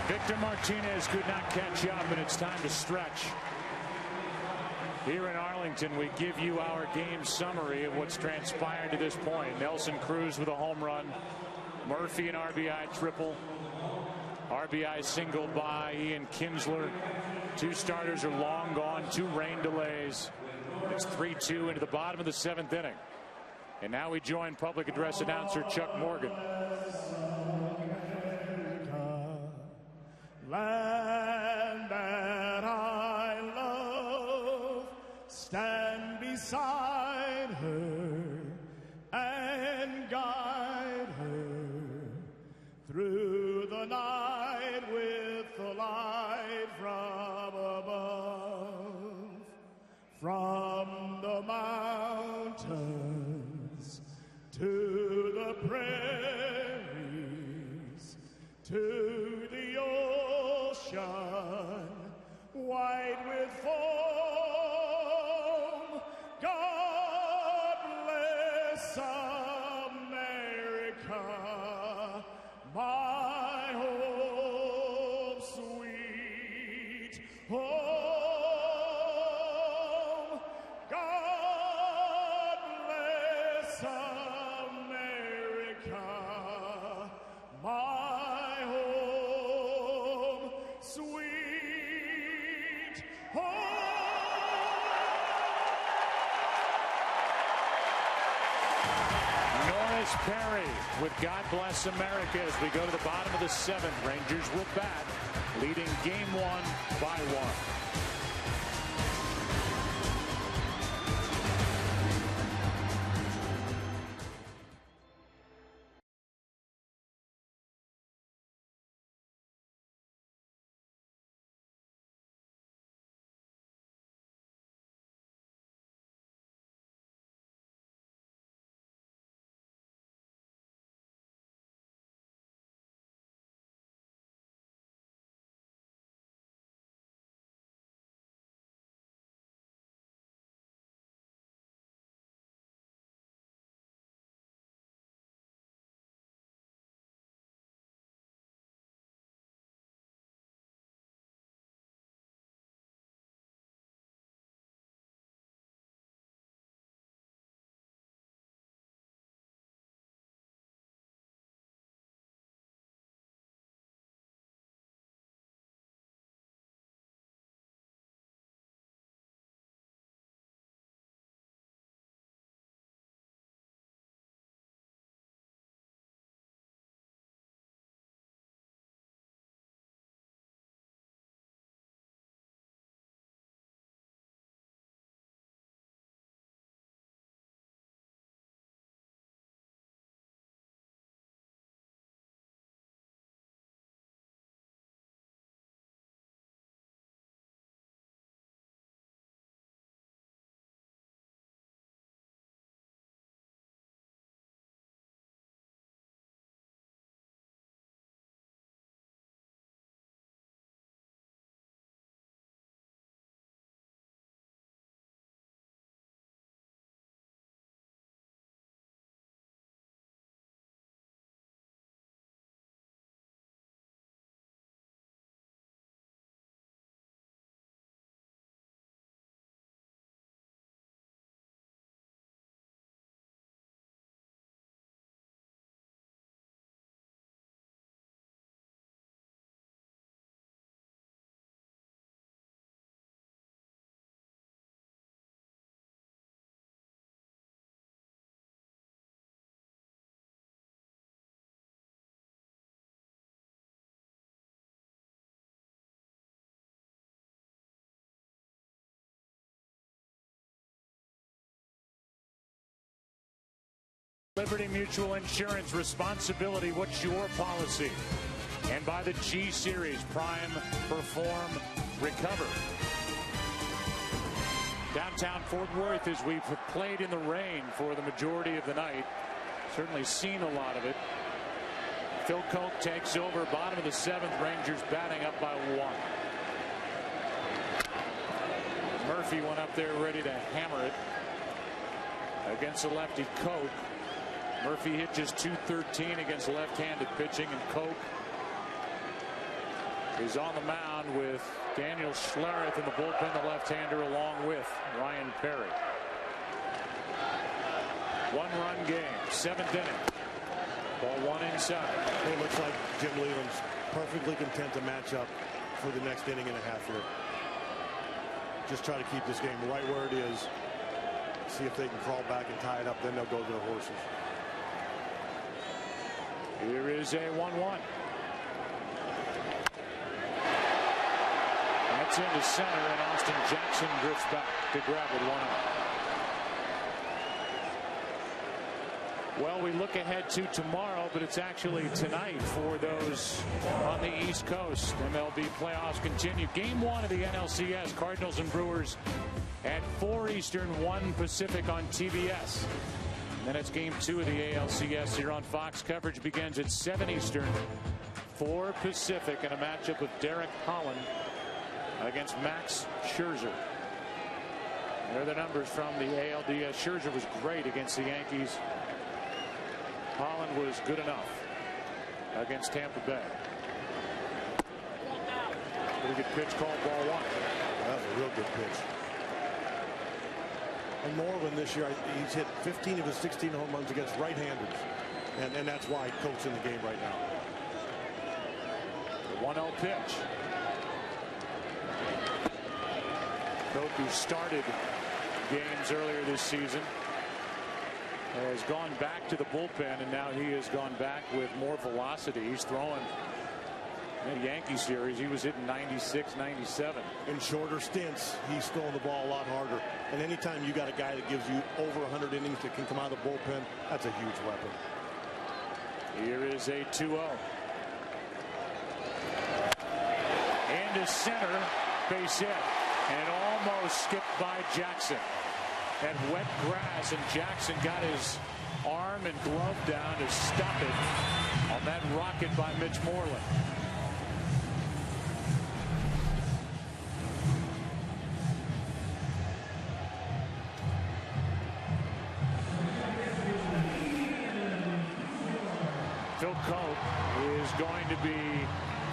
Victor Martinez could not catch up, and it's time to stretch. Here in Arlington, we give you our game summary of what's transpired to this point. Nelson Cruz with a home run. Murphy an RBI triple. RBI single by Ian Kinsler. 2 starters are long gone. 2 rain delays. It's 3-2 into the bottom of the 7th inning. And now we join public address announcer Chuck Morgan. ocean, white with foam. God bless America, my home, sweet home. God bless America, my home, sweet home. Perry with God Bless America as we go to the bottom of the 7th. Rangers with bat, leading game 1 by 1. Liberty Mutual Insurance responsibility. What's your policy? And by the G Series, Prime, Perform, Recover. Downtown Fort Worth, as we've played in the rain for the majority of the night, certainly seen a lot of it. Phil Koch takes over, bottom of the 7th. Rangers batting up by 1. Murphy went up there ready to hammer it against the lefty Koch. Murphy hit just .213 against left-handed pitching, and Koch is on the mound with Daniel Schlereth in the bullpen, the left-hander, along with Ryan Perry. 1-run game, 7th inning. Ball 1 inside. It looks like Jim Leland's perfectly content to match up for the next inning and a half here. Just try to keep this game right where it is. See if they can crawl back and tie it up. Then they'll go to their horses. Here is a 1-1. That's into center, and Austin Jackson drifts back to grab it 1 out. Well, we look ahead to tomorrow, but it's actually tonight for those on the East Coast. MLB playoffs continue. Game 1 of the NLCS, Cardinals and Brewers at 4 Eastern, 1 Pacific on TBS. And then it's Game 2 of the ALCS here on Fox. Coverage begins at 7 Eastern, for Pacific in a matchup of Derek Holland against Max Scherzer. There are the numbers from the ALDS. Scherzer was great against the Yankees. Holland was good enough against Tampa Bay. Pretty good pitch called, ball one. That was a real good pitch. And Moreland this year, he's hit 15 of his 16 home runs against right-handers. And that's why Coke's in the game right now. The 1-0 pitch. Coke, who started games earlier this season, has gone back to the bullpen, and now he has gone back with more velocity. He's throwing in the Yankee series. He was hitting 96, 97. In shorter stints, he's throwing the ball a lot harder. And anytime you got a guy that gives you over 100 innings that can come out of the bullpen, that's a huge weapon. Here is a 2-0. Into center, base hit. And it almost skipped by Jackson. At wet grass, and Jackson got his arm and glove down to stop it on that rocket by Mitch Moreland. Phil Coke is going to be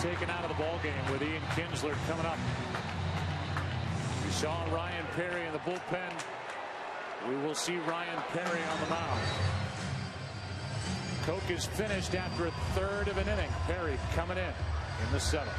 taken out of the ballgame with Ian Kinsler coming up. We saw Ryan Perry in the bullpen. We will see Ryan Perry on the mound. Coke is finished after a third of an inning. Perry coming in the seventh.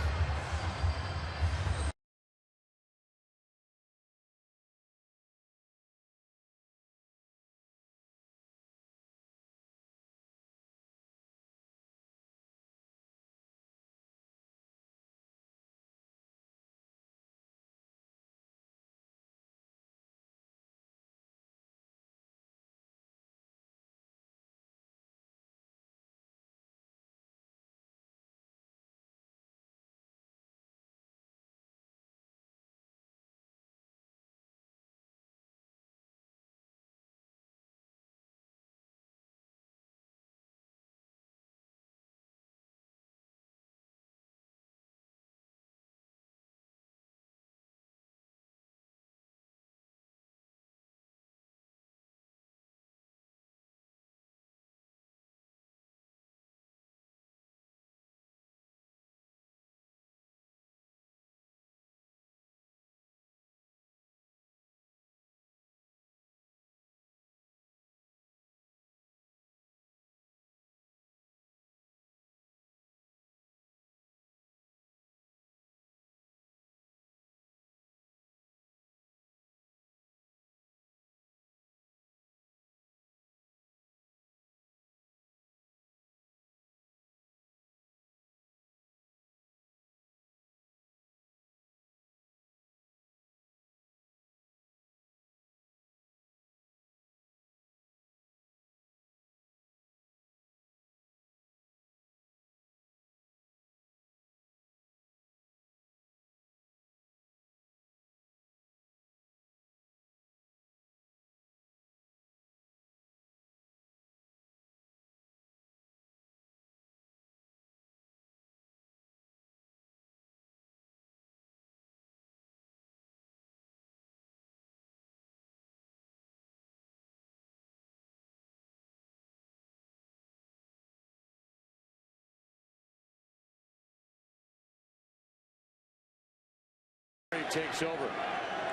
Takes over.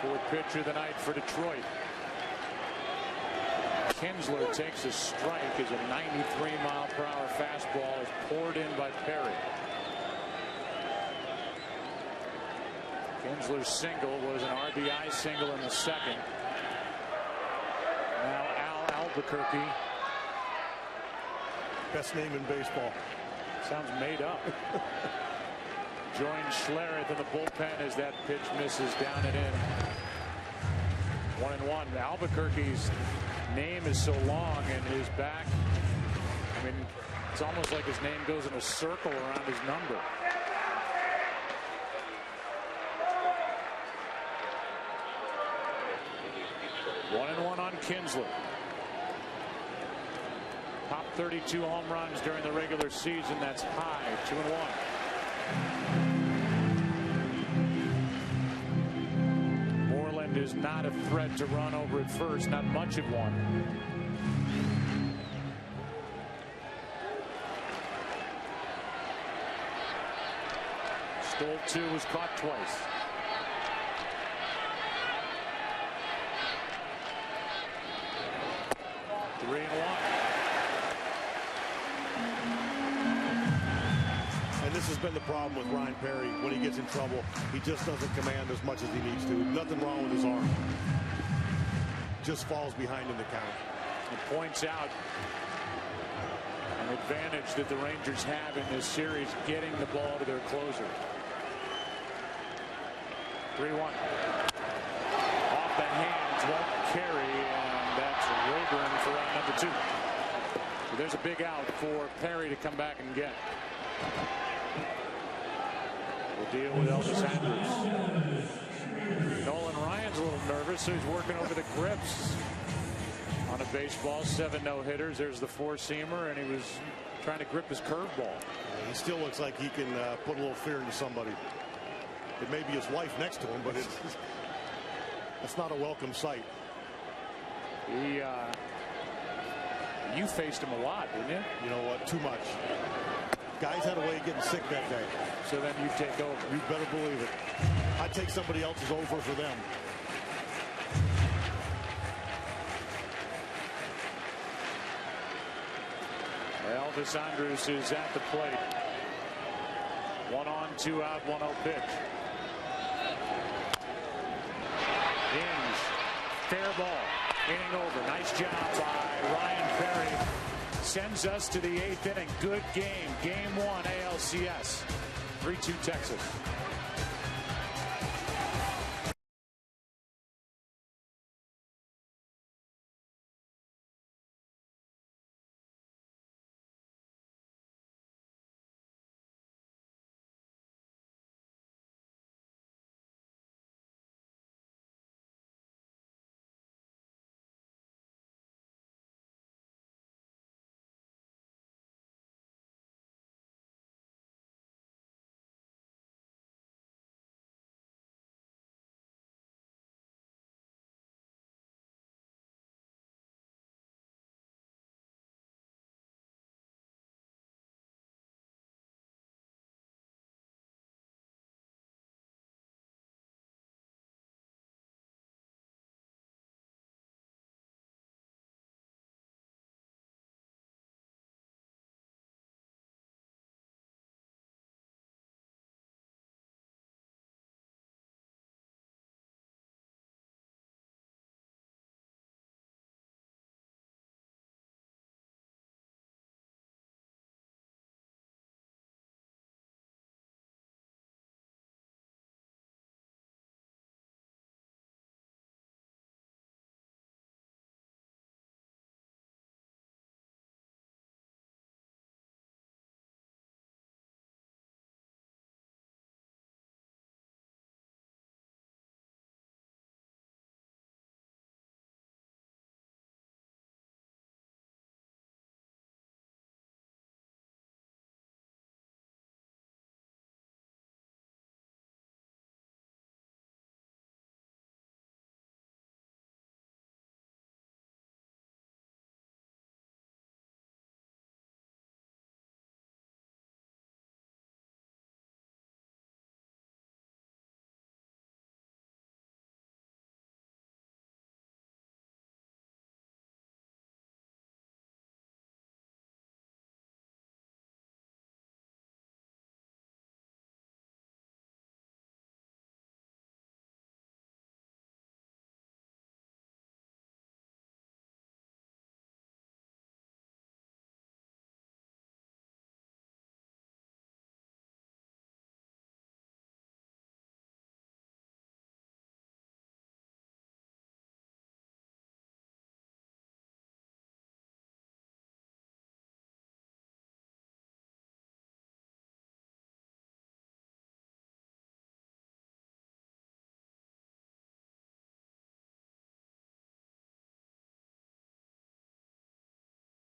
Fourth pitcher of the night for Detroit. Kinsler takes a strike as a 93-mile-per-hour fastball is poured in by Perry. Kinsler's single was an RBI single in the second. Now Al Albuquerque. Best name in baseball. Sounds made up. Joins Schlereth in the bullpen as that pitch misses down and in. 1-1. Albuquerque's name is so long and his back, I mean, it's almost like his name goes in a circle around his number. One on Kinsler. Popped 32 home runs during the regular season. That's high. 2-1. Moreland is not a threat to run over at first. Not much of one. Stole 2, was caught twice. Three and 1. And this has been the problem with Ryan Perry. When he gets in trouble, he just doesn't command as much as he needs to. Nothing wrong with his arm. Just falls behind in the count. And points out an advantage that the Rangers have in this series, getting the ball to their closer. 3-1. Off the hands, won't carry, and that's Rayburn for out number 2. So there's a big out for Perry to come back and get. We'll deal with Elvis Andrus. Nolan Ryan's a little nervous, so he's working over the grips on a baseball. 7 no-hitters. There's the four-seamer, and he was trying to grip his curveball. He still looks like he can put a little fear into somebody. It may be his wife next to him, but it's not a welcome sight. You faced him a lot, didn't you? You know what? Too much. Guys had a way of getting sick that day. So then you take over. You better believe it. I'd take somebody else's over for them. Elvis Andrus is at the plate. 1 on, 2 out, 1-0 pitch. Ings, fair ball, inning over. Nice job by Ryan Perry. Sends us to the 8th inning. Good game. Game 1 ALCS. 3-2 Texas.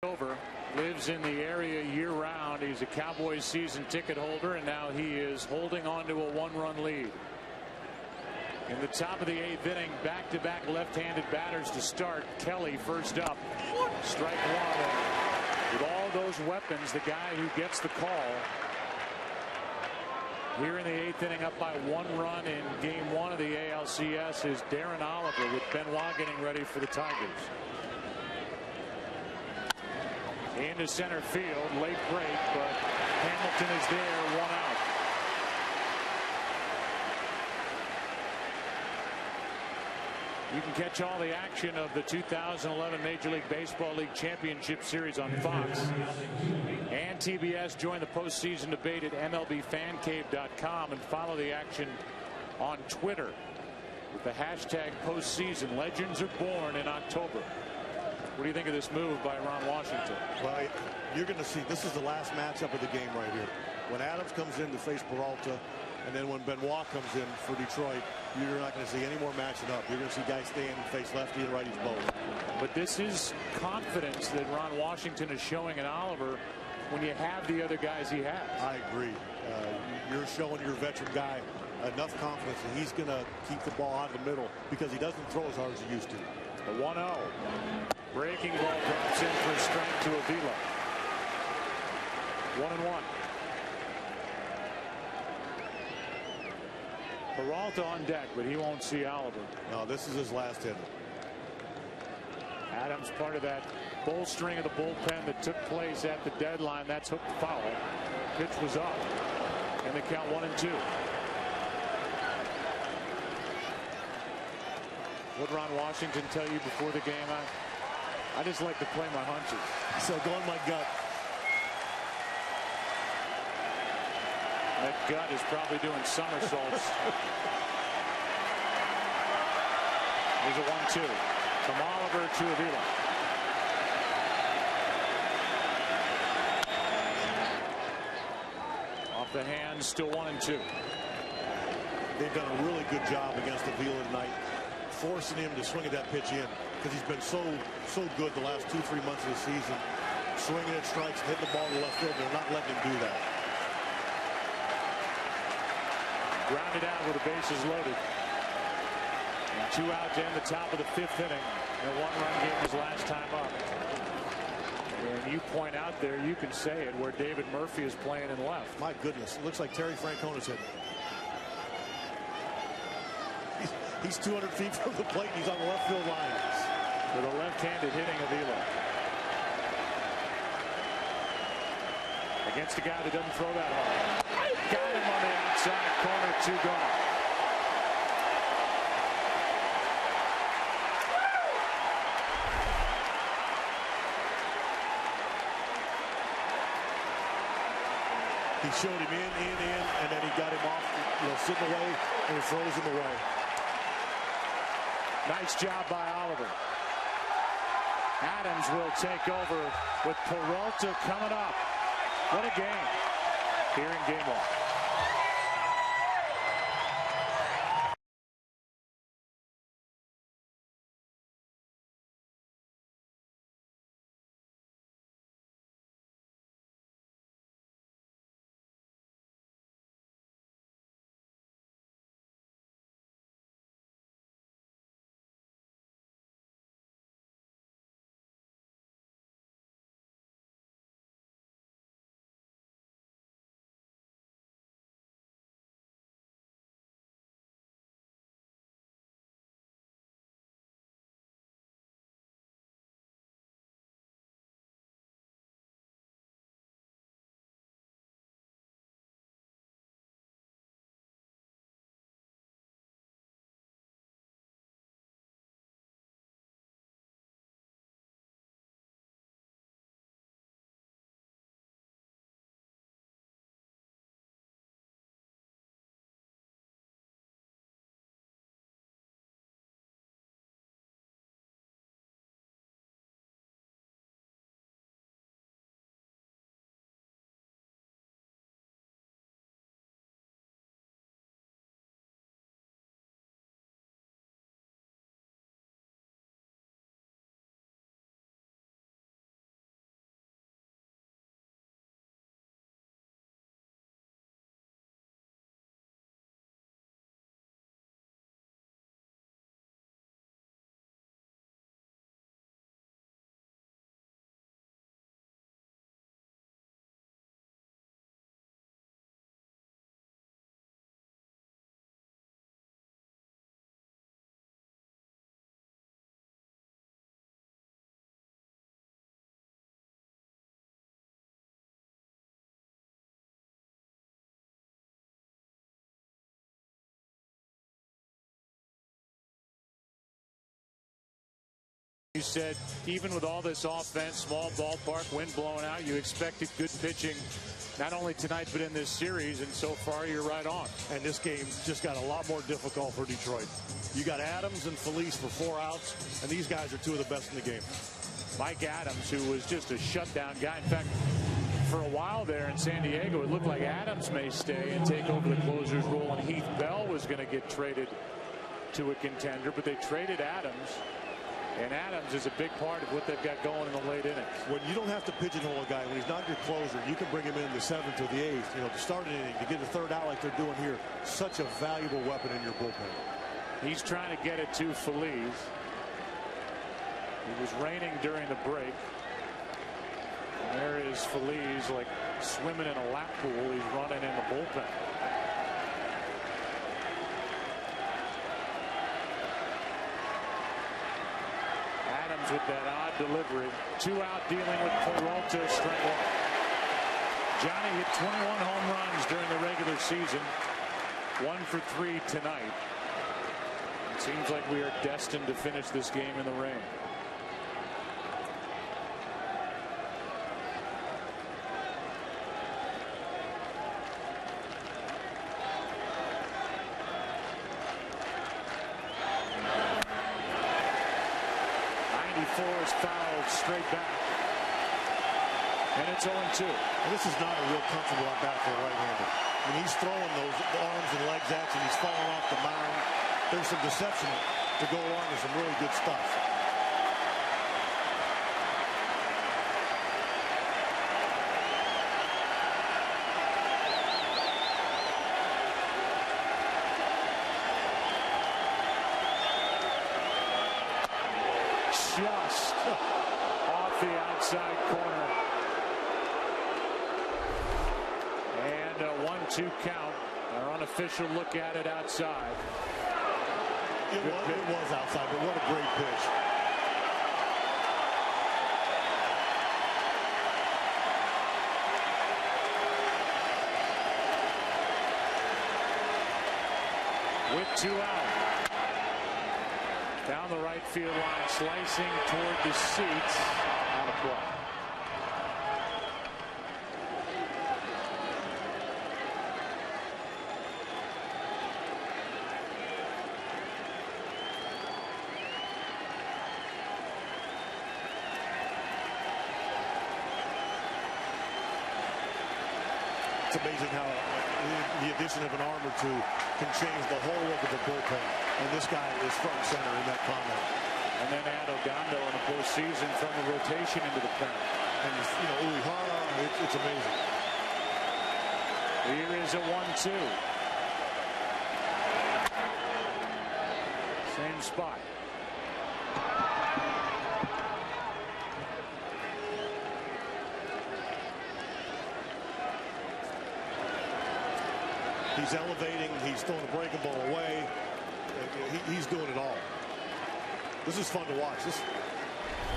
Over. Lives lives in the area year-round. He's a Cowboys season ticket holder, and now he is holding on to a 1-run lead. In the top of the 8th inning, back-to-back left-handed batters to start. Kelly first up, strike one. With all those weapons, the guy who gets the call here in the 8th inning, up by 1 run in game 1 of the ALCS, is Darren Oliver, with Benoit getting ready for the Tigers. Into center field, late break, but Hamilton is there, 1 out. You can catch all the action of the 2011 Major League Baseball League Championship Series on Fox and TBS. Join the postseason debate at MLBFancave.com and follow the action on Twitter with the hashtag postseason. Legends are born in October. What do you think of this move by Ron Washington? Well, you're going to see this is the last matchup of the game right here. When Adams comes in to face Peralta, and then when Benoit comes in for Detroit, you're not going to see any more matching up. You're going to see guys staying and face lefty and righties both. But this is confidence that Ron Washington is showing in Oliver when you have the other guys he has. I agree. You're showing your veteran guy enough confidence that he's going to keep the ball out of the middle because he doesn't throw as hard as he used to. The 1-0. Breaking ball drops in for a strike to Avila. 1-1. Peralta on deck, but he won't see Oliver. No, this is his last hit. Adams part of that bolstering of the bullpen that took place at the deadline. That's hooked foul. Pitch was up, and they count 1-2. What did Ron Washington tell you before the game? I just like to play my hunches. So go on my gut. That gut is probably doing somersaults. There's a 1-2 from Oliver to Avila. Off the hands, still 1-2. They've done a really good job against Avila tonight, forcing him to swing at that pitch in because he's been so good the last 2-3 months of the season, swinging at strikes and hitting the ball to left field. They're not letting him do that. Grounded out with the bases loaded. And 2 out to end the top of the 5th inning. The 1-run game was last time up. And you point out there, you can say it, where David Murphy is playing in left. My goodness, it looks like Terry Francona's hitting. He's 200 feet from the plate. And he's on the left field lines. With a left-handed hitting Avila. Against a guy that doesn't throw that hard. Got him on the outside corner, 2 gone. He showed him in, and then he got him off, sitting away, and he throws him away. Nice job by Oliver. Adams will take over with Peralta coming up. What a game here in game 1. You said even with all this offense, small ballpark, wind blowing out, you expected good pitching not only tonight but in this series, and so far you're right on. And this game just got a lot more difficult for Detroit. You got Adams and Feliz for 4 outs, and these guys are 2 of the best in the game. Mike Adams, who was just a shutdown guy. In fact, for a while there in San Diego, it looked like Adams may stay and take over the closer's role, and Heath Bell was going to get traded to a contender, but they traded Adams. And Adams is a big part of what they've got going in the late innings. When you don't have to pigeonhole a guy, when he's not your closer, you can bring him in the 7th or the 8th, to start an inning, to get a 3rd out like they're doing here. Such a valuable weapon in your bullpen. He's trying to get it to Feliz. It was raining during the break. And there is Feliz, like swimming in a lap pool. He's running in the bullpen. Adams with that odd delivery. 2 out dealing with Peralta, strike 1. Johnny hit 21 home runs during the regular season. 1 for 3 tonight. It seems like we are destined to finish this game in the rain. Is fouled straight back, and it's 0-2. And this is not a real comfortable at bat for a right-hander. When he's throwing those arms and legs at you, and he's falling off the mound. There's some deception to go along with some really good stuff. Just off the outside corner. And a 1-2 count. Our unofficial look at it outside. It was outside, but what a great pitch. With 2 out. Down the right field line, slicing toward the seats. Out of play. It's amazing how the addition of an arm or two can change the whole look of the bullpen. And this guy is front and center in that comment. And then add Ogando in the postseason from the rotation into the pen. And Uehara, it's amazing. Here is a 1-2. Same spot. He's elevating. He's throwing a breaking ball away. He's doing it all. This is fun to watch.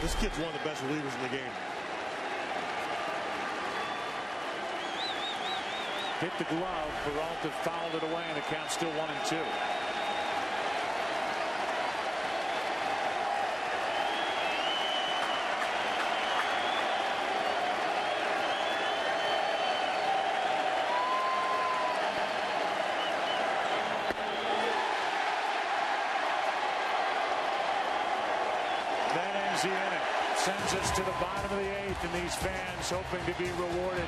This kid's one of the best relievers in the game. Hit the glove. Peralta fouled it away, and the count's still 1-2. The inning sends us to the bottom of the 8th, and these fans hoping to be rewarded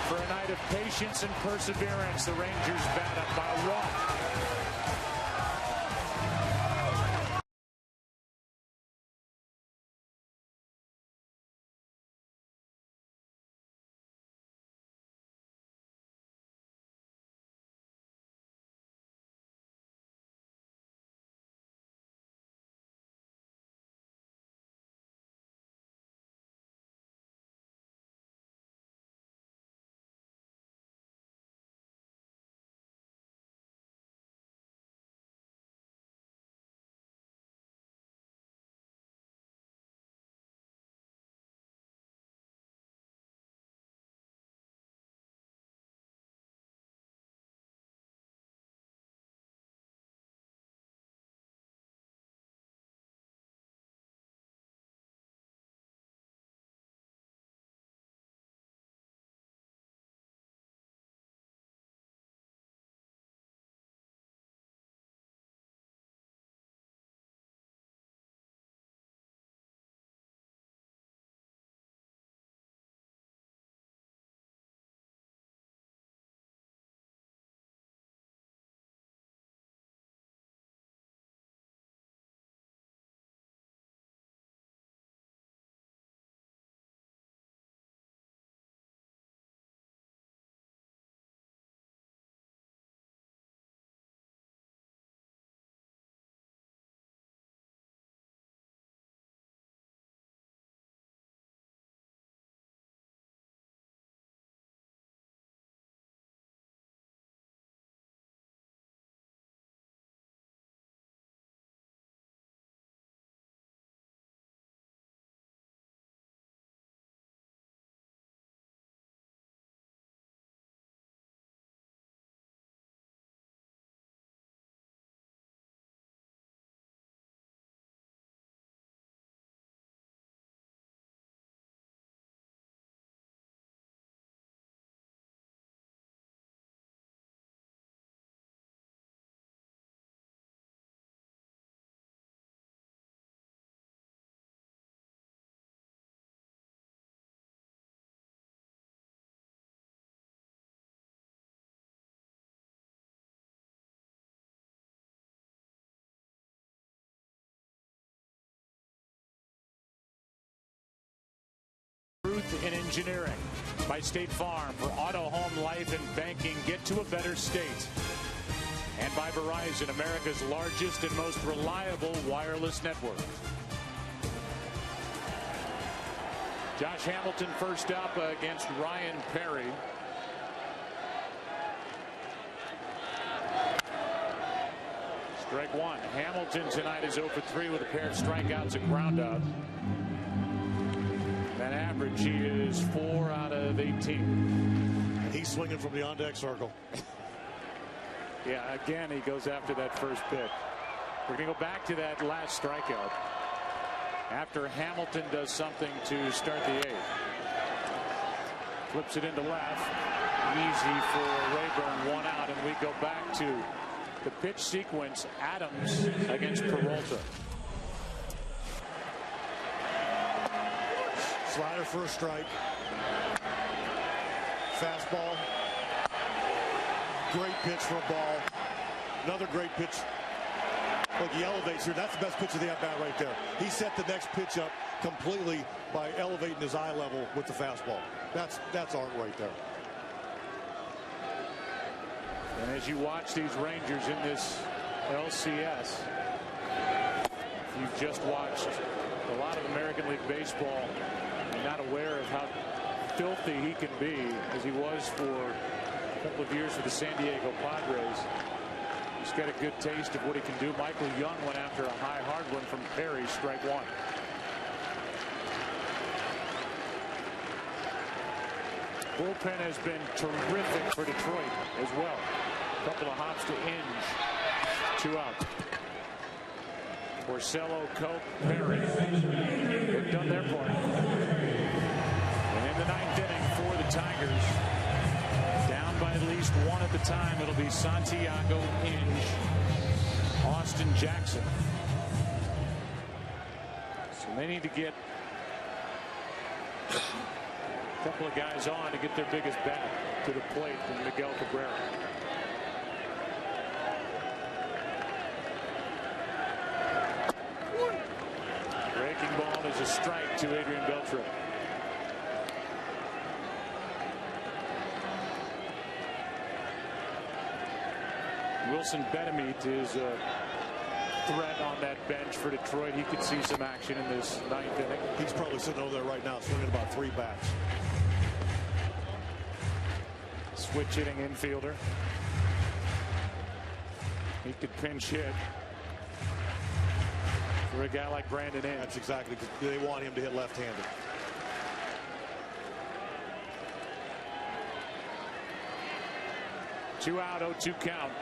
for a night of patience and perseverance. The Rangers bat up by 1. truth in engineering. By State Farm, for auto, home, life, and banking, get to a better state. And by Verizon, America's largest and most reliable wireless network. Josh Hamilton first up against Ryan Perry. Strike one. Hamilton tonight is 0 for 3 with a pair of strikeouts and ground out. That average, he is 4 out of 18. And he's swinging from the on-deck circle. Yeah, again, he goes after that first pitch. We're going to go back to that last strikeout. After Hamilton does something to start the 8th. Flips it into left. Easy for Rayburn, 1 out, and we go back to the pitch sequence. Adams against Peralta. Slider for a strike. Fastball. Great pitch for a ball. Another great pitch. Look, he elevates here. That's the best pitch of the at-bat right there. He set the next pitch up completely by elevating his eye level with the fastball. That's art right there. And as you watch these Rangers in this LCS, you've just watched a lot of American League Baseball and not aware of how filthy he can be, as he was for a couple of years for the San Diego Padres. He's got a good taste of what he can do. Michael Young went after a high hard one from Perry, strike one. Bullpen has been terrific for Detroit as well. A couple of hops to Inge. 2 out. Porcello, Cope, Perry. They've done their part. And in the 9th inning for the Tigers, down by at least 1 at the time, it'll be Santiago, Inge, Austin Jackson. So they need to get a couple of guys on to get their biggest bat to the plate from Miguel Cabrera. Breaking ball is a strike to Adrian Beltre. Wilson Betemit is a threat on that bench for Detroit. He could see some action in this 9th inning. He's probably sitting over there right now swinging about 3 bats. Switch hitting infielder. He could pinch hit for a guy like Brandon Inge. That's exactly, they want him to hit left-handed. Two out, 0-2 count.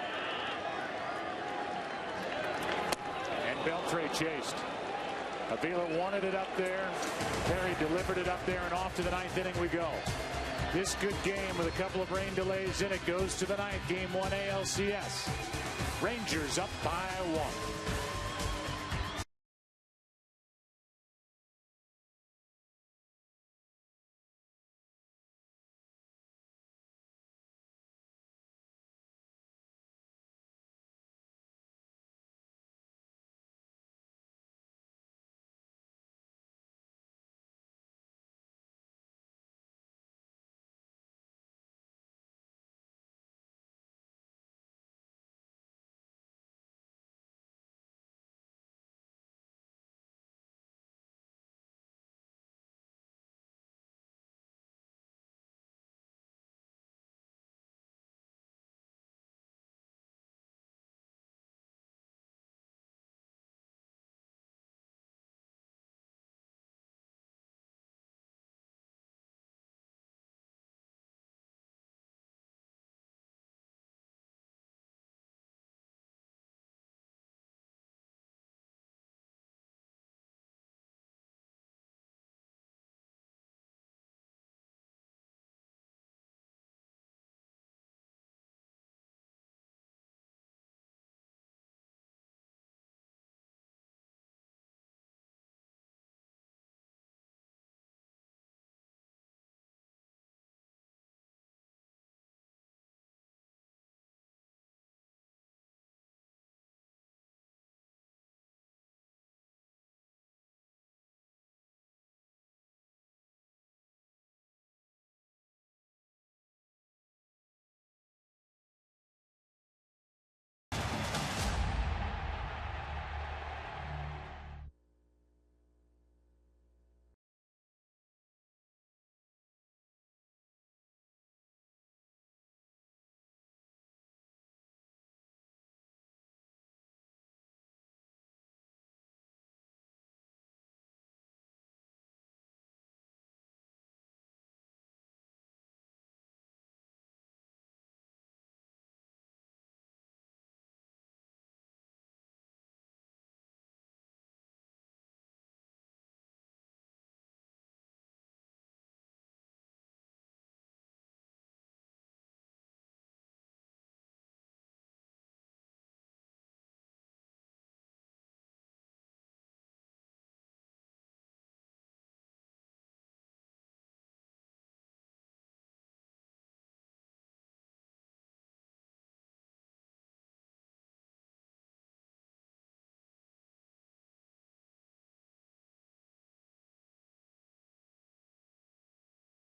And Beltre chased. Avila wanted it up there. Perry delivered it up there, and off to the 9th inning we go. This good game with a couple of rain delays in it goes to the 9th. Game 1 ALCS. Rangers up by 1.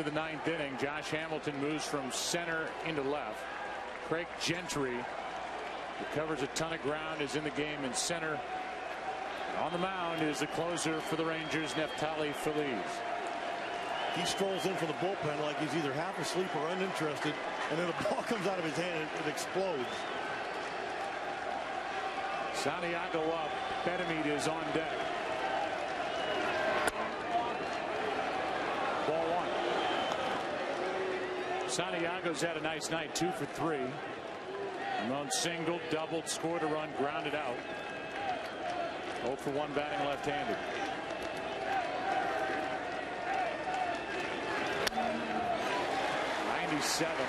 The ninth inning, Josh Hamilton moves from center into left. Craig Gentry, who covers a ton of ground, is in the game in center. On the mound is the closer for the Rangers, Neftali Feliz. He strolls in from the bullpen like he's either half asleep or uninterested, and then the ball comes out of his hand and it explodes. Santiago up. Bedamid is on deck. Ball one. Santiago's had a nice night, 2 for 3. Ramon singled, doubled, scored a run, grounded out. 0 for 1 batting left-handed.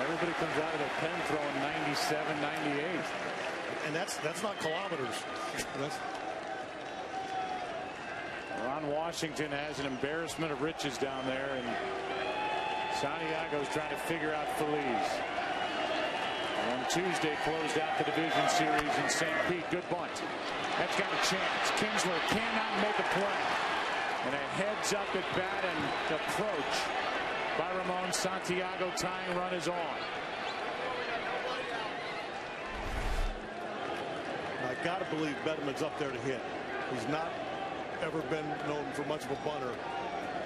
Everybody comes out of their pen throwing 97, 98. And that's not kilometers. Ron Washington has an embarrassment of riches down there, and Santiago's trying to figure out Feliz. And on Tuesday closed out the division series in St. Pete. Good bunt. That's got a chance. Kinsler cannot make a play. And a heads up at bat and approach by Ramon. Santiago. Tying run is on. I got to believe Bedamid's up there to hit. He's not ever been known for much of a bunter,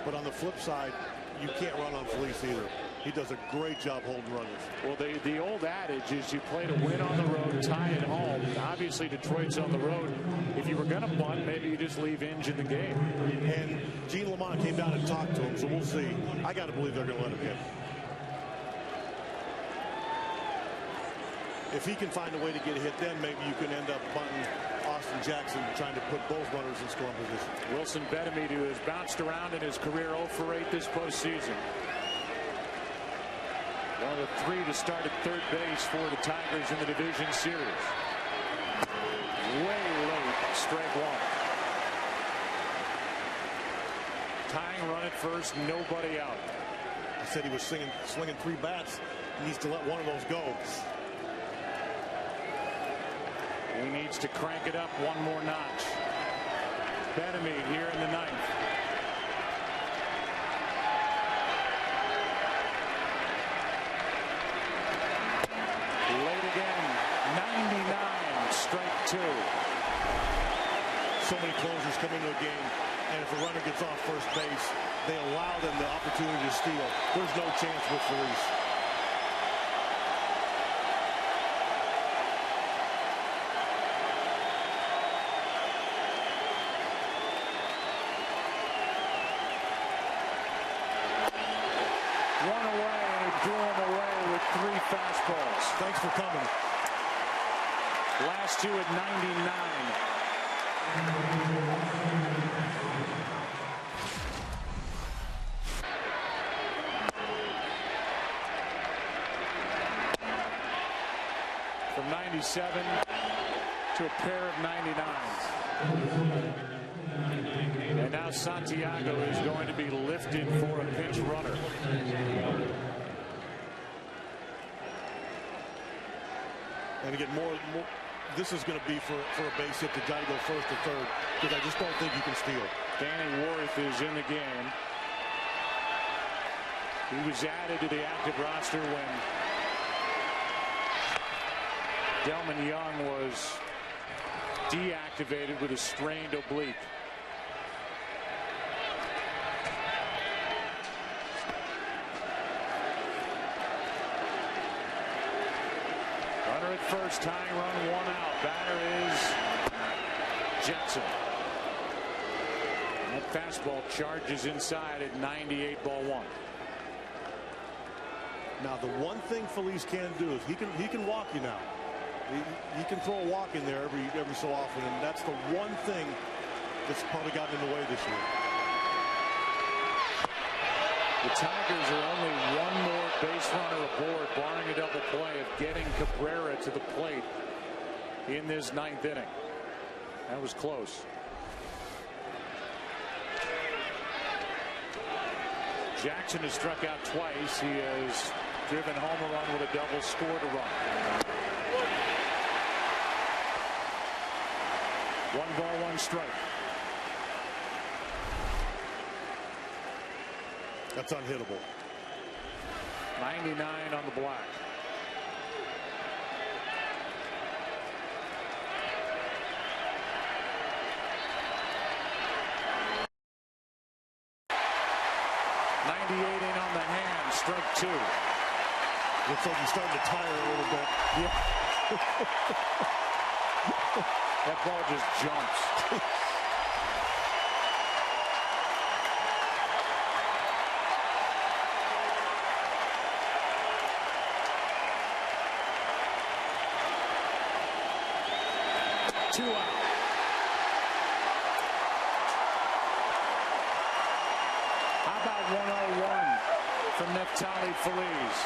but on the flip side, you can't run on Feliz either. He does a great job holding runners. Well, the old adage is you play to win on the road, tie at home. Obviously, Detroit's on the road. If you were going to bunt, maybe you just leave Inge in the game. And Gene Lamont came down and talked to him, so we'll see. I got to believe they're going to let him hit. If he can find a way to get a hit, then maybe you can end up bunting Austin Jackson, trying to put both runners in scoring position. Wilson Bedamid, who has bounced around in his career, 0 for 8 this postseason. One of the 3 to start at third base for the Tigers in the division series. Way late, strike one. Tying run at first, nobody out. I said he was slinging 3 bats. He needs to let one of those go. He needs to crank it up one more notch. Bedamid here in the 9th. Late again. 99. Strike 2. So many closers come into a game, and if a runner gets off first base, they allow them the opportunity to steal. There's no chance with Feliz. Fastballs. Thanks for coming. Last 2 at 99. From 97 to a pair of 99s. And now Santiago is going to be lifted for a pinch runner. And again, more this is going to be for a base hit to try to go first or third, because I just don't think you can steal. Danny Worth is in the game. He was added to the active roster when Delman Young was deactivated with a strained oblique. Runner at first, tying run, 1 out. Batter is Jetson. And that fastball charges inside at 98, ball 1. Now the one thing Feliz can do is he can walk you now. He can throw a walk in there every so often, and that's the one thing that's probably gotten in the way this year. The Tigers are only 1 more base runner aboard, barring a double play, of getting Cabrera to the plate in this 9th inning. That was close. Jackson has struck out twice. He has driven home a run with a double, scored a run. 1 ball, 1 strike. That's unhittable. 99 on the black. In on the hand, strike 2. Looks like he's starting to tire a little bit. Yeah. That ball just jumps. Two out. How about 101 from Neftali Feliz?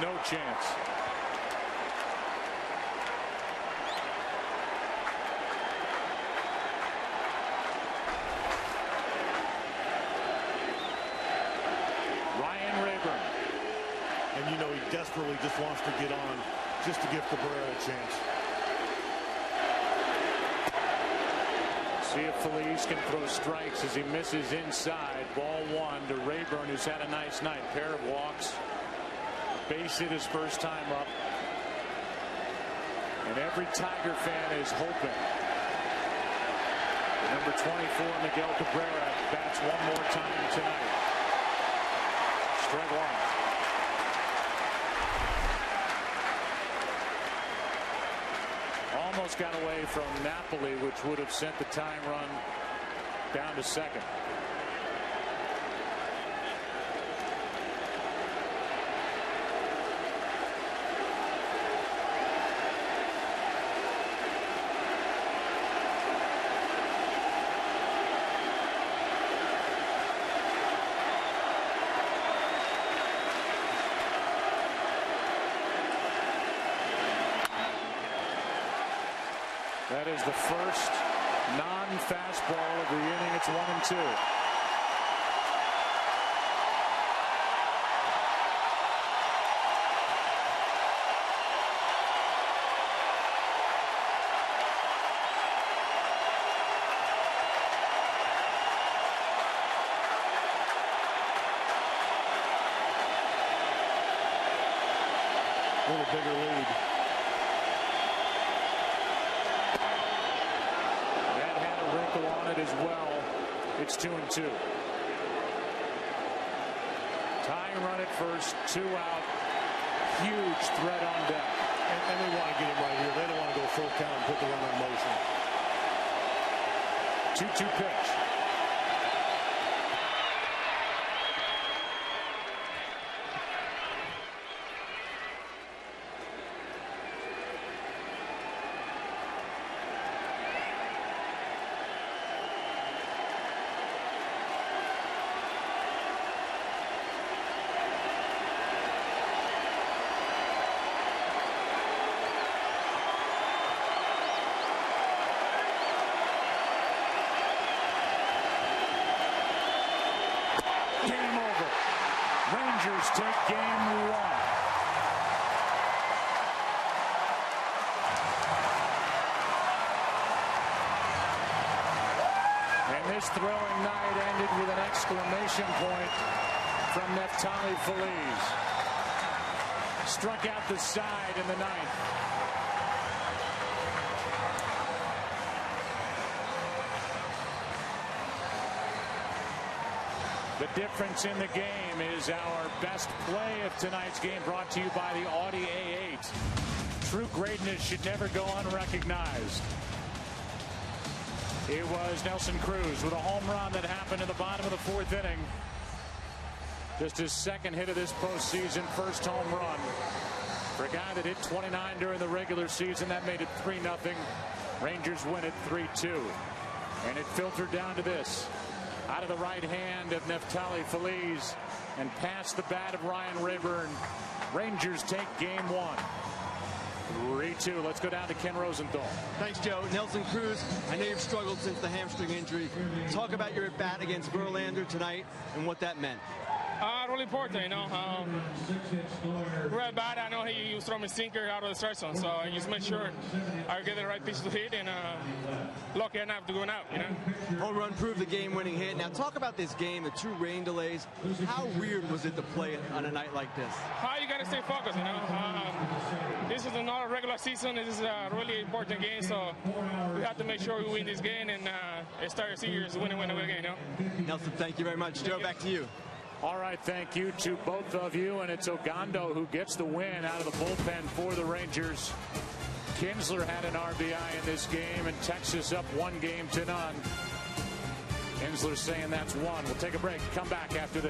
No chance. Ryan Rayburn. And you know he desperately just wants to get on just to give Cabrera a chance. See if Feliz can throw strikes as he misses inside. Ball 1 to Rayburn, who's had a nice night. Pair of walks. Base hit his first time up. And every Tiger fan is hoping. Number 24, Miguel Cabrera, bats one more time tonight. Strike 1. Almost got away from Napoli, which would have sent the tying run down to second. That is the first non-fastball of the inning. It's 1-2. A little bigger lead. On it as well. It's 2-2. Tying run at first, 2 out. Huge threat on deck. And they want to get him right here. They don't want to go full count and put the runner in motion. 2-2 pitch. Rangers take game 1. And this thrilling night ended with an exclamation point from Neftali Feliz. Struck out the side in the 9th. The difference in the game is our best play of tonight's game, brought to you by the Audi A8. True greatness should never go unrecognized. It was Nelson Cruz with a home run that happened in the bottom of the 4th inning. Just his second hit of this postseason, first home run. For a guy that hit 29 during the regular season, that made it 3-0. Rangers win it 3-2. And it filtered down to this. Out of the right hand of Neftali Feliz and past the bat of Ryan Rayburn. Rangers take game 1. 3-2. Let's go down to Ken Rosenthal. Thanks, Joe. Nelson Cruz, I know you've struggled since the hamstring injury. Talk about your at-bat against Verlander tonight and what that meant. Really important, you know. We're at bat. I know he was throwing a sinker out of the strike zone, so I just make sure I get the right pitch to hit, and lucky enough to go out, you know. Home run proved the game-winning hit. Now talk about this game, the 2 rain delays. How weird was it to play it on a night like this? How you gotta stay focused, you know. This is not a regular season. This is a really important game, so we have to make sure we win this game and start a series win again, you know. Nelson, thank you very much. Joe, back to you. All right, thank you to both of you, and it's Ogando who gets the win out of the bullpen for the Rangers. Kinsler had an RBI in this game, and Texas up 1-0. Kinsler saying that's one. We'll take a break. Come back after this.